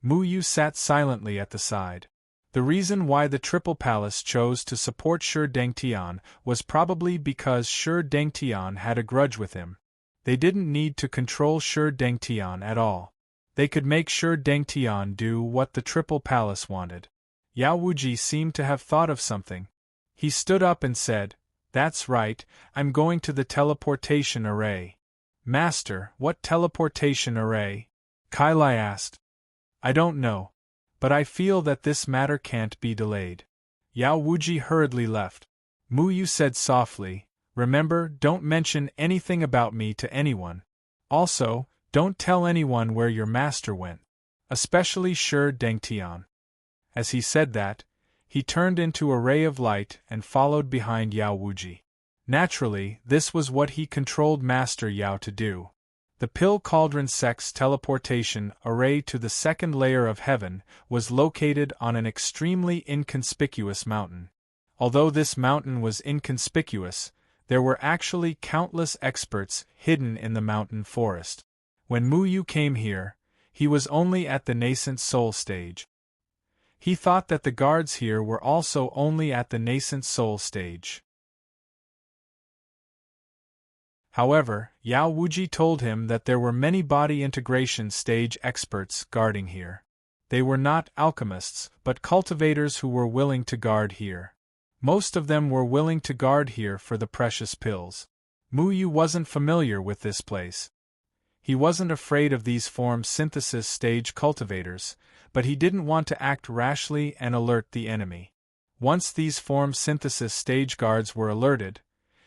Mu Yu sat silently at the side. The reason why the Triple Palace chose to support Shi Dengtian was probably because Shi Dengtian had a grudge with him. They didn't need to control Shi Dengtian at all. They could make Shi Dengtian do what the Triple Palace wanted. Yao Wuji seemed to have thought of something. He stood up and said, "That's right, I'm going to the teleportation array." "Master, what teleportation array?" Kai Lai asked. "I don't know. But I feel that this matter can't be delayed." Yao Wuji hurriedly left. Mu Yu said softly, "Remember, don't mention anything about me to anyone. Also, don't tell anyone where your master went. Especially Shi Dengtian." As he said that, he turned into a ray of light and followed behind Yao Wuji. Naturally, this was what he controlled Master Yao to do. The Pill Cauldron sect's teleportation array to the second layer of heaven was located on an extremely inconspicuous mountain. Although this mountain was inconspicuous, there were actually countless experts hidden in the mountain forest. When Mu Yu came here, he was only at the nascent soul stage. He thought that the guards here were also only at the nascent soul stage. However, Yao Wuji told him that there were many body integration stage experts guarding here. They were not alchemists, but cultivators who were willing to guard here. Most of them were willing to guard here for the precious pills. Mu Yu wasn't familiar with this place. He wasn't afraid of these form synthesis stage cultivators, but he didn't want to act rashly and alert the enemy. Once these form synthesis stage guards were alerted,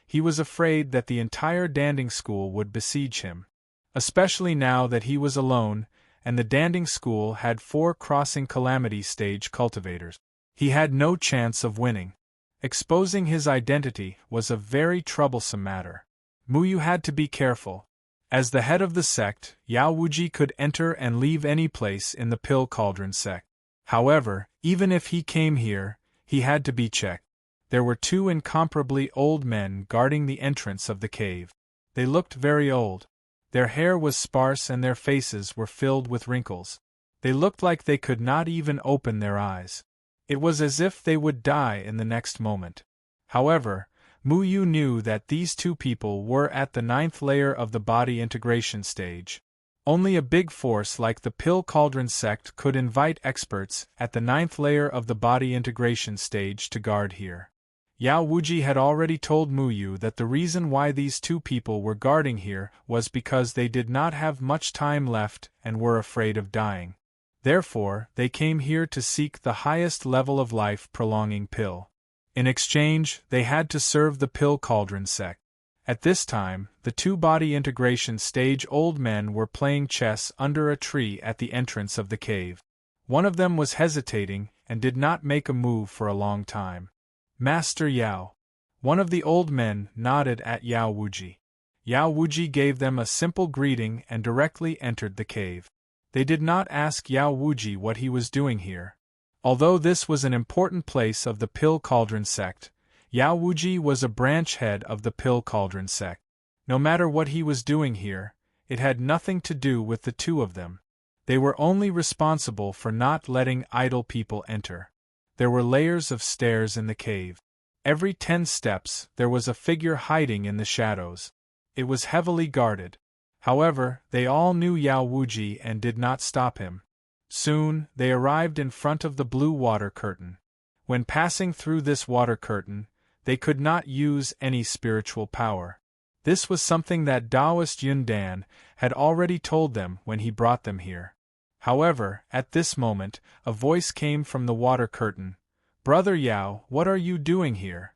He was afraid that the entire danding school would besiege him. Especially now that he was alone, and the danding school had 4 crossing calamity stage cultivators. He had no chance of winning. Exposing his identity was a very troublesome matter. Muyu had to be careful. As the head of the sect, Yao Wuji could enter and leave any place in the Pill Cauldron sect. However, even if he came here, he had to be checked. There were 2 incomparably old men guarding the entrance of the cave. They looked very old. Their hair was sparse and their faces were filled with wrinkles. They looked like they could not even open their eyes. It was as if they would die in the next moment. However, Muyu knew that these 2 people were at the 9th layer of the body integration stage. Only a big force like the Pill Cauldron sect could invite experts at the 9th layer of the body integration stage to guard here. Yao Wuji had already told Muyu that the reason why these 2 people were guarding here was because they did not have much time left and were afraid of dying. Therefore, they came here to seek the highest level of life-prolonging pill. In exchange, they had to serve the Pill Cauldron sect. At this time, the 2 body integration stage old men were playing chess under a tree at the entrance of the cave. One of them was hesitating and did not make a move for a long time. Master Yao. One of the old men nodded at Yao Wuji. Yao Wuji gave them a simple greeting and directly entered the cave. They did not ask Yao Wuji what he was doing here. Although this was an important place of the Pill Cauldron sect, Yao Wuji was a branch head of the Pill Cauldron sect. No matter what he was doing here, it had nothing to do with the 2 of them. They were only responsible for not letting idle people enter. There were layers of stairs in the cave. Every 10 steps there was a figure hiding in the shadows. It was heavily guarded. However, they all knew Yao Wuji and did not stop him. Soon, they arrived in front of the blue water curtain. When passing through this water curtain, they could not use any spiritual power. This was something that Taoist Yun Dan had already told them when he brought them here. However, at this moment, a voice came from the water curtain. "Brother Yao, what are you doing here?"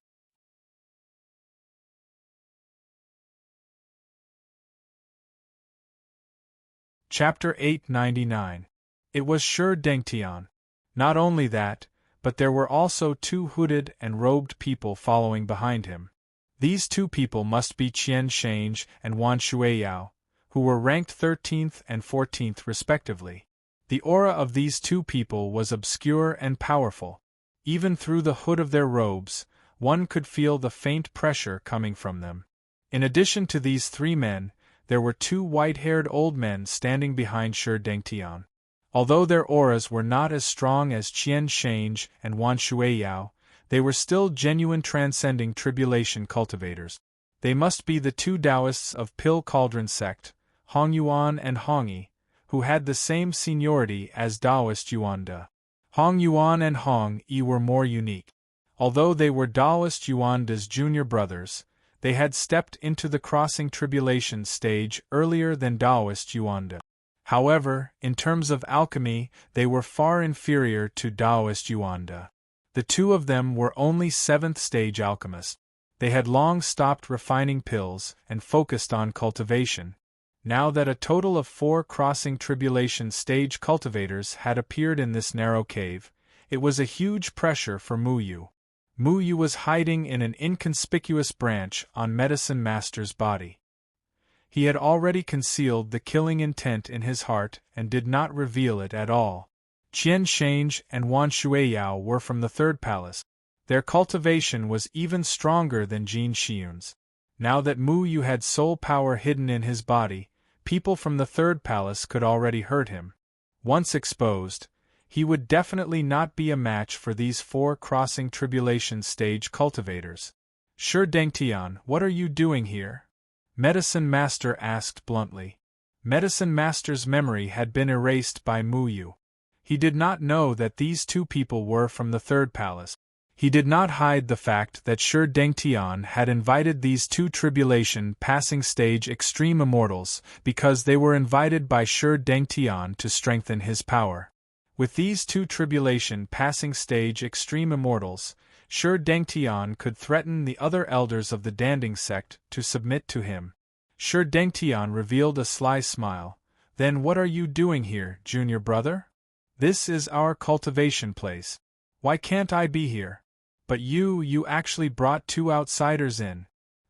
Chapter 899. It was Shi Dengtian. Not only that, but there were also 2 hooded and robed people following behind him. These 2 people must be Qian Shange and Wan Shuiyao, who were ranked 13th and 14th respectively. The aura of these 2 people was obscure and powerful. Even through the hood of their robes, one could feel the faint pressure coming from them. In addition to these 3 men, there were 2 white-haired old men standing behind Shi Dengtian. Although their auras were not as strong as Qian Shange and Wan Shuiyao, they were still genuine transcending tribulation cultivators. They must be the 2 Taoists of Pill Cauldron sect, Hong Yuan and Hong Yi, who had the same seniority as Taoist Yuanda. Hong Yuan and Hong Yi were more unique. Although they were Taoist Yuanda's junior brothers, they had stepped into the crossing tribulation stage earlier than Taoist Yuanda. However, in terms of alchemy, they were far inferior to Taoist Yuanda. The 2 of them were only 7th stage alchemists. They had long stopped refining pills and focused on cultivation. Now that a total of 4 crossing tribulation stage cultivators had appeared in this narrow cave, it was a huge pressure for Muyu. Muyu was hiding in an inconspicuous branch on Medicine Master's body. He had already concealed the killing intent in his heart and did not reveal it at all. Qian Shange and Wan Shuiyao were from the 3rd palace. Their cultivation was even stronger than Jin Xiun's. Now that Muyu had soul power hidden in his body, people from the 3rd palace could already hurt him. Once exposed, he would definitely not be a match for these 4 crossing tribulation stage cultivators. Shi Dengtian, what are you doing here? Medicine Master asked bluntly. Medicine Master's memory had been erased by Muyu. He did not know that these 2 people were from the 3rd palace. He did not hide the fact that Shi Dengtian had invited these 2 tribulation passing stage extreme immortals because they were invited by Shi Dengtian to strengthen his power. With these 2 tribulation passing stage extreme immortals, Sure Dengtian could threaten the other elders of the Danding sect to submit to him. Sure Dengtian revealed a sly smile. Then what are you doing here, junior brother? This is our cultivation place. Why can't I be here? But you actually brought 2 outsiders in.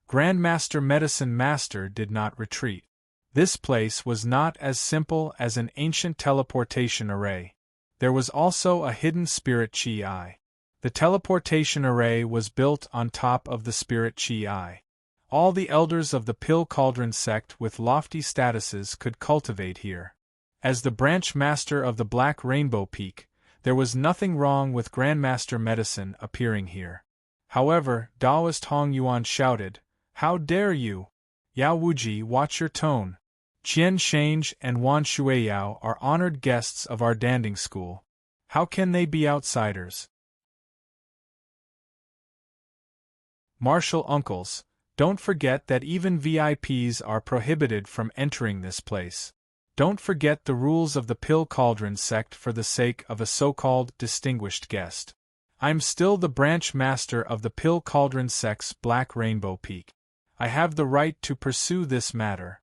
Grandmaster Medicine Master did not retreat. This place was not as simple as an ancient teleportation array. There was also a hidden spirit chi. The teleportation array was built on top of the spirit chi. All the elders of the Pill Cauldron sect with lofty statuses could cultivate here. As the branch master of the Black Rainbow Peak, there was nothing wrong with Grandmaster Medicine appearing here. However, Taoist Hong Yuan shouted, "How dare you? Yao Wuji, watch your tone. Qian Shange and Wan Shuiyao are honored guests of our Danding school. How can they be outsiders?" Martial uncles, don't forget that even VIPs are prohibited from entering this place. Don't forget the rules of the Pill Cauldron sect for the sake of a so-called distinguished guest. I'm still the branch master of the Pill Cauldron sect's Black Rainbow Peak. I have the right to pursue this matter.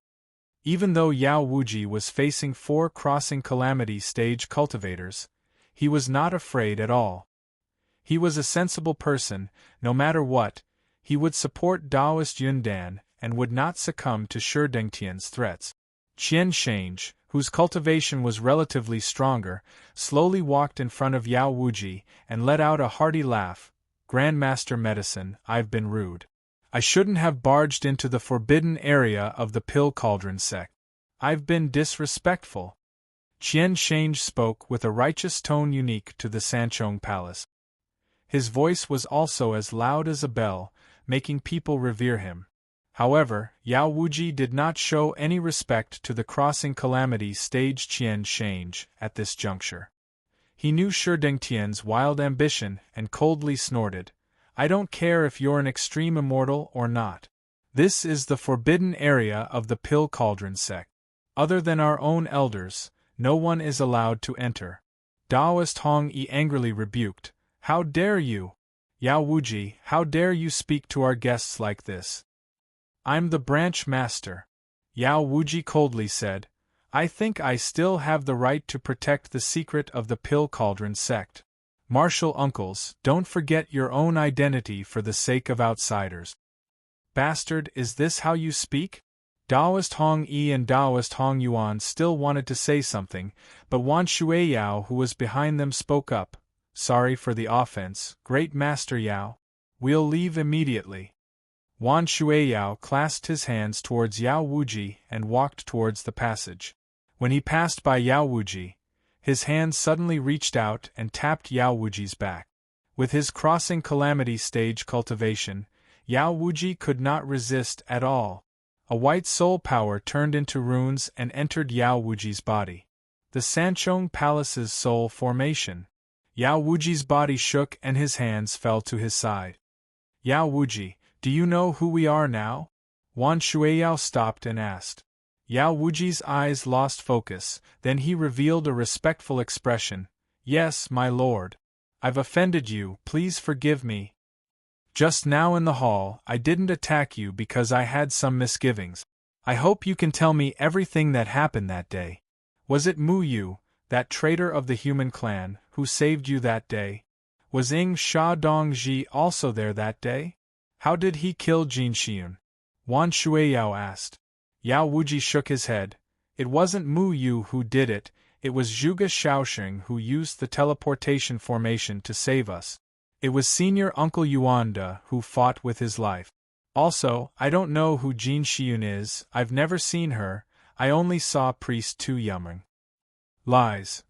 Even though Yao Wuji was facing 4 crossing calamity stage cultivators, he was not afraid at all. He was a sensible person. No matter what, he would support Taoist Yundan and would not succumb to Shi Dengtian's threats. Qian Shange, whose cultivation was relatively stronger, slowly walked in front of Yao Wuji and let out a hearty laugh. "Grandmaster Medicine, I've been rude. I shouldn't have barged into the forbidden area of the Pill Cauldron sect. I've been disrespectful." Qian Shange spoke with a righteous tone unique to the Sanchong Palace. His voice was also as loud as a bell, making people revere him. However, Yao Wuji did not show any respect to the crossing calamity stage Qian Shange at this juncture. He knew Shi Dengtian's wild ambition and coldly snorted, "I don't care if you're an extreme immortal or not. This is the forbidden area of the Pill Cauldron sect. Other than our own elders, no one is allowed to enter." Taoist Hong Yi angrily rebuked, "How dare you? Yao Wuji, how dare you speak to our guests like this?" "I'm the branch master," Yao Wuji coldly said. "I think I still have the right to protect the secret of the Pill Cauldron sect. Martial uncles, don't forget your own identity for the sake of outsiders." "Bastard, is this how you speak?" Taoist Hong Yi and Taoist Hong Yuan still wanted to say something, but Wan Shuiyao, who was behind them, spoke up. "Sorry for the offense, Great Master Yao. We'll leave immediately." Wan Shuiyao clasped his hands towards Yao Wuji and walked towards the passage. When he passed by Yao Wuji, his hand suddenly reached out and tapped Yao Wuji's back. With his crossing calamity stage cultivation, Yao Wuji could not resist at all. A white soul power turned into runes and entered Yao Wuji's body. The Sanchong Palace's soul formation. Yao Wuji's body shook and his hands fell to his side. "Yao Wuji, do you know who we are now?" Wan Shuiyao stopped and asked. Yao Wuji's eyes lost focus, then he revealed a respectful expression. "Yes, my lord. I've offended you, please forgive me. Just now in the hall, I didn't attack you because I had some misgivings. I hope you can tell me everything that happened that day. Was it Mu Yu, that traitor of the human clan, who saved you that day? Was Ing Sha Dongji also there that day? How did he kill Jin Xiun?" Wan Shuiyao asked. Yao Wuji shook his head. "It wasn't Mu Yu who did it, it was Zhuge Shaoxing who used the teleportation formation to save us. It was Senior Uncle Yuanda who fought with his life. Also, I don't know who Jin Xiun is, I've never seen her, I only saw Priest Tu Yumeng." Lies.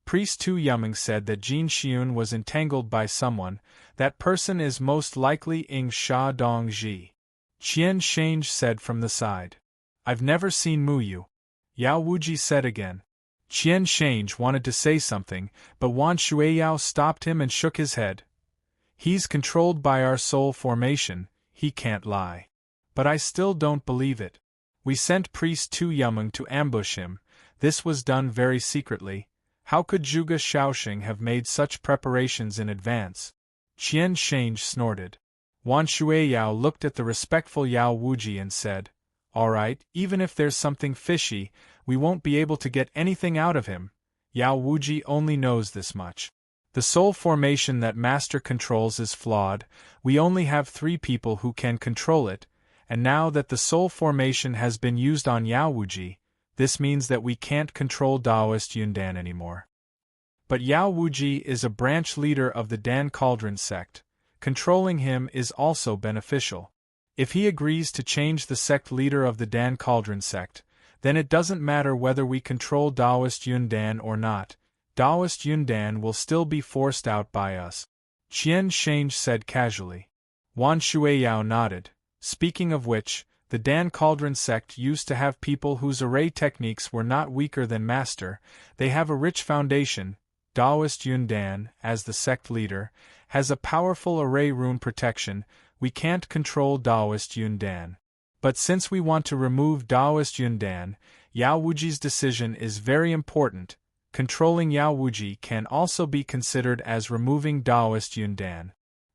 Priest Tu Yumeng said that Jin Xiun was entangled by someone. That person is most likely Ing Sha Dongji. Qian Shange said from the side. "I've never seen Mu Yu." Yao Wuji said again. Qian Shange wanted to say something, but Wan Shuiyao stopped him and shook his head. "He's controlled by our soul formation, he can't lie. But I still don't believe it. We sent Priest Tu Yumeng to ambush him. This was done very secretly. How could Zhuge Shaoxing have made such preparations in advance? Qian Shange snorted. Wan Shuiyao looked at the respectful Yao Wuji and said, "All right, even if there's something fishy, we won't be able to get anything out of him. Yao Wuji only knows this much. The soul formation that Master controls is flawed, we only have 3 people who can control it, and now that the soul formation has been used on Yao Wuji, this means that we can't control Taoist Yundan anymore. But Yao Wuji is a branch leader of the Dan Cauldron sect. Controlling him is also beneficial. If he agrees to change the sect leader of the Dan Cauldron sect, then it doesn't matter whether we control Taoist Yundan or not. Taoist Yundan will still be forced out by us," Qian Shange said casually. Wan Shuiyao nodded. Speaking of which, the Dan Cauldron sect used to have people whose array techniques were not weaker than Master. They have a rich foundation. Taoist Yundan, as the sect leader, has a powerful array rune protection. We can't control Taoist Yundan. But since we want to remove Taoist Yundan, Yao Wuji's decision is very important. Controlling Yao Wuji can also be considered as removing Taoist Yundan.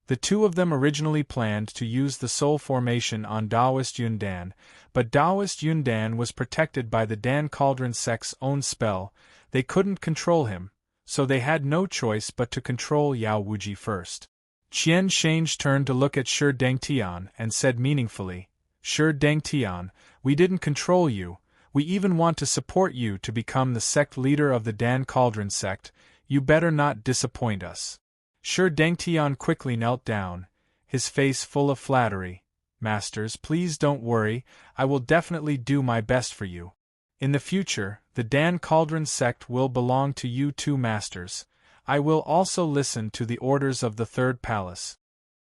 The 2 of them originally planned to use the soul formation on Taoist Yundan, but Taoist Yundan was protected by the Dan Cauldron sect's own spell. They couldn't control him, so they had no choice but to control Yao Wuji first. Qian Shange turned to look at Shi Dengtian and said meaningfully, "Shi Dengtian, we didn't control you. We even want to support you to become the sect leader of the Dan Cauldron sect. You better not disappoint us." Shi Dengtian quickly knelt down, his face full of flattery. "Masters, please don't worry, I will definitely do my best for you. In the future, the Dan Cauldron sect will belong to you 2 masters. I will also listen to the orders of the 3rd palace."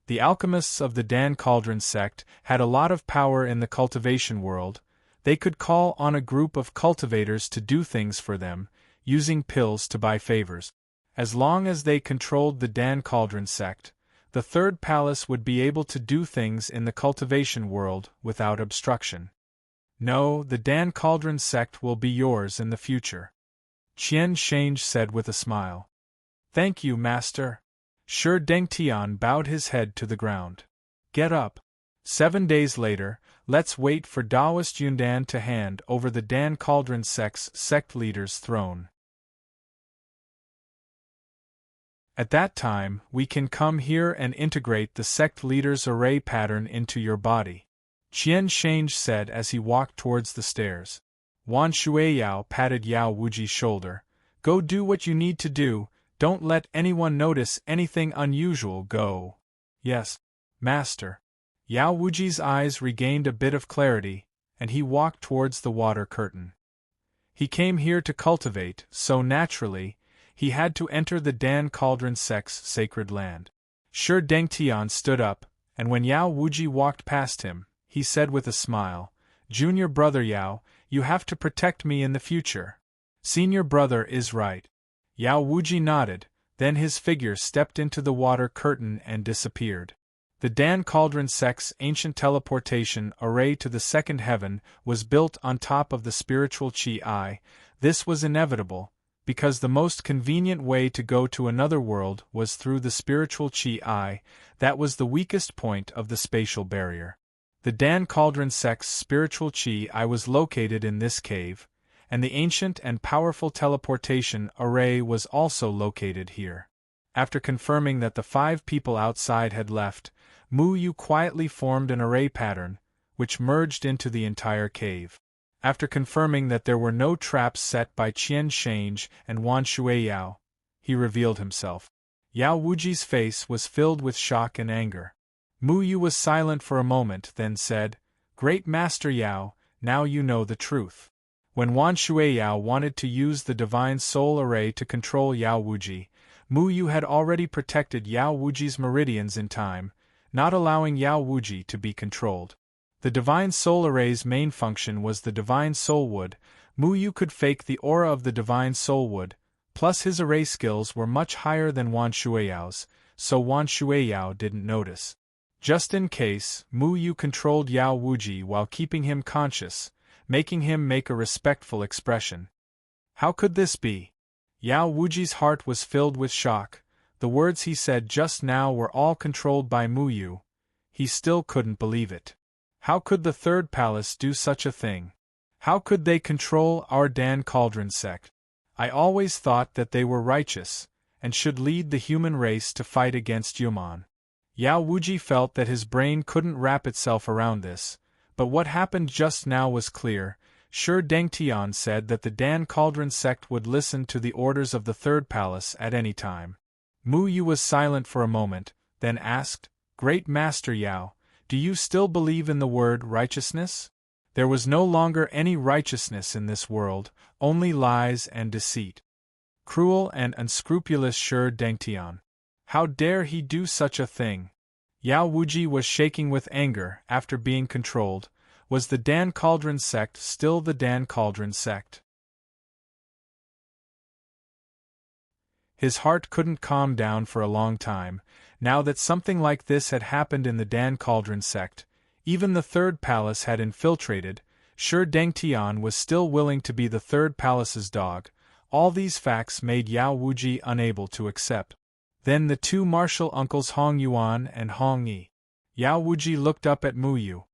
The alchemists of the Dan Cauldron sect had a lot of power in the cultivation world. They could call on a group of cultivators to do things for them, using pills to buy favors. As long as they controlled the Dan Cauldron sect, the 3rd palace would be able to do things in the cultivation world without obstruction. "No, the Dan Cauldron sect will be yours in the future," Qian Shange said with a smile. "Thank you, Master." Shi Dengtian bowed his head to the ground. "Get up. 7 days later, let's wait for Taoist Yundan to hand over the Dan Cauldron sect's sect leader's throne. At that time, we can come here and integrate the sect leader's array pattern into your body," Qian Shange said as he walked towards the stairs. Wan Shuiyao patted Yao Wuji's shoulder. "Go do what you need to do, don't let anyone notice anything unusual. Go." "Yes, Master." Yao Wuji's eyes regained a bit of clarity, and he walked towards the water curtain. He came here to cultivate, so naturally, he had to enter the Dan Cauldron sect's sacred land. Shi Dengtian stood up, and when Yao Wuji walked past him, he said with a smile, "Junior brother Yao, you have to protect me in the future." "Senior brother is right." Yao Wuji nodded, then his figure stepped into the water curtain and disappeared. The Dan Cauldron sect's ancient teleportation array to the second heaven was built on top of the spiritual Qi. This was inevitable, because the most convenient way to go to another world was through the spiritual Qi. That was the weakest point of the spatial barrier. The Dan Cauldron sect's spiritual Qi was located in this cave, and the ancient and powerful teleportation array was also located here. After confirming that the 5 people outside had left, Mu Yu quietly formed an array pattern, which merged into the entire cave. After confirming that there were no traps set by Qian Shange and Wan Shuiyao, he revealed himself. Yao Wuji's face was filled with shock and anger. Mu Yu was silent for a moment, then said, "Great Master Yao, now you know the truth." When Wan Shuiyao wanted to use the Divine Soul Array to control Yao Wuji, Mu Yu had already protected Yao Wuji's meridians in time, not allowing Yao Wuji to be controlled. The Divine Soul Array's main function was the Divine Soul Wood. Mu Yu could fake the aura of the Divine Soul Wood, plus his array skills were much higher than Wan Shuiyao's, so Wan Shuiyao didn't notice. Just in case, Mu Yu controlled Yao Wuji while keeping him conscious, making him make a respectful expression. How could this be? Yao Wuji's heart was filled with shock. The words he said just now were all controlled by Mu Yu. He still couldn't believe it. How could the Third Palace do such a thing? How could they control our Dan Cauldron sect? I always thought that they were righteous, and should lead the human race to fight against Yuman. Yao Wuji felt that his brain couldn't wrap itself around this, but what happened just now was clear. Shi Dengtian said that the Dan Cauldron sect would listen to the orders of the Third Palace at any time. Mu Yu was silent for a moment, then asked, "Great Master Yao, do you still believe in the word righteousness?" There was no longer any righteousness in this world, only lies and deceit. Cruel and unscrupulous Shi Dengtian. How dare he do such a thing? Yao Wuji was shaking with anger after being controlled. Was the Dan Cauldron sect still the Dan Cauldron sect? His heart couldn't calm down for a long time, now that something like this had happened in the Dan Cauldron sect. Even the Third Palace had infiltrated. Shi Dengtian was still willing to be the Third Palace's dog. All these facts made Yao Wuji unable to accept. Then the two martial uncles Hong Yuan and Hong Yi. Yao Wuji looked up at Mu Yu.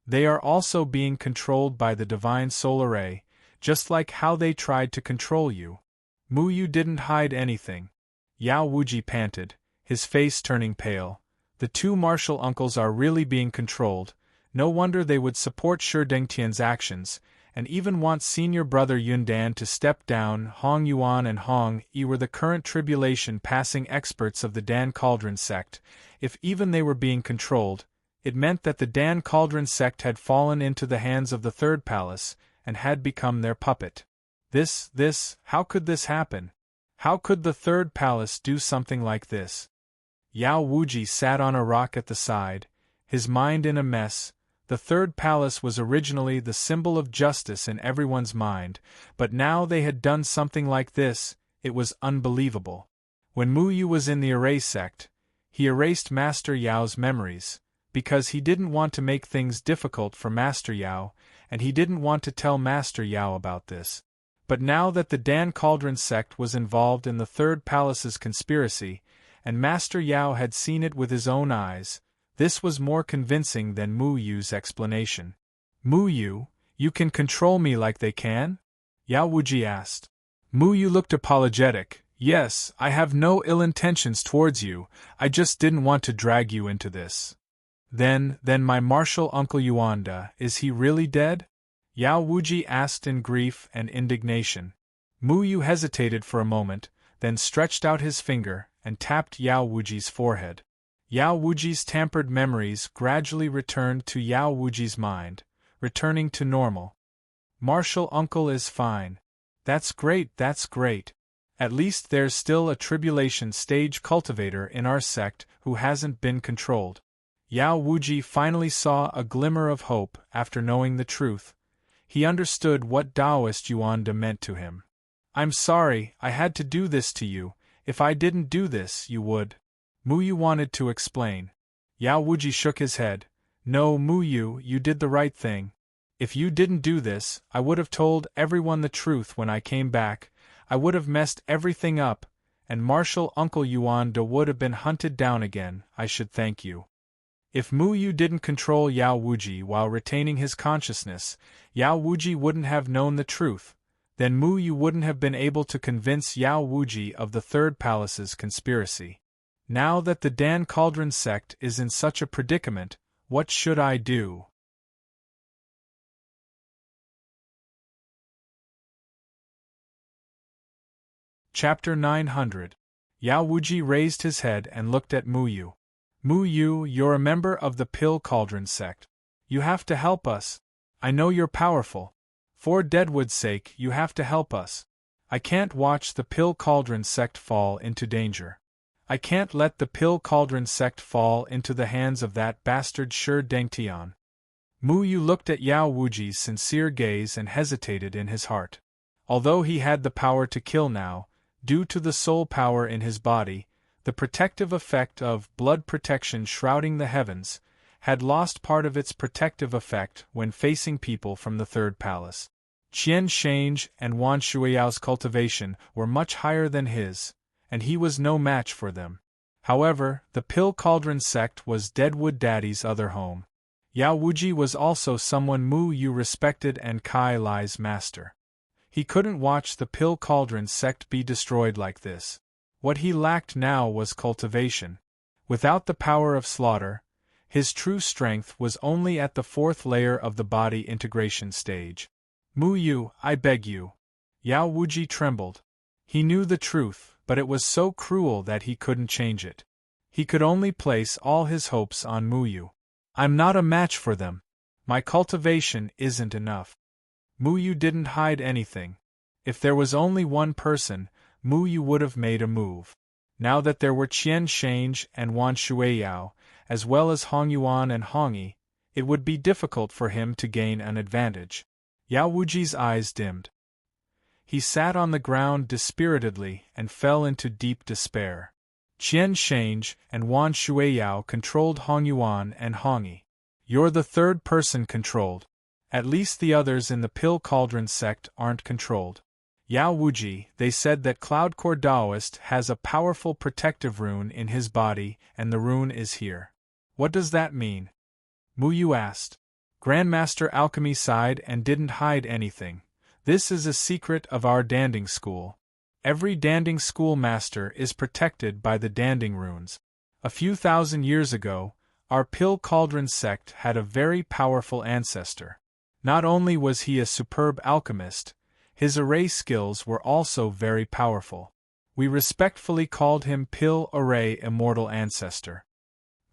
They are also being controlled by the divine soul array, just like how they tried to control you. Mu Yu didn't hide anything. Yao Wuji panted, his face turning pale. The two martial uncles are really being controlled. No wonder they would support Shi Dengtian's actions, and even want senior brother Yundan to step down. Hong Yuan and Hong Yi were the current tribulation-passing experts of the Dan Cauldron sect. If even they were being controlled, it meant that the Dan Cauldron sect had fallen into the hands of the Third Palace, and had become their puppet. How could this happen? How could the Third Palace do something like this? Yao Wuji sat on a rock at the side, his mind in a mess. The Third Palace was originally the symbol of justice in everyone's mind, but now they had done something like this. It was unbelievable. When Mu Yu was in the Array sect, he erased Master Yao's memories, because he didn't want to make things difficult for Master Yao, and he didn't want to tell Master Yao about this. But now that the Dan Cauldron sect was involved in the Third Palace's conspiracy, and Master Yao had seen it with his own eyes, this was more convincing than Mu Yu's explanation. "Mu Yu, you can control me like they can?" Yao Wuji asked. Mu Yu looked apologetic. "Yes, I have no ill intentions towards you, I just didn't want to drag you into this." Then my martial uncle Yuanda, is he really dead?" Yao Wuji asked in grief and indignation. Mu Yu hesitated for a moment, then stretched out his finger and tapped Yao Wuji's forehead. Yao Wuji's tampered memories gradually returned to Yao Wuji's mind, returning to normal. "Martial uncle is fine. That's great, that's great. At least there's still a tribulation stage cultivator in our sect who hasn't been controlled." Yao Wuji finally saw a glimmer of hope after knowing the truth. He understood what Taoist Yuanda meant to him. "I'm sorry, I had to do this to you. If I didn't do this, you would." Mu Yu wanted to explain. Yao Wuji shook his head. "No, Mu Yu, you did the right thing. If you didn't do this, I would have told everyone the truth when I came back. I would have messed everything up, and martial uncle Yuanda would have been hunted down again. I should thank you." If Mu Yu didn't control Yao Wuji while retaining his consciousness, Yao Wuji wouldn't have known the truth. Then Mu Yu wouldn't have been able to convince Yao Wuji of the Third Palace's conspiracy. Now that the Dan Cauldron sect is in such a predicament, what should I do? Chapter 900. Yao Wuji raised his head and looked at Mu Yu. "Mu Yu, you're a member of the Pill Cauldron sect. You have to help us. I know you're powerful. For Deadwood's sake, you have to help us. I can't watch the Pill Cauldron sect fall into danger. I can't let the Pill Cauldron sect fall into the hands of that bastard Shi Dengtian." Mu Yu looked at Yao Wuji's sincere gaze and hesitated in his heart. Although he had the power to kill now, due to the soul power in his body, the protective effect of blood protection shrouding the heavens had lost part of its protective effect when facing people from the Third Palace. Qian Shange and Wan Shuiyao's cultivation were much higher than his, and he was no match for them. However, the Pill Cauldron sect was Deadwood Daddy's other home. Yao Wuji was also someone Mu Yu respected and Kai Lai's master. He couldn't watch the Pill Cauldron sect be destroyed like this. What he lacked now was cultivation. Without the power of slaughter, his true strength was only at the fourth layer of the body integration stage. Mu Yu, I beg you. Yao Wuji trembled. He knew the truth, but it was so cruel that he couldn't change it. He could only place all his hopes on Mu Yu. I'm not a match for them. My cultivation isn't enough. Mu Yu didn't hide anything. If there was only one person, Mu Yu would have made a move. Now that there were Qian Shange and Wan Shuiyao, as well as Hong Yuan and Hong Yi, it would be difficult for him to gain an advantage. Yao Wuji's eyes dimmed. He sat on the ground dispiritedly and fell into deep despair. Qian Shange and Wan Shuiyao controlled Hong Yuan and Hong Yi. You're the third person controlled. At least the others in the Pill Cauldron sect aren't controlled. Yao Wuji, they said that Cloudcore Daoist has a powerful protective rune in his body and the rune is here. What does that mean? Mu Yu asked. Grandmaster Alchemy sighed and didn't hide anything. This is a secret of our Danding School. Every Danding School master is protected by the Danding runes. A few thousand years ago, our Pill Cauldron sect had a very powerful ancestor. Not only was he a superb alchemist, his array skills were also very powerful. We respectfully called him Pill Array Immortal Ancestor.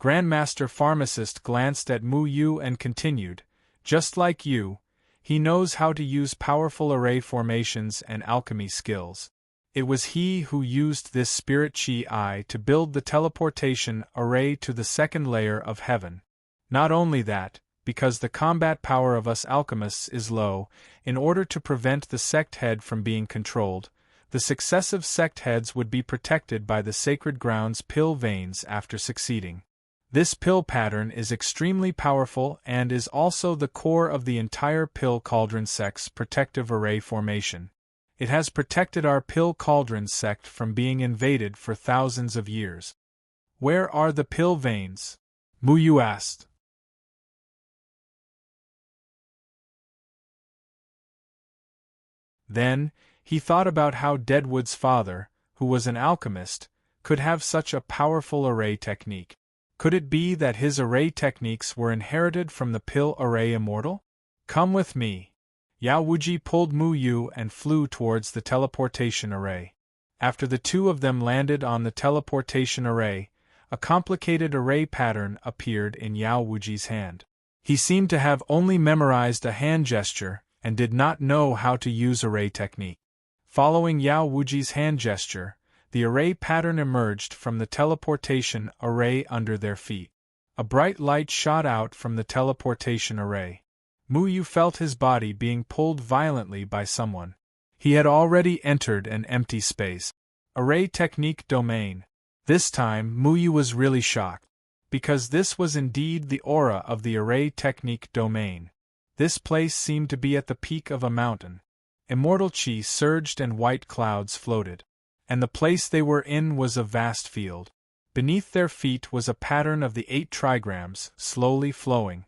Grandmaster Pharmacist glanced at Mu Yu and continued, just like you, he knows how to use powerful array formations and alchemy skills. It was he who used this spirit chi to build the teleportation array to the second layer of heaven. Not only that, because the combat power of us alchemists is low, in order to prevent the sect head from being controlled, the successive sect heads would be protected by the sacred ground's pill veins after succeeding. This pill pattern is extremely powerful and is also the core of the entire Pill Cauldron sect's protective array formation. It has protected our Pill Cauldron sect from being invaded for thousands of years. Where are the pill veins? Mu Yu asked. Then, he thought about how Deadwood's father, who was an alchemist, could have such a powerful array technique. Could it be that his array techniques were inherited from the Pill Array Immortal? Come with me. Yao Wuji pulled Mu Yu and flew towards the teleportation array. After the two of them landed on the teleportation array, a complicated array pattern appeared in Yao Wuji's hand. He seemed to have only memorized a hand gesture and did not know how to use array technique. Following Yao Wuji's hand gesture, the array pattern emerged from the teleportation array under their feet. A bright light shot out from the teleportation array. Mu Yu felt his body being pulled violently by someone. He had already entered an empty space. Array technique domain. This time Mu Yu was really shocked, because this was indeed the aura of the array technique domain. This place seemed to be at the peak of a mountain. Immortal chi surged and white clouds floated. And the place they were in was a vast field. Beneath their feet was a pattern of the 8 trigrams, slowly flowing.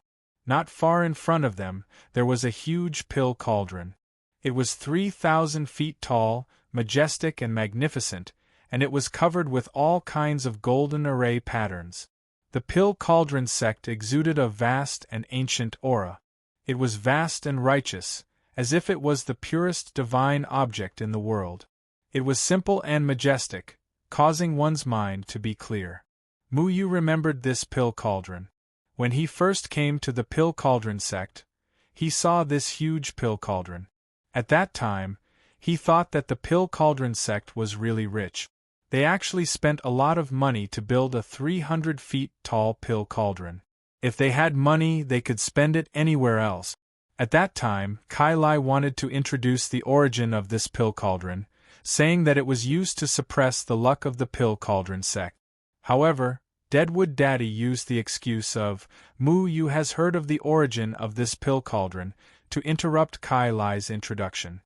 Not far in front of them, there was a huge pill cauldron. It was 3,000 feet tall, majestic and magnificent, and it was covered with all kinds of golden array patterns. The Pill Cauldron sect exuded a vast and ancient aura. It was vast and righteous, as if it was the purest divine object in the world. It was simple and majestic, causing one's mind to be clear. Mu Yu remembered this Pill Cauldron. When he first came to the Pill Cauldron sect, he saw this huge Pill Cauldron. At that time, he thought that the Pill Cauldron sect was really rich. They actually spent a lot of money to build a 300 feet tall Pill Cauldron. If they had money, they could spend it anywhere else. At that time, Kai Lai wanted to introduce the origin of this Pill Cauldron, saying that it was used to suppress the luck of the Pill Cauldron sect. However, Deadwood Daddy used the excuse of, Mu Yu has heard of the origin of this Pill Cauldron, to interrupt Kai Lai's introduction.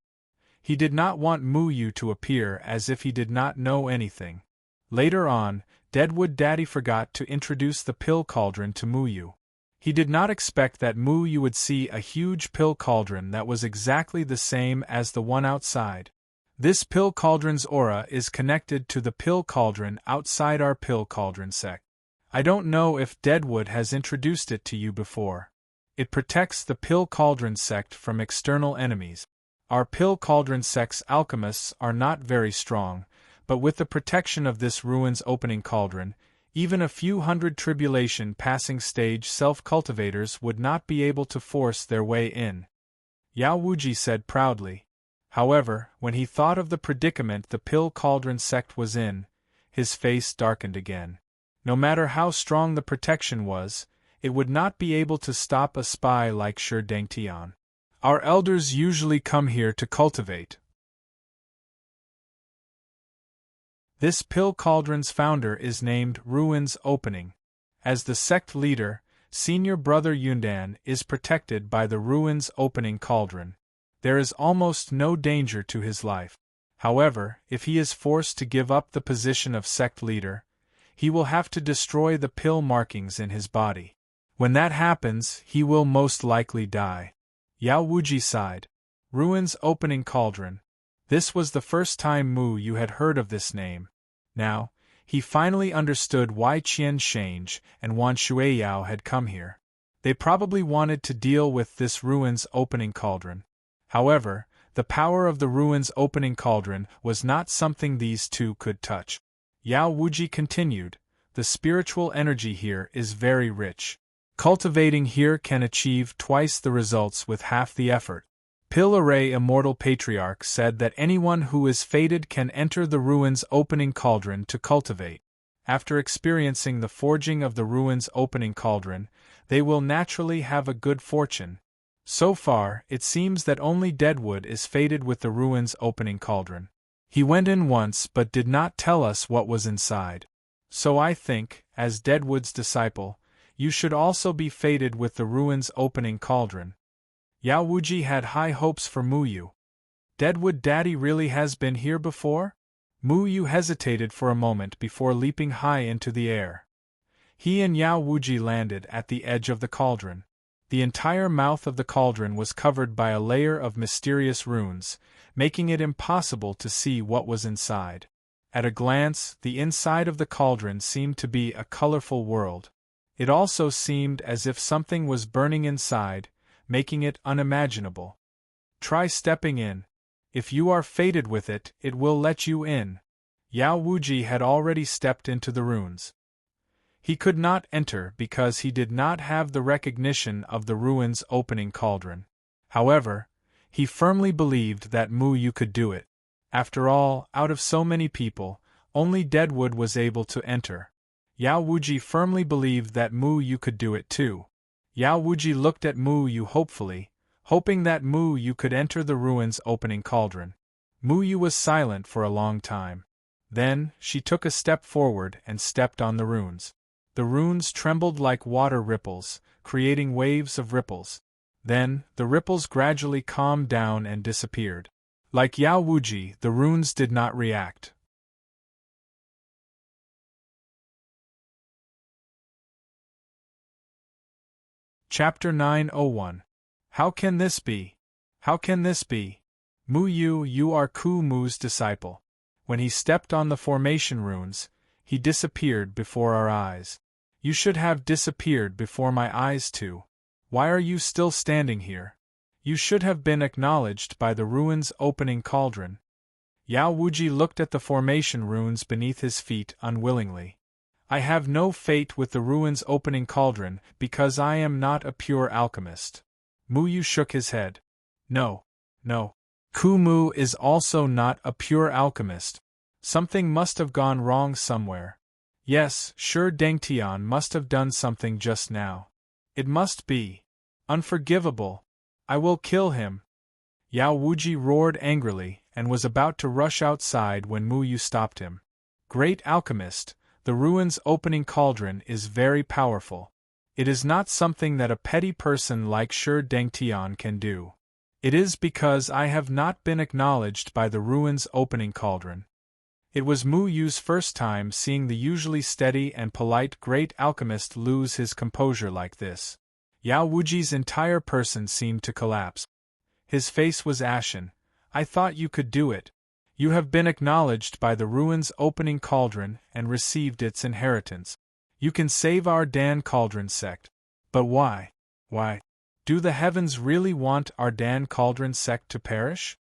He did not want Mu Yu to appear as if he did not know anything. Later on, Deadwood Daddy forgot to introduce the pill cauldron to Mu Yu. He did not expect that Mu Yu would see a huge pill cauldron that was exactly the same as the one outside. This pill cauldron's aura is connected to the pill cauldron outside our pill cauldron sect. I don't know if Deadwood has introduced it to you before. It protects the pill cauldron sect from external enemies. Our pill cauldron sect's alchemists are not very strong, but with the protection of this ruins opening cauldron, even a few hundred tribulation passing stage self-cultivators would not be able to force their way in. Yao Wuji said proudly. However, when he thought of the predicament the pill cauldron sect was in, his face darkened again. No matter how strong the protection was, it would not be able to stop a spy like Shi Dangtian. Our elders usually come here to cultivate. This pill cauldron's founder is named Ruins Opening. As the sect leader, senior brother Yundan is protected by the Ruins Opening cauldron. There is almost no danger to his life. However, if he is forced to give up the position of sect leader, he will have to destroy the pill markings in his body. When that happens, he will most likely die. Yao Wuji sighed. Ruins Opening Cauldron. This was the first time Mu Yu had heard of this name. Now, he finally understood why Qian Shange and Wan Shuiyao had come here. They probably wanted to deal with this Ruins Opening Cauldron. However, the power of the Ruins Opening Cauldron was not something these two could touch. Yao Wuji continued, the spiritual energy here is very rich. Cultivating here can achieve twice the results with half the effort. Pill-Array Immortal Patriarch said that anyone who is fated can enter the Ruins Opening Cauldron to cultivate. After experiencing the forging of the Ruins Opening Cauldron, they will naturally have a good fortune. So far, it seems that only Deadwood is fated with the Ruins Opening Cauldron. He went in once but did not tell us what was inside. So I think, as Deadwood's disciple, you should also be fated with the Ruins Opening Cauldron. Yao Wuji had high hopes for Mu Yu. Deadwood Daddy really has been here before? Mu Yu hesitated for a moment before leaping high into the air. He and Yao Wuji landed at the edge of the cauldron. The entire mouth of the cauldron was covered by a layer of mysterious runes, making it impossible to see what was inside. At a glance, the inside of the cauldron seemed to be a colorful world. It also seemed as if something was burning inside, making it unimaginable. Try stepping in. If you are fated with it, it will let you in. Yao Wuji had already stepped into the ruins. He could not enter because he did not have the recognition of the Ruins Opening Cauldron. However, he firmly believed that Mu Yu could do it. After all, out of so many people, only Deadwood was able to enter. Yao Wuji firmly believed that Mu Yu could do it too. Yao Wuji looked at Mu Yu hopefully, hoping that Mu Yu could enter the Ruins Opening Cauldron. Mu Yu was silent for a long time. Then, she took a step forward and stepped on the runes. The runes trembled like water ripples, creating waves of ripples. Then, the ripples gradually calmed down and disappeared. Like Yao Wuji, the runes did not react. Chapter 901. How can this be? How can this be? Mu Yu, you are Ku Mu's disciple. When he stepped on the formation runes, he disappeared before our eyes. You should have disappeared before my eyes too. Why are you still standing here? You should have been acknowledged by the Ruins Opening Cauldron. Yao Wuji looked at the formation runes beneath his feet unwillingly. I have no fate with the Ruins Opening Cauldron because I am not a pure alchemist. Mu Yu shook his head. No. Ku Mu is also not a pure alchemist. Something must have gone wrong somewhere. Yes, sure Dangtian must have done something just now. It must be unforgivable. I will kill him. Yao Wuji roared angrily and was about to rush outside when Mu Yu stopped him. Great alchemist, the Ruins Opening Cauldron is very powerful. It is not something that a petty person like Shi Dengtian can do. It is because I have not been acknowledged by the ruin's opening cauldron. It was Mu Yu's first time seeing the usually steady and polite great alchemist lose his composure like this. Yao Wuji's entire person seemed to collapse. His face was ashen. I thought you could do it. You have been acknowledged by the ruin's opening cauldron and received its inheritance. You can save our Dan Cauldron sect. But why? Why? Do the heavens really want our Dan Cauldron sect to perish?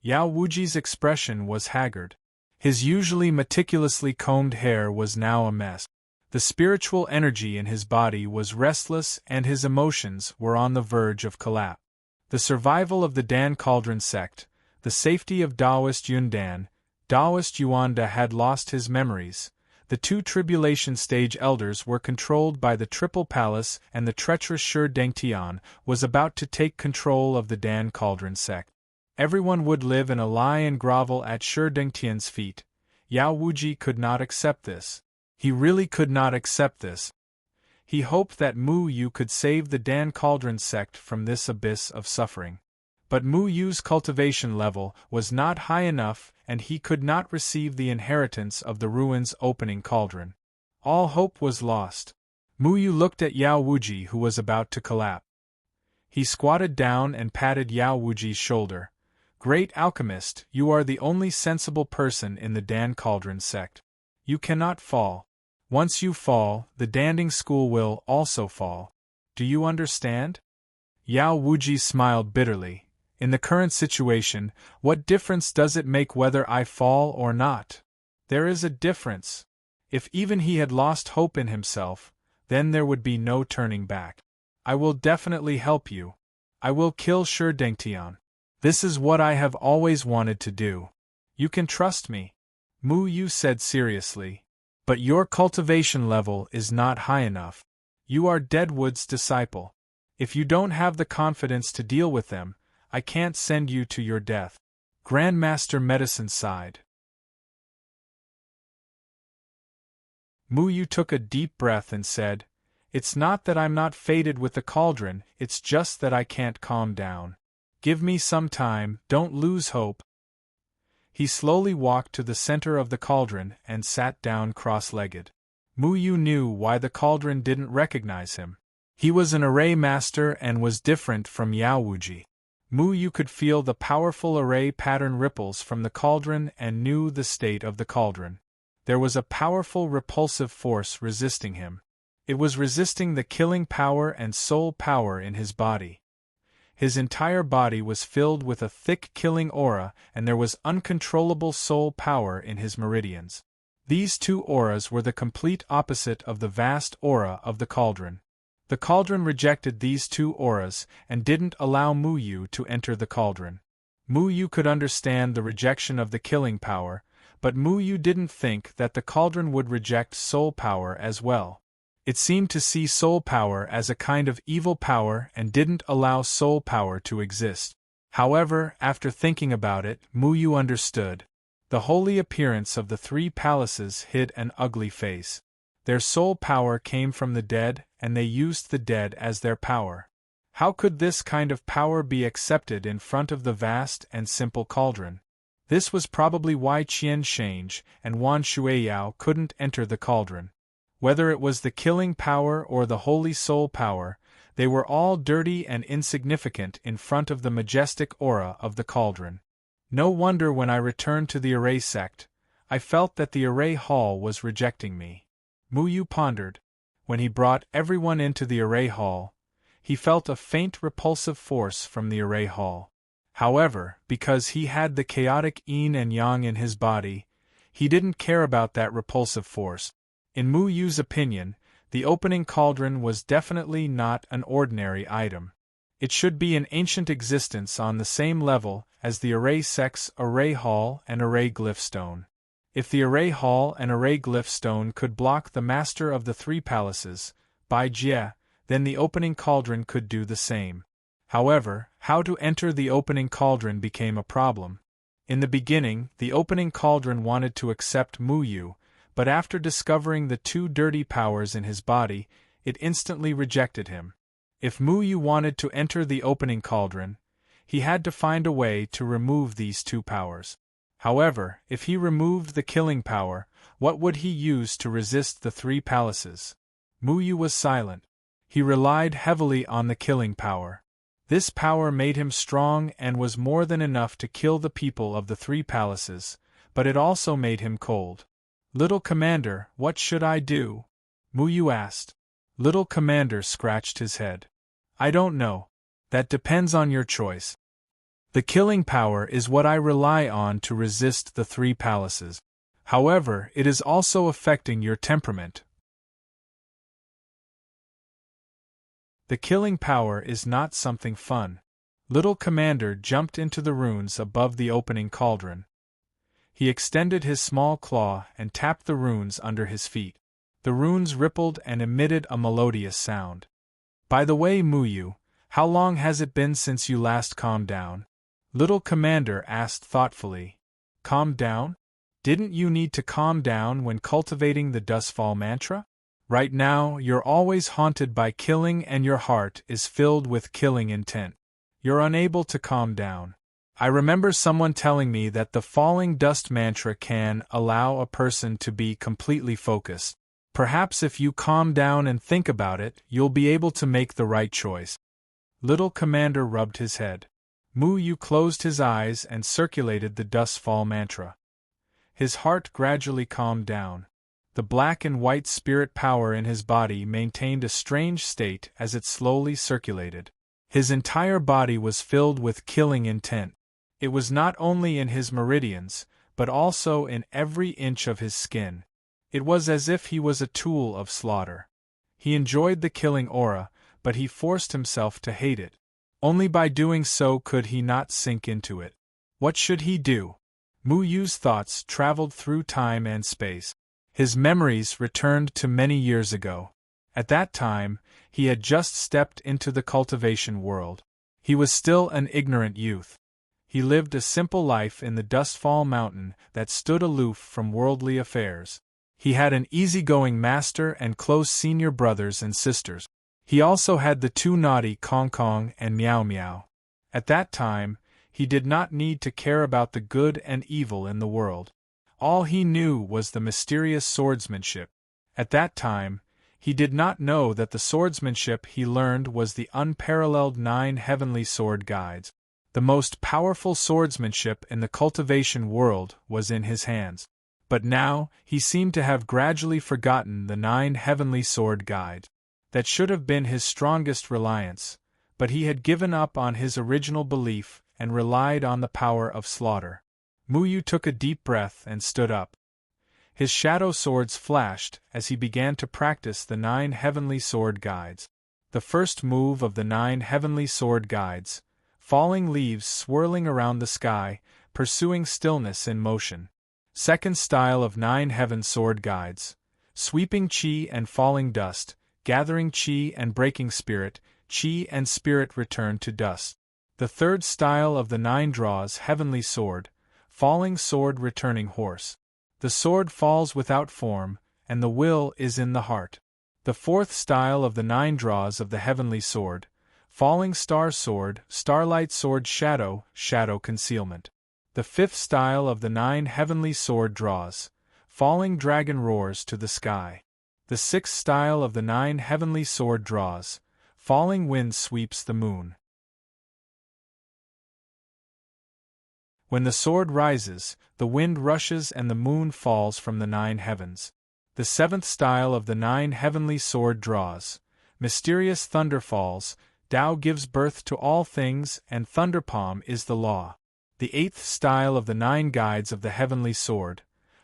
Yao Wuji's expression was haggard. His usually meticulously combed hair was now a mess. The spiritual energy in his body was restless and his emotions were on the verge of collapse. The survival of the Dan Cauldron sect, the safety of Taoist Yundan, Taoist Yuanda had lost his memories. The two tribulation stage elders were controlled by the Triple Palace, and the treacherous Shi Dengtian was about to take control of the Dan Cauldron sect. Everyone would live in a lie and grovel at Shi Dengtian's feet. Yao Wuji could not accept this. He really could not accept this. He hoped that Mu Yu could save the Dan Cauldron sect from this abyss of suffering. But Mu Yu's cultivation level was not high enough, and he could not receive the inheritance of the ruin's opening cauldron. All hope was lost. Mu Yu looked at Yao Wuji, who was about to collapse. He squatted down and patted Yao Wuji's shoulder. Great alchemist, you are the only sensible person in the Dan Cauldron sect. You cannot fall. Once you fall, the Danding school will also fall. Do you understand? Yao Wuji smiled bitterly. In the current situation, what difference does it make whether I fall or not? There is a difference. If even he had lost hope in himself, then there would be no turning back. I will definitely help you. I will kill Shi Dengtian. This is what I have always wanted to do. You can trust me, Mu Yu said seriously. But your cultivation level is not high enough. You are Deadwood's disciple. If you don't have the confidence to deal with them, I can't send you to your death. Grandmaster Medicine sighed. Mu Yu took a deep breath and said, It's not that I'm not fated with the cauldron, it's just that I can't calm down. Give me some time, don't lose hope. He slowly walked to the center of the cauldron and sat down cross-legged. Mu Yu knew why the cauldron didn't recognize him. He was an array master and was different from Yao Wuji. Mu Yu could feel the powerful array pattern ripples from the cauldron and knew the state of the cauldron. There was a powerful repulsive force resisting him. It was resisting the killing power and soul power in his body. His entire body was filled with a thick killing aura, and there was uncontrollable soul power in his meridians. These two auras were the complete opposite of the vast aura of the cauldron. The cauldron rejected these two auras and didn't allow Mu Yu to enter the cauldron. Mu Yu could understand the rejection of the killing power, but Mu Yu didn't think that the cauldron would reject soul power as well. It seemed to see soul power as a kind of evil power and didn't allow soul power to exist. However, after thinking about it, Mu Yu understood. The holy appearance of the three palaces hid an ugly face. Their soul power came from the dead, and they used the dead as their power. How could this kind of power be accepted in front of the vast and simple cauldron? This was probably why Qian Shange and Wan Shuiyao couldn't enter the cauldron. Whether it was the killing power or the holy soul power, they were all dirty and insignificant in front of the majestic aura of the cauldron. No wonder when I returned to the Array sect, I felt that the Array Hall was rejecting me. Mu Yu pondered. When he brought everyone into the Array Hall, he felt a faint repulsive force from the Array Hall. However, because he had the chaotic yin and yang in his body, he didn't care about that repulsive force. In Mu Yu's opinion, the opening cauldron was definitely not an ordinary item. It should be an ancient existence on the same level as the Array sect's Array Hall and Array Glyph Stone. If the Array Hall and Array Glyph Stone could block the Master of the Three Palaces, Bai Jie, then the opening cauldron could do the same. However, how to enter the opening cauldron became a problem. In the beginning, the opening cauldron wanted to accept Mu Yu, but after discovering the two dirty powers in his body, it instantly rejected him. If Mu Yu wanted to enter the opening cauldron, he had to find a way to remove these two powers. However, if he removed the killing power, what would he use to resist the three palaces? Mu Yu was silent. He relied heavily on the killing power. This power made him strong and was more than enough to kill the people of the three palaces, but it also made him cold. "Little Commander, what should I do?" Mu Yu asked. Little Commander scratched his head. "I don't know. That depends on your choice. The killing power is what I rely on to resist the three palaces. However, it is also affecting your temperament. The killing power is not something fun." Little Commander jumped into the runes above the opening cauldron. He extended his small claw and tapped the runes under his feet. The runes rippled and emitted a melodious sound. "By the way, Mu Yu, how long has it been since you last calmed down?" Little Commander asked thoughtfully. "Calm down? Didn't you need to calm down when cultivating the Dustfall mantra? Right now, you're always haunted by killing and your heart is filled with killing intent. You're unable to calm down. I remember someone telling me that the falling dust mantra can allow a person to be completely focused. Perhaps if you calm down and think about it, you'll be able to make the right choice." Little Commander rubbed his head. Mu Yu closed his eyes and circulated the Dustfall mantra. His heart gradually calmed down. The black and white spirit power in his body maintained a strange state as it slowly circulated. His entire body was filled with killing intent. It was not only in his meridians, but also in every inch of his skin. It was as if he was a tool of slaughter. He enjoyed the killing aura, but he forced himself to hate it. Only by doing so could he not sink into it. What should he do? Mu Yu's thoughts traveled through time and space. His memories returned to many years ago. At that time, he had just stepped into the cultivation world. He was still an ignorant youth. He lived a simple life in the Dustfall Mountain that stood aloof from worldly affairs. He had an easygoing master and close senior brothers and sisters. He also had the two naughty Kong Kong and Meow Meow. At that time, he did not need to care about the good and evil in the world. All he knew was the mysterious swordsmanship. At that time, he did not know that the swordsmanship he learned was the unparalleled 9 heavenly sword guides. The most powerful swordsmanship in the cultivation world was in his hands. But now, he seemed to have gradually forgotten the 9 heavenly sword guides. That should have been his strongest reliance, but he had given up on his original belief and relied on the power of slaughter. Mu Yu took a deep breath and stood up. His shadow swords flashed as he began to practice the 9 heavenly sword guides. The first move of the 9 heavenly sword guides, falling leaves swirling around the sky, pursuing stillness in motion. Second style of 9 heaven sword guides, sweeping chi and falling dust, gathering chi and breaking spirit, chi and spirit return to dust. The third style of the 9 draws heavenly sword, falling sword returning horse. The sword falls without form, and the will is in the heart. The fourth style of the 9 draws of the heavenly sword, falling star sword, starlight sword shadow, shadow concealment. The fifth style of the 9 heavenly sword draws, falling dragon roars to the sky. The sixth style of the 9 heavenly sword draws, falling wind sweeps the moon. When the sword rises, the wind rushes and the moon falls from the 9 heavens. The seventh style of the 9 heavenly sword draws, mysterious thunder falls, Tao gives birth to all things and thunderpalm is the law. The eighth style of the 9 guides of the heavenly sword,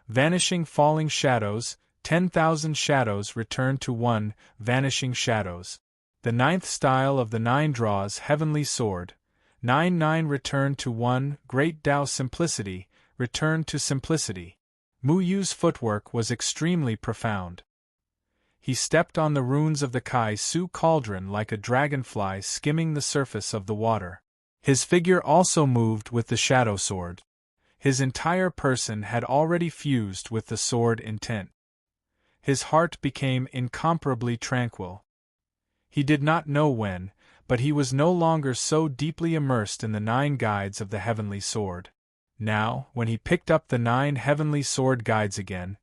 vanishing falling shadows, 10,000 shadows return to one, vanishing shadows. The ninth style of the 9 draws heavenly sword, 9 return to one, great Tao simplicity, return to simplicity. Mu Yu's footwork was extremely profound. He stepped on the runes of the Kai Su cauldron like a dragonfly skimming the surface of the water. His figure also moved with the shadow sword. His entire person had already fused with the sword intent. His heart became incomparably tranquil. He did not know when, but he was no longer so deeply immersed in the 9 guides of the heavenly sword. Now, when he picked up the 9 heavenly sword guides again,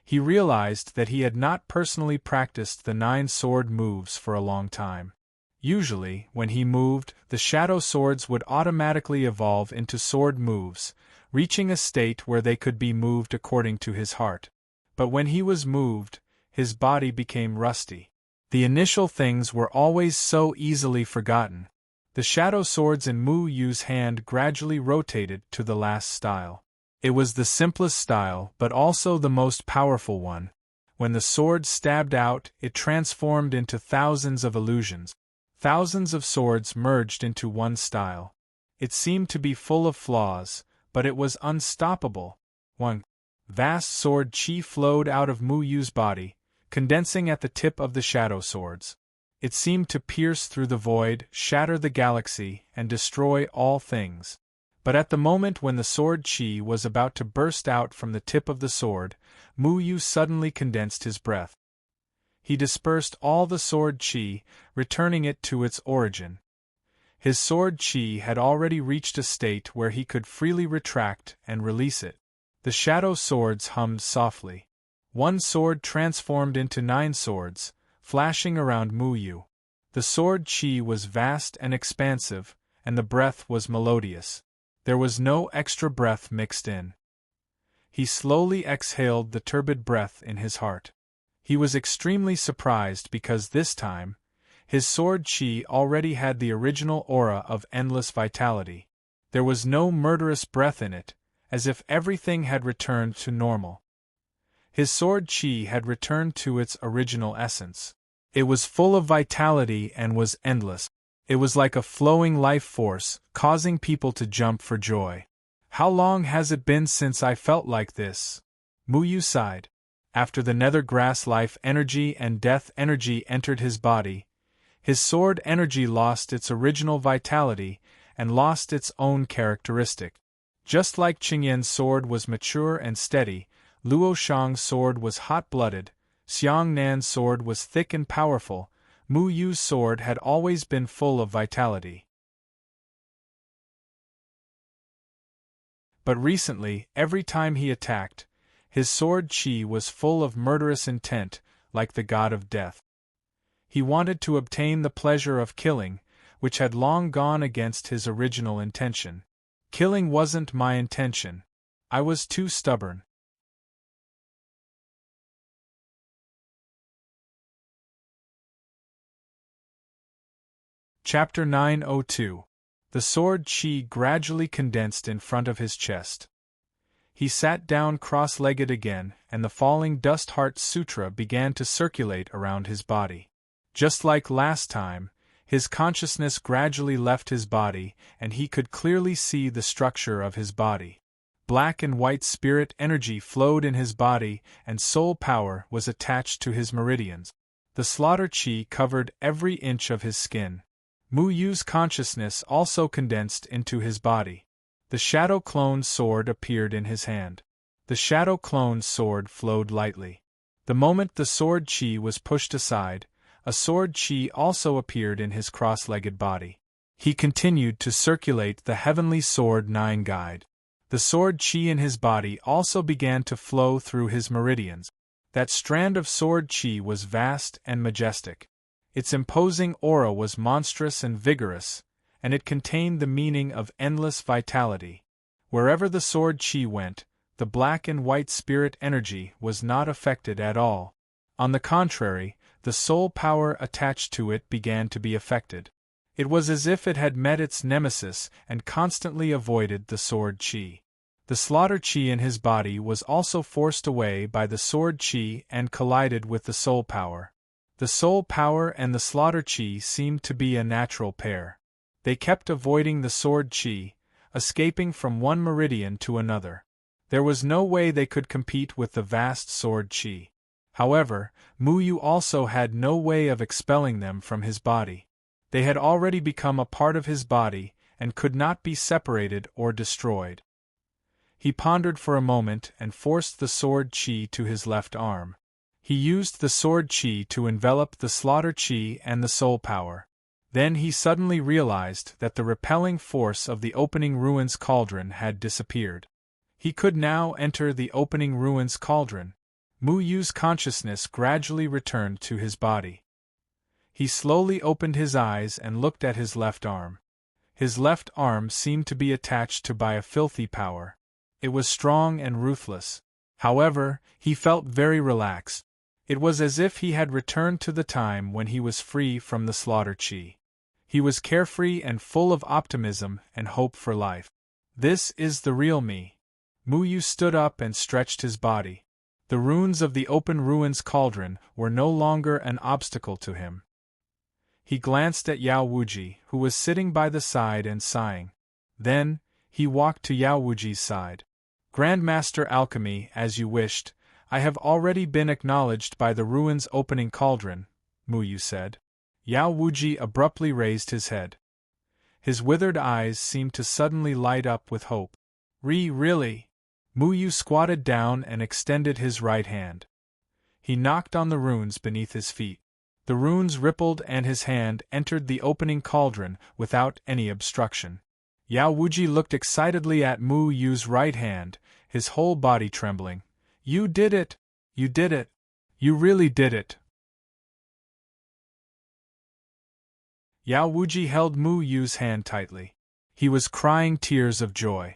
he realized that he had not personally practiced the 9 sword moves for a long time. Usually, when he moved, the shadow swords would automatically evolve into sword moves, reaching a state where they could be moved according to his heart. But when he was moved, his body became rusty. The initial things were always so easily forgotten. The shadow swords in Mu Yu's hand gradually rotated to the last style. It was the simplest style, but also the most powerful one. When the sword stabbed out, it transformed into thousands of illusions. Thousands of swords merged into one style. It seemed to be full of flaws, but it was unstoppable. One vast sword chi flowed out of Mu Yu's body, condensing at the tip of the shadow swords. It seemed to pierce through the void, shatter the galaxy, and destroy all things. But at the moment when the sword chi was about to burst out from the tip of the sword, Mu Yu suddenly condensed his breath. He dispersed all the sword chi, returning it to its origin. His sword chi had already reached a state where he could freely retract and release it. The shadow swords hummed softly. One sword transformed into 9 swords, flashing around Mu Yu. The sword chi was vast and expansive, and the breath was melodious. There was no extra breath mixed in. He slowly exhaled the turbid breath in his heart. He was extremely surprised because this time, his sword chi already had the original aura of endless vitality. There was no murderous breath in it, as if everything had returned to normal. His sword chi had returned to its original essence. It was full of vitality and was endless. It was like a flowing life force, causing people to jump for joy. How long has it been since I felt like this? Mu Yu sighed. After the nether grass life energy and death energy entered his body, his sword energy lost its original vitality and lost its own characteristic. Just like Qingyan's sword was mature and steady, Luo Shang's sword was hot-blooded, Xiang Nan's sword was thick and powerful, Mu Yu's sword had always been full of vitality. But recently, every time he attacked, his sword chi was full of murderous intent, like the god of death. He wanted to obtain the pleasure of killing, which had long gone against his original intention. Killing wasn't my intention. I was too stubborn. Chapter 902. The sword chi gradually condensed in front of his chest. He sat down cross-legged again, and the falling dust heart sutra began to circulate around his body. Just like last time, his consciousness gradually left his body, and he could clearly see the structure of his body. Black and white spirit energy flowed in his body, and soul power was attached to his meridians. The slaughter chi covered every inch of his skin. Mu Yu's consciousness also condensed into his body. The shadow clone sword appeared in his hand. The shadow clone sword flowed lightly. The moment the sword chi was pushed aside, a sword chi also appeared in his cross-legged body. He continued to circulate the heavenly sword 9 guide. The sword chi in his body also began to flow through his meridians. That strand of sword chi was vast and majestic. Its imposing aura was monstrous and vigorous, and it contained the meaning of endless vitality. Wherever the sword chi went, the black and white spirit energy was not affected at all. On the contrary, the soul power attached to it began to be affected. It was as if it had met its nemesis and constantly avoided the sword chi. The slaughter chi in his body was also forced away by the sword chi and collided with the soul power. The soul power and the slaughter chi seemed to be a natural pair. They kept avoiding the sword chi, escaping from one meridian to another. There was no way they could compete with the vast sword chi. However, Mu Yu also had no way of expelling them from his body. They had already become a part of his body and could not be separated or destroyed. He pondered for a moment and forced the sword chi to his left arm. He used the sword chi to envelop the slaughter chi and the soul power. Then he suddenly realized that the repelling force of the opening ruins cauldron had disappeared. He could now enter the opening ruins cauldron. Mu Yu's consciousness gradually returned to his body. He slowly opened his eyes and looked at his left arm. His left arm seemed to be attached to by a filthy power. It was strong and ruthless. However, he felt very relaxed. It was as if he had returned to the time when he was free from the slaughter chi. He was carefree and full of optimism and hope for life. This is the real me. Mu Yu stood up and stretched his body. The runes of the open ruins cauldron were no longer an obstacle to him. He glanced at Yao Wuji, who was sitting by the side and sighing. Then, he walked to Yao Wuji's side. Grandmaster Alchemy, as you wished, I have already been acknowledged by the ruins opening cauldron, Mu Yu said. Yao Wuji abruptly raised his head. His withered eyes seemed to suddenly light up with hope. Really? Mu Yu squatted down and extended his right hand. He knocked on the runes beneath his feet. The runes rippled and his hand entered the opening cauldron without any obstruction. Yao Wuji looked excitedly at Mu Yu's right hand, his whole body trembling. You did it! You did it! You really did it! Yao Wuji held Mu Yu's hand tightly. He was crying tears of joy.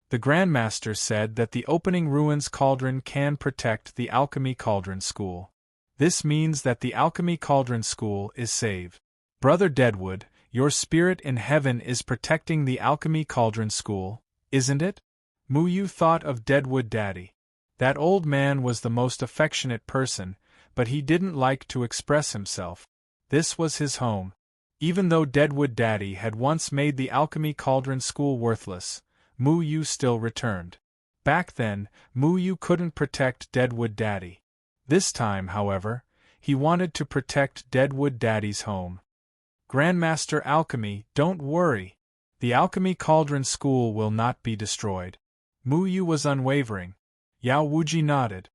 The Grandmaster said that the opening ruins cauldron can protect the Alchemy Cauldron School. This means that the Alchemy Cauldron School is saved. Brother Deadwood, your spirit in heaven is protecting the Alchemy Cauldron School, isn't it? Mu Yu thought of Deadwood Daddy. That old man was the most affectionate person, but he didn't like to express himself. This was his home. Even though Deadwood Daddy had once made the Alchemy Cauldron School worthless, Mu Yu still returned. Back then, Mu Yu couldn't protect Deadwood Daddy. This time, however, he wanted to protect Deadwood Daddy's home. Grandmaster Alchemy, don't worry. The Alchemy Cauldron School will not be destroyed. Mu Yu was unwavering. Yao Wuji nodded.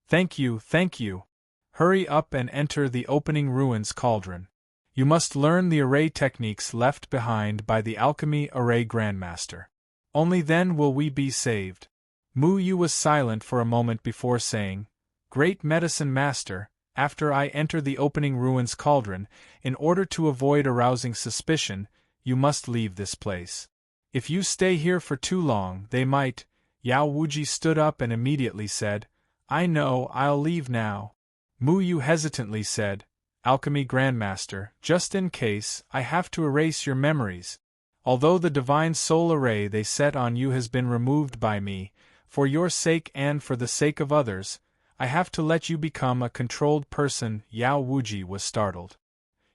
Thank you. Hurry up and enter the opening ruins cauldron. You must learn the array techniques left behind by the Alchemy Array Grandmaster. Only then will we be saved. Mu Yu was silent for a moment before saying, Great Medicine Master, after I enter the opening ruins cauldron, in order to avoid arousing suspicion, you must leave this place. If you stay here for too long, they might. Yao Wuji stood up and immediately said, I know, I'll leave now. Mu Yu hesitantly said, Alchemy Grandmaster, just in case, I have to erase your memories. Although the divine soul array they set on you has been removed by me, for your sake and for the sake of others, I have to let you become a controlled person. Yao Wuji was startled.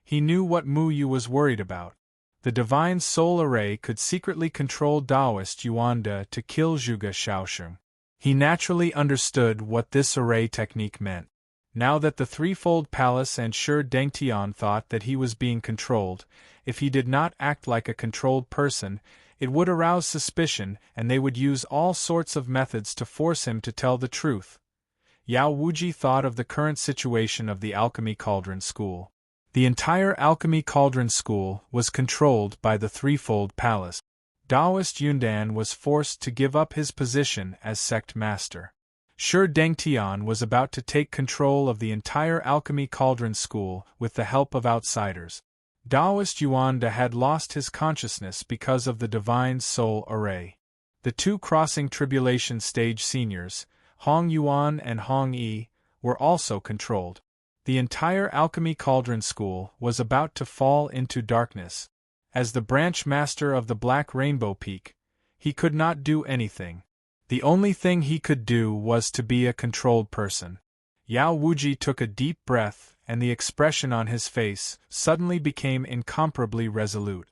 He knew what Mu Yu was worried about. The divine soul array could secretly control Taoist Yuanda to kill Zhuge Shaosheng. He naturally understood what this array technique meant. Now that the threefold palace and Shi Dengtian thought that he was being controlled, if he did not act like a controlled person, it would arouse suspicion and they would use all sorts of methods to force him to tell the truth. Yao Wuji thought of the current situation of the Alchemy Cauldron School. The entire Alchemy Cauldron School was controlled by the threefold palace. Taoist Yundan was forced to give up his position as sect master. Shi Dengtian was about to take control of the entire Alchemy Cauldron School with the help of outsiders. Taoist Yuanda had lost his consciousness because of the Divine Soul Array. The two crossing tribulation stage seniors, Hong Yuan and Hong Yi, were also controlled. The entire Alchemy Cauldron School was about to fall into darkness. As the branch master of the Black Rainbow Peak, he could not do anything. The only thing he could do was to be a controlled person. Yao Wuji took a deep breath, and the expression on his face suddenly became incomparably resolute.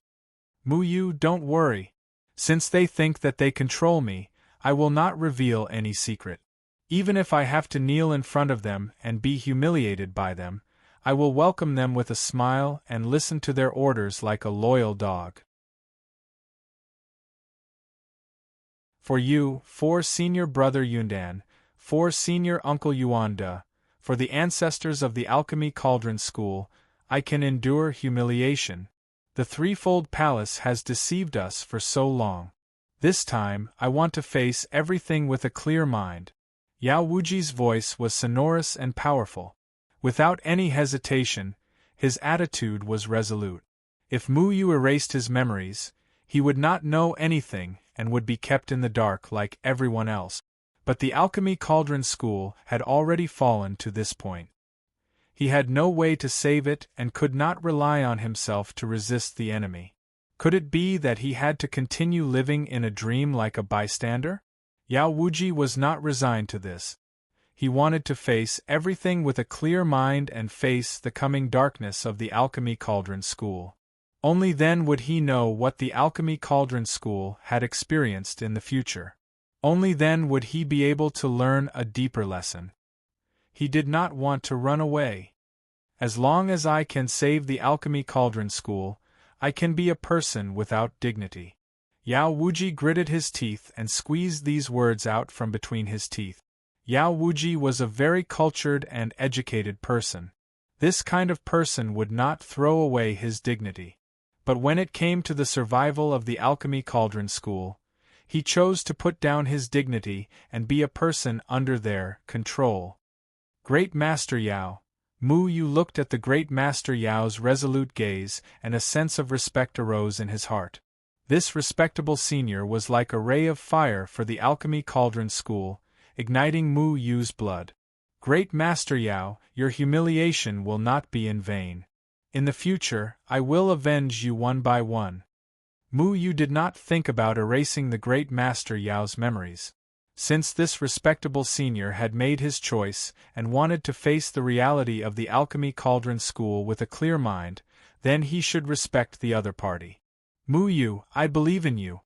Mu Yu, don't worry. Since they think that they control me, I will not reveal any secret. Even if I have to kneel in front of them and be humiliated by them, I will welcome them with a smile and listen to their orders like a loyal dog. For you, for Senior Brother Yundan, for Senior Uncle Yuanda, For the ancestors of the Alchemy Cauldron School, I can endure humiliation. The threefold palace has deceived us for so long. This time, I want to face everything with a clear mind. Yao Wuji's voice was sonorous and powerful. Without any hesitation, his attitude was resolute. If Mu Yu erased his memories, he would not know anything and would be kept in the dark like everyone else. But the Alchemy Cauldron School had already fallen to this point. He had no way to save it and could not rely on himself to resist the enemy. Could it be that he had to continue living in a dream like a bystander? Yao Wuji was not resigned to this. He wanted to face everything with a clear mind and face the coming darkness of the Alchemy Cauldron School. Only then would he know what the Alchemy Cauldron School had experienced in the future. Only then would he be able to learn a deeper lesson. He did not want to run away. As long as I can save the Alchemy Cauldron School, I can be a person without dignity. Yao Wuji gritted his teeth and squeezed these words out from between his teeth. Yao Wuji was a very cultured and educated person. This kind of person would not throw away his dignity. But when it came to the survival of the Alchemy Cauldron School, he chose to put down his dignity and be a person under their control. Great Master Yao. Mu Yu looked at the Great Master Yao's resolute gaze, and a sense of respect arose in his heart. This respectable senior was like a ray of fire for the Alchemy Cauldron School, igniting Mu Yu's blood. Great Master Yao, your humiliation will not be in vain. In the future, I will avenge you one by one. Mu Yu did not think about erasing the Great Master Yao's memories. Since this respectable senior had made his choice and wanted to face the reality of the Alchemy Cauldron School with a clear mind, then he should respect the other party. Mu Yu, I believe in you.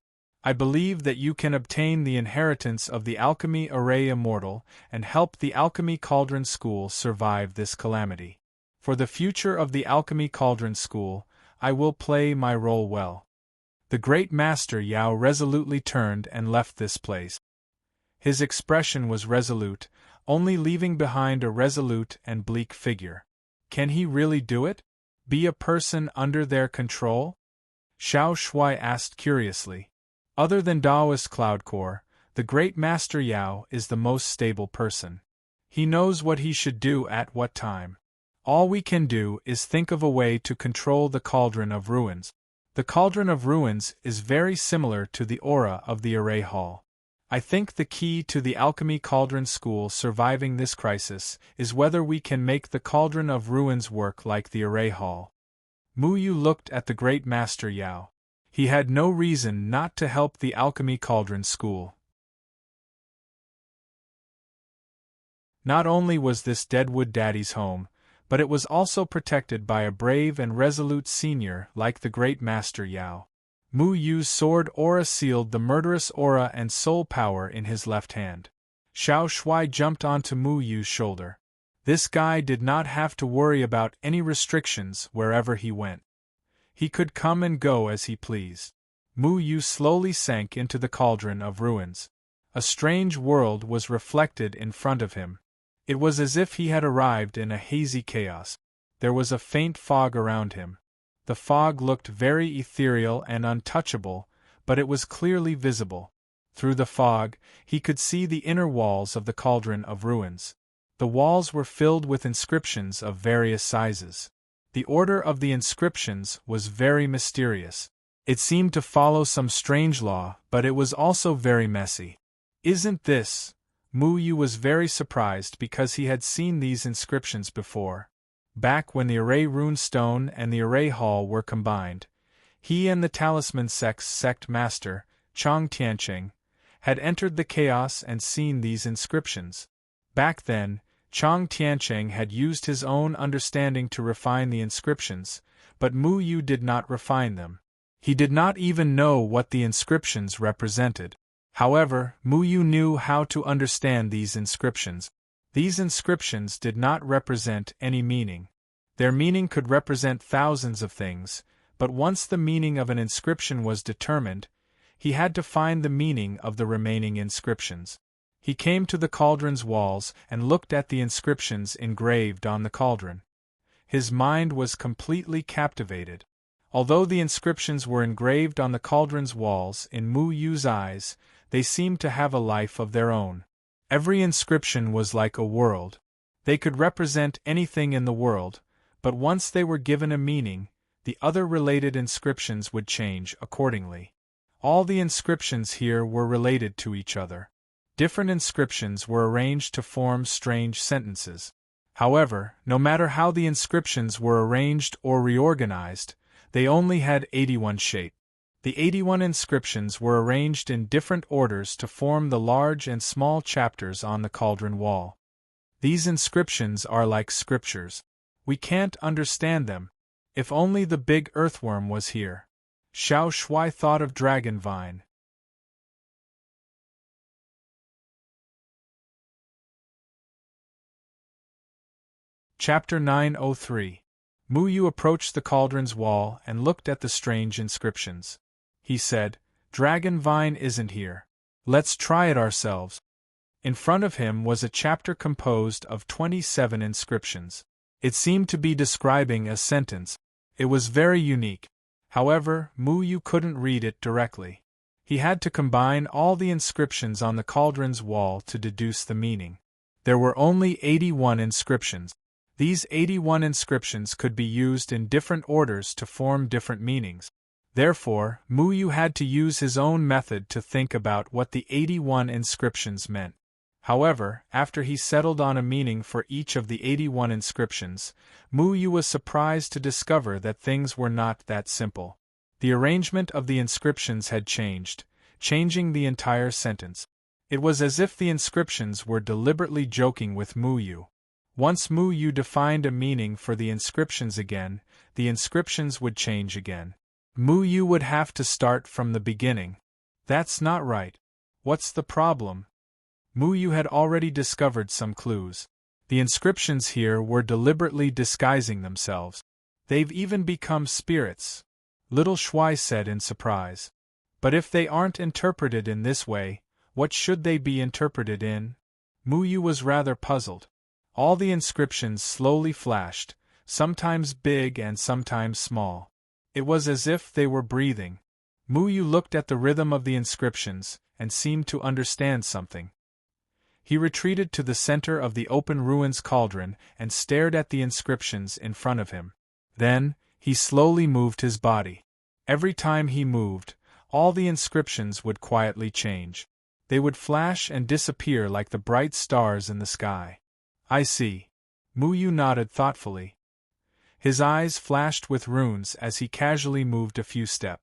I believe that you can obtain the inheritance of the Alchemy Array Immortal and help the Alchemy Cauldron School survive this calamity. For the future of the Alchemy Cauldron School, I will play my role well. The Great Master Yao resolutely turned and left this place. His expression was resolute, only leaving behind a resolute and bleak figure. Can he really do it? Be a person under their control? Xiao Shuai asked curiously. Other than Taoist Cloudcore, the Great Master Yao is the most stable person. He knows what he should do at what time. All we can do is think of a way to control the Cauldron of Ruins. The Cauldron of Ruins is very similar to the aura of the Array Hall. I think the key to the Alchemy Cauldron School surviving this crisis is whether we can make the Cauldron of Ruins work like the Array Hall. Mu Yu looked at the Great Master Yao. He had no reason not to help the Alchemy Cauldron School. Not only was this Deadwood Daddy's home, but it was also protected by a brave and resolute senior like the Great Master Yao. Mu Yu's sword aura sealed the murderous aura and soul power in his left hand. Xiao Shuai jumped onto Mu Yu's shoulder. This guy did not have to worry about any restrictions wherever he went. He could come and go as he pleased. Mu Yu slowly sank into the Cauldron of Ruins. A strange world was reflected in front of him. It was as if he had arrived in a hazy chaos. There was a faint fog around him. The fog looked very ethereal and untouchable, but it was clearly visible. Through the fog, he could see the inner walls of the Cauldron of Ruins. The walls were filled with inscriptions of various sizes. The order of the inscriptions was very mysterious. It seemed to follow some strange law, but it was also very messy. Isn't this? Mu Yu was very surprised because he had seen these inscriptions before. Back when the Array Rune Stone and the Array Hall were combined, he and the Talisman sect master, Chang Tianqing, had entered the chaos and seen these inscriptions. Back then, Chang Tianqing had used his own understanding to refine the inscriptions, but Mu Yu did not refine them. He did not even know what the inscriptions represented. However, Mu Yu knew how to understand these inscriptions. These inscriptions did not represent any meaning. Their meaning could represent thousands of things, but once the meaning of an inscription was determined, he had to find the meaning of the remaining inscriptions. He came to the cauldron's walls and looked at the inscriptions engraved on the cauldron. His mind was completely captivated. Although the inscriptions were engraved on the cauldron's walls, in Mu Yu's eyes, they seemed to have a life of their own. Every inscription was like a world. They could represent anything in the world, but once they were given a meaning, the other related inscriptions would change accordingly. All the inscriptions here were related to each other. Different inscriptions were arranged to form strange sentences. However, no matter how the inscriptions were arranged or reorganized, they only had 81 shape. The 81 inscriptions were arranged in different orders to form the large and small chapters on the cauldron wall. These inscriptions are like scriptures. We can't understand them. If only the big earthworm was here. Xiao Shui thought of Dragon Vine. Chapter 903. Mu Yu approached the cauldron's wall and looked at the strange inscriptions. He said, "Dragon Vine isn't here. Let's try it ourselves." In front of him was a chapter composed of 27 inscriptions. It seemed to be describing a sentence. It was very unique. However, Mu Yu couldn't read it directly. He had to combine all the inscriptions on the cauldron's wall to deduce the meaning. There were only 81 inscriptions. These 81 inscriptions could be used in different orders to form different meanings. Therefore, Mu Yu had to use his own method to think about what the 81 inscriptions meant. However, after he settled on a meaning for each of the 81 inscriptions, Mu Yu was surprised to discover that things were not that simple. The arrangement of the inscriptions had changed, changing the entire sentence. It was as if the inscriptions were deliberately joking with Mu Yu. Once Mu Yu defined a meaning for the inscriptions again, the inscriptions would change again. Mu Yu would have to start from the beginning. That's not right. What's the problem? Mu Yu had already discovered some clues. The inscriptions here were deliberately disguising themselves. They've even become spirits, Little Shui said in surprise. But if they aren't interpreted in this way, what should they be interpreted in? Mu Yu was rather puzzled. All the inscriptions slowly flashed, sometimes big and sometimes small. It was as if they were breathing. Mu Yu looked at the rhythm of the inscriptions, and seemed to understand something. He retreated to the center of the open ruins cauldron and stared at the inscriptions in front of him. Then, he slowly moved his body. Every time he moved, all the inscriptions would quietly change. They would flash and disappear like the bright stars in the sky. I see. Mu Yu nodded thoughtfully. His eyes flashed with runes as he casually moved a few steps.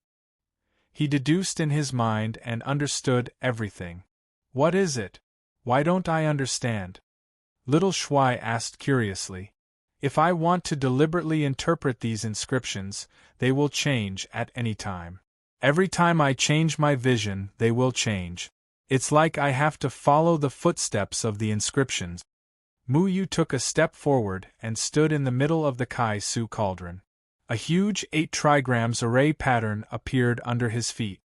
He deduced in his mind and understood everything. What is it? Why don't I understand? Little Shui asked curiously. If I want to deliberately interpret these inscriptions, they will change at any time. Every time I change my vision, they will change. It's like I have to follow the footsteps of the inscriptions. Mu Yu took a step forward and stood in the middle of the Kai Su cauldron. A huge 8 trigrams array pattern appeared under his feet.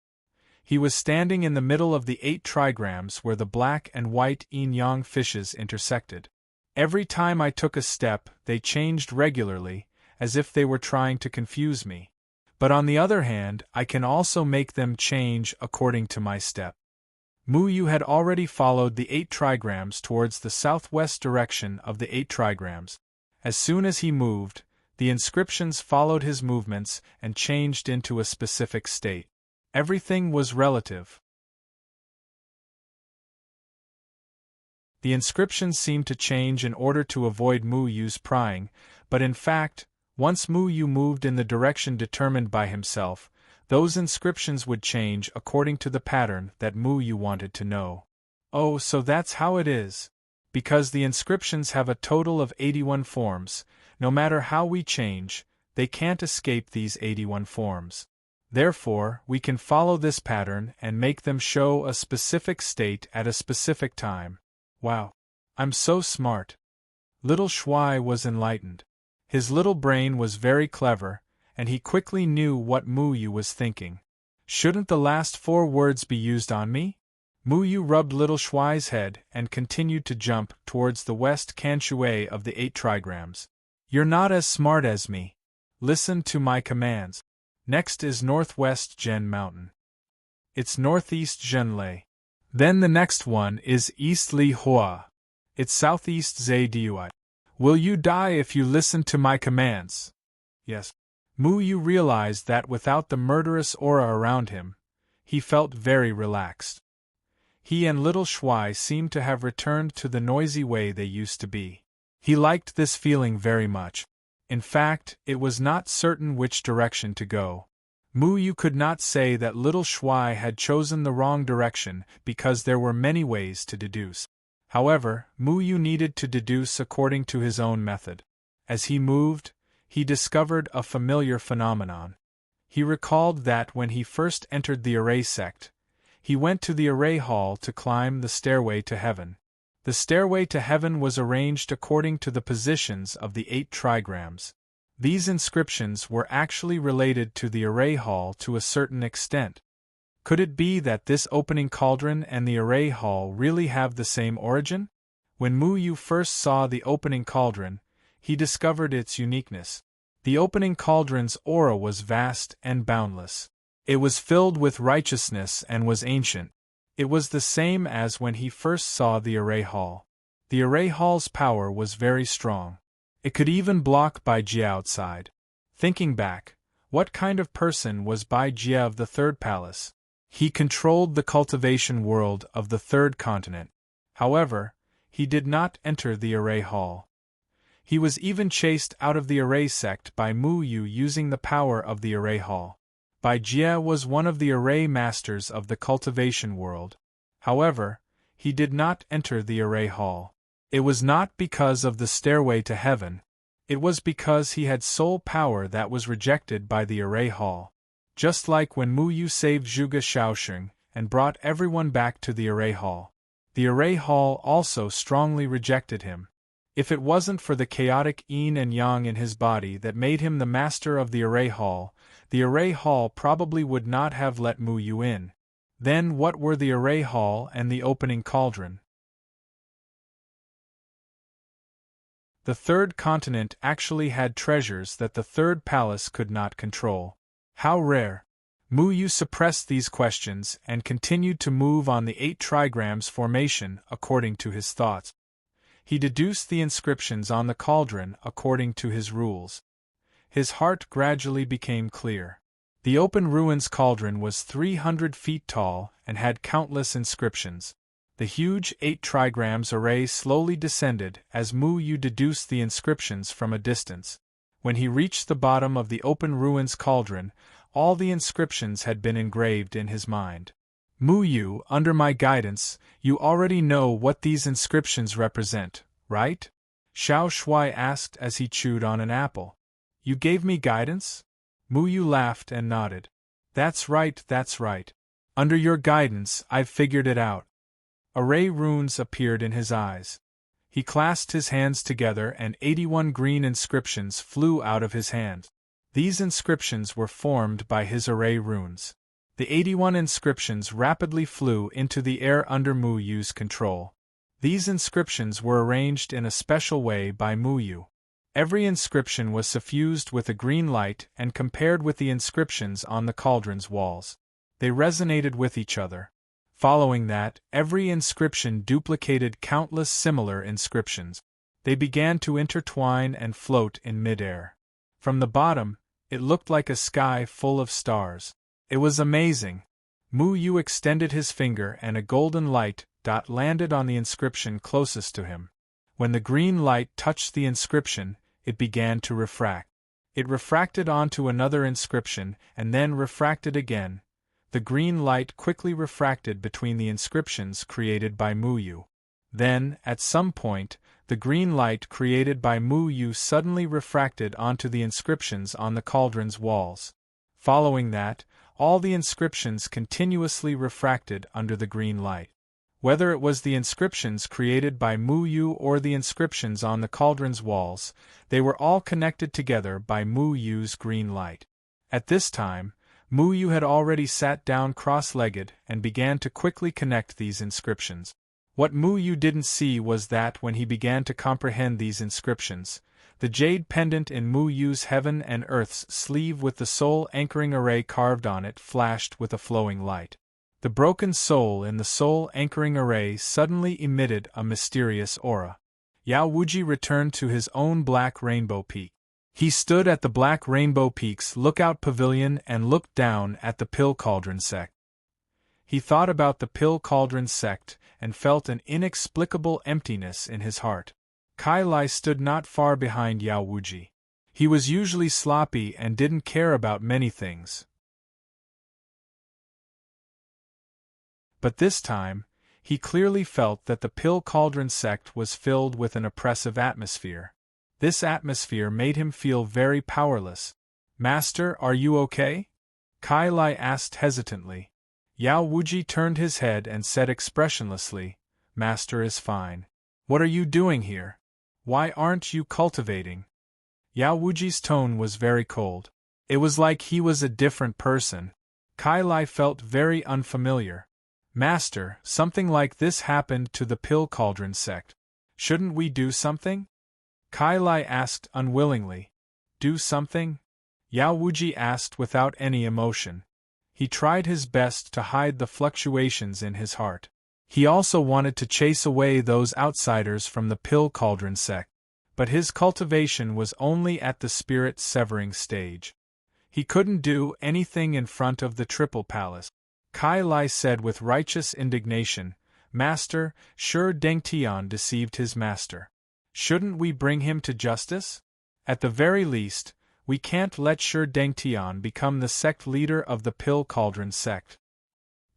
He was standing in the middle of the 8 trigrams where the black and white yin-yang fishes intersected. Every time I took a step, they changed regularly, as if they were trying to confuse me. But on the other hand, I can also make them change according to my step. Mu Yu had already followed the 8 trigrams towards the southwest direction of the 8 trigrams. As soon as he moved, the inscriptions followed his movements and changed into a specific state. Everything was relative. The inscriptions seemed to change in order to avoid Mu Yu's prying, but in fact, once Mu Yu moved in the direction determined by himself, those inscriptions would change according to the pattern that Mu Yu wanted to know. Oh, so that's how it is. Because the inscriptions have a total of 81 forms, no matter how we change, they can't escape these 81 forms. Therefore, we can follow this pattern and make them show a specific state at a specific time. Wow. I'm so smart. Little Shui was enlightened. His little brain was very clever, and he quickly knew what Mu Yu was thinking. Shouldn't the last 4 words be used on me? Mu Yu rubbed little Shuai's head and continued to jump towards the west Kanshui of the 8 trigrams. You're not as smart as me. Listen to my commands. Next is northwest Zhen Mountain. It's northeast Zhenlei. Then the next one is east Li Hua. It's southeast Zhe Dui. Will you die if you listen to my commands? Yes. Mu Yu realized that without the murderous aura around him, he felt very relaxed. He and little Shuai seemed to have returned to the noisy way they used to be. He liked this feeling very much. In fact, it was not certain which direction to go. Mu Yu could not say that little Shuai had chosen the wrong direction because there were many ways to deduce. However, Mu Yu needed to deduce according to his own method. As he moved, he discovered a familiar phenomenon. He recalled that when he first entered the Array sect, he went to the Array Hall to climb the stairway to heaven. The stairway to heaven was arranged according to the positions of the 8 trigrams. These inscriptions were actually related to the Array Hall to a certain extent. Could it be that this opening cauldron and the Array Hall really have the same origin? When Mu Yu first saw the opening cauldron, he discovered its uniqueness. The opening cauldron's aura was vast and boundless. It was filled with righteousness and was ancient. It was the same as when he first saw the Array Hall. The Array Hall's power was very strong. It could even block Bai Jie outside. Thinking back, what kind of person was Bai Jie of the Third Palace? He controlled the cultivation world of the Third Continent. However, he did not enter the Array Hall. He was even chased out of the Array sect by Mu Yu using the power of the Array Hall. Bai Jie was one of the Array masters of the cultivation world. However, he did not enter the Array Hall. It was not because of the stairway to heaven. It was because he had soul power that was rejected by the Array Hall. Just like when Mu Yu saved Zhuge Shaoxing and brought everyone back to the Array Hall. The Array Hall also strongly rejected him. If it wasn't for the chaotic yin and yang in his body that made him the master of the Array Hall probably would not have let Mu Yu in. Then what were the Array Hall and the opening cauldron? The Third Continent actually had treasures that the Third Palace could not control. How rare! Mu Yu suppressed these questions and continued to move on the 8 trigrams formation according to his thoughts. He deduced the inscriptions on the cauldron according to his rules. His heart gradually became clear. The open ruins cauldron was 300 feet tall and had countless inscriptions. The huge 8 trigrams array slowly descended as Mu Yu deduced the inscriptions from a distance. When he reached the bottom of the open ruins cauldron, all the inscriptions had been engraved in his mind. Mu Yu, under my guidance, you already know what these inscriptions represent, right? Xiao Shuai asked as he chewed on an apple. You gave me guidance? Mu Yu laughed and nodded. That's right, that's right. Under your guidance, I've figured it out. Array runes appeared in his eyes. He clasped his hands together and 81 green inscriptions flew out of his hand. These inscriptions were formed by his array runes. The 81 inscriptions rapidly flew into the air under Mu Yu's control. These inscriptions were arranged in a special way by Mu Yu. Every inscription was suffused with a green light and compared with the inscriptions on the cauldron's walls. They resonated with each other. Following that, every inscription duplicated countless similar inscriptions. They began to intertwine and float in midair. From the bottom, it looked like a sky full of stars. It was amazing. Mu Yu extended his finger and a golden light dot landed on the inscription closest to him. When the green light touched the inscription, it began to refract. It refracted onto another inscription and then refracted again. The green light quickly refracted between the inscriptions created by Mu Yu. Then, at some point, the green light created by Mu Yu suddenly refracted onto the inscriptions on the cauldron's walls. Following that, all the inscriptions continuously refracted under the green light. Whether it was the inscriptions created by Mu Yu or the inscriptions on the cauldron's walls, they were all connected together by Mu Yu's green light. At this time, Mu Yu had already sat down cross-legged and began to quickly connect these inscriptions. What Mu Yu didn't see was that when he began to comprehend these inscriptions, the jade pendant in Mu Yu's heaven and earth's sleeve with the soul anchoring array carved on it flashed with a flowing light. The broken soul in the soul anchoring array suddenly emitted a mysterious aura. Yao Wuji returned to his own Black Rainbow Peak. He stood at the Black Rainbow Peak's lookout pavilion and looked down at the Pill Cauldron sect. He thought about the Pill Cauldron sect and felt an inexplicable emptiness in his heart. Kai Lai stood not far behind Yao Wuji. He was usually sloppy and didn't care about many things. But this time, he clearly felt that the Pill Cauldron sect was filled with an oppressive atmosphere. This atmosphere made him feel very powerless. "Master, are you okay?" Kai Lai asked hesitantly. Yao Wuji turned his head and said expressionlessly, "Master is fine." "What are you doing here? Why aren't you cultivating?" Yao Wuji's tone was very cold. It was like he was a different person. Kai Lai felt very unfamiliar. "Master, something like this happened to the Pill Cauldron sect. Shouldn't we do something?" Kai Lai asked unwillingly. "Do something?" Yao Wuji asked without any emotion. He tried his best to hide the fluctuations in his heart. He also wanted to chase away those outsiders from the Pill Cauldron sect. But his cultivation was only at the spirit-severing stage. He couldn't do anything in front of the Triple Palace. Kai Lai said with righteous indignation, "Master, sure Deng Tian deceived his master. Shouldn't we bring him to justice? At the very least, we can't let Sure Deng Tian become the sect leader of the Pill Cauldron sect."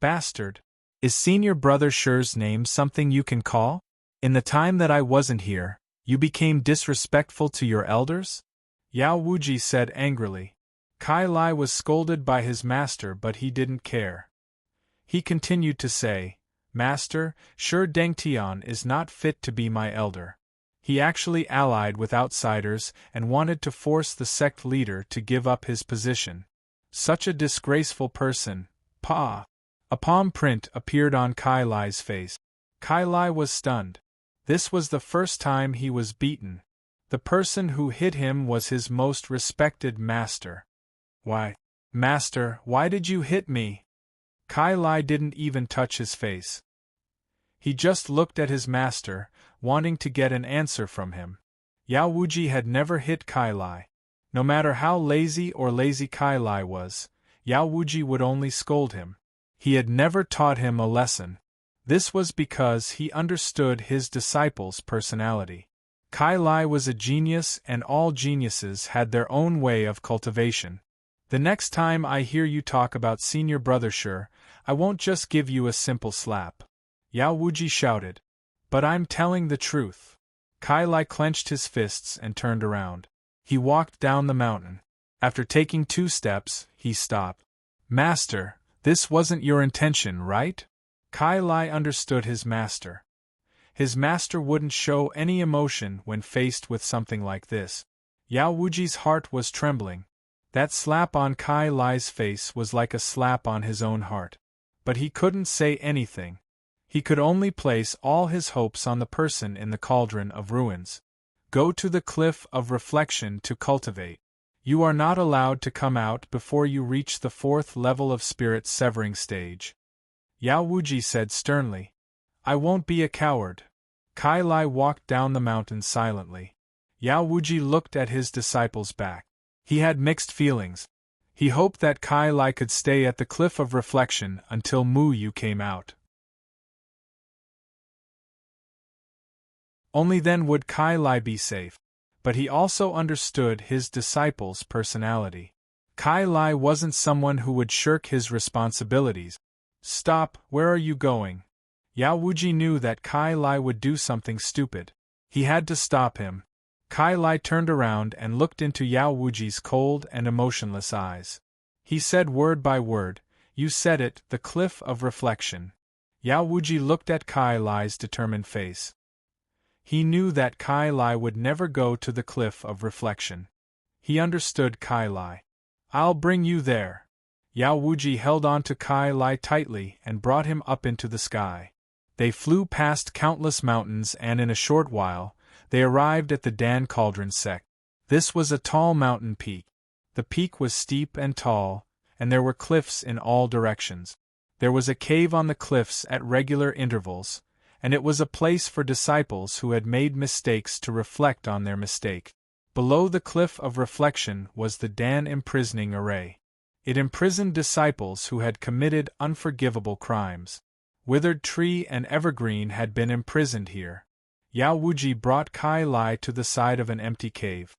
"Bastard. Is Senior Brother Sure's name something you can call? In the time that I wasn't here, you became disrespectful to your elders?" Yao Wuji said angrily. Kai Lai was scolded by his master, but he didn't care. He continued to say, "Master, Sure Deng Tian is not fit to be my elder. He actually allied with outsiders and wanted to force the sect leader to give up his position. Such a disgraceful person, pa!" A palm print appeared on Kai Lai's face. Kai Lai was stunned. This was the first time he was beaten. The person who hit him was his most respected master. "Why, Master, why did you hit me?" Kai Lai didn't even touch his face. He just looked at his master, wanting to get an answer from him. Yao Wuji had never hit Kai Lai. No matter how lazy Kai Lai was, Yao Wuji would only scold him. He had never taught him a lesson. This was because he understood his disciple's personality. Kai Lai was a genius, and all geniuses had their own way of cultivation. "The next time I hear you talk about Senior Brother Sure, I won't just give you a simple slap," Yao Wuji shouted. "But I'm telling the truth." Kai Lai clenched his fists and turned around. He walked down the mountain. After taking 2 steps, he stopped. "Master, this wasn't your intention, right?" Kai Lai understood his master. His master wouldn't show any emotion when faced with something like this. Yao Wuji's heart was trembling. That slap on Kai Lai's face was like a slap on his own heart. But he couldn't say anything. He could only place all his hopes on the person in the cauldron of ruins. "Go to the cliff of reflection to cultivate. You are not allowed to come out before you reach the 4th level of spirit-severing stage," Yao Wuji said sternly. "I won't be a coward." Kai Lai walked down the mountain silently. Yao Wuji looked at his disciple's back. He had mixed feelings. He hoped that Kai Lai could stay at the cliff of reflection until Mu Yu came out. Only then would Kai Lai be safe. But he also understood his disciple's personality. Kai Lai wasn't someone who would shirk his responsibilities. "Stop, where are you going?" Yao Wuji knew that Kai Lai would do something stupid. He had to stop him. Kai Lai turned around and looked into Yao Wuji's cold and emotionless eyes. He said word by word, "You said it, the cliff of reflection." Yao Wuji looked at Kai Lai's determined face. He knew that Kai Lai would never go to the cliff of reflection. He understood Kai Lai. "I'll bring you there." Yao Wuji held on to Kai Lai tightly and brought him up into the sky. They flew past countless mountains and in a short while, they arrived at the Dan Cauldron sect. This was a tall mountain peak. The peak was steep and tall, and there were cliffs in all directions. There was a cave on the cliffs at regular intervals, and it was a place for disciples who had made mistakes to reflect on their mistake. Below the cliff of reflection was the Dan imprisoning array. It imprisoned disciples who had committed unforgivable crimes. Withered Tree and Evergreen had been imprisoned here. Yao Wuji brought Kai Lai to the side of an empty cave.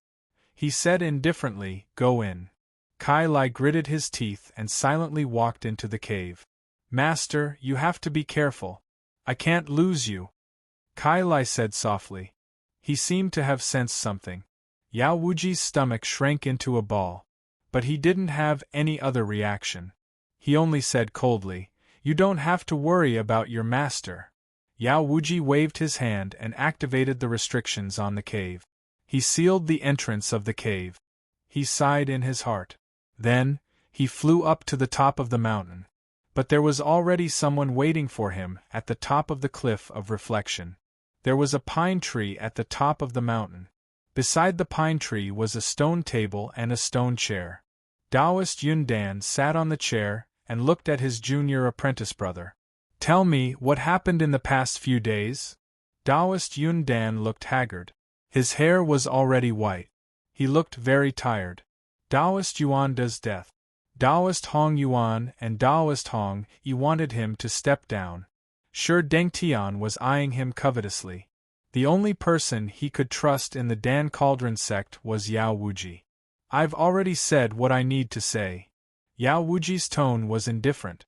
He said indifferently, "Go in." Kai Lai gritted his teeth and silently walked into the cave. "Master, you have to be careful. I can't lose you," Kai Lai said softly. He seemed to have sensed something. Yao Wuji's stomach shrank into a ball. But he didn't have any other reaction. He only said coldly, "You don't have to worry about your master." Yao Wuji waved his hand and activated the restrictions on the cave. He sealed the entrance of the cave. He sighed in his heart. Then, he flew up to the top of the mountain. But there was already someone waiting for him at the top of the cliff of reflection. There was a pine tree at the top of the mountain. Beside the pine tree was a stone table and a stone chair. Taoist Yun Dan sat on the chair and looked at his junior apprentice brother. "Tell me what happened in the past few days?" Taoist Yun Dan looked haggard. His hair was already white. He looked very tired. Taoist Yuan's death. Taoist Hong Yuan and Taoist Hong Yi wanted him to step down. Shi Dengtian was eyeing him covetously. The only person he could trust in the Dan Cauldron sect was Yao Wuji. "I've already said what I need to say." Yao Wuji's tone was indifferent.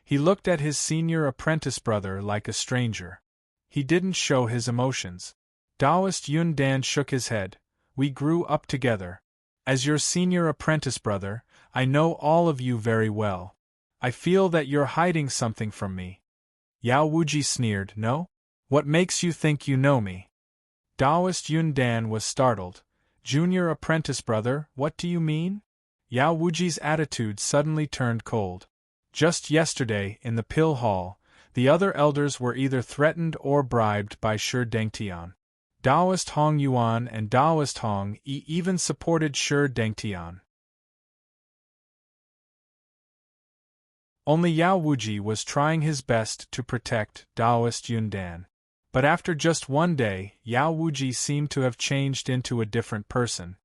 He looked at his senior apprentice brother like a stranger. He didn't show his emotions. Taoist Yun Dan shook his head. "We grew up together. As your senior apprentice brother, I know all of you very well. I feel that you're hiding something from me." Yao Wuji sneered. "No? What makes you think you know me?" Taoist Yun Dan was startled. "Junior apprentice brother, what do you mean?" Yao Wuji's attitude suddenly turned cold. Just yesterday, in the Pill Hall, the other elders were either threatened or bribed by Shi Dengtian. Taoist Hong Yuan and Taoist Hong Yi even supported Shi Dengtian. Only Yao Wuji was trying his best to protect Taoist Yun Dan. But after just one day, Yao Wuji seemed to have changed into a different person.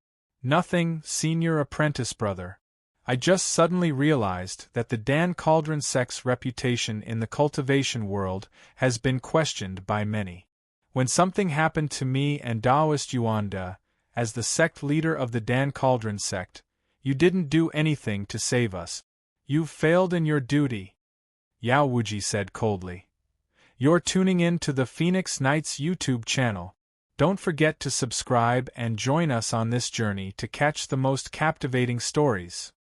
"Nothing, senior apprentice brother. I just suddenly realized that the Dan Cauldron sect's reputation in the cultivation world has been questioned by many. When something happened to me and Taoist Yuanda, as the sect leader of the Dan Cauldron sect, you didn't do anything to save us. You've failed in your duty," Yao Wuji said coldly. "You're tuning in to the Phoenix Knights YouTube channel. Don't forget to subscribe and join us on this journey to catch the most captivating stories.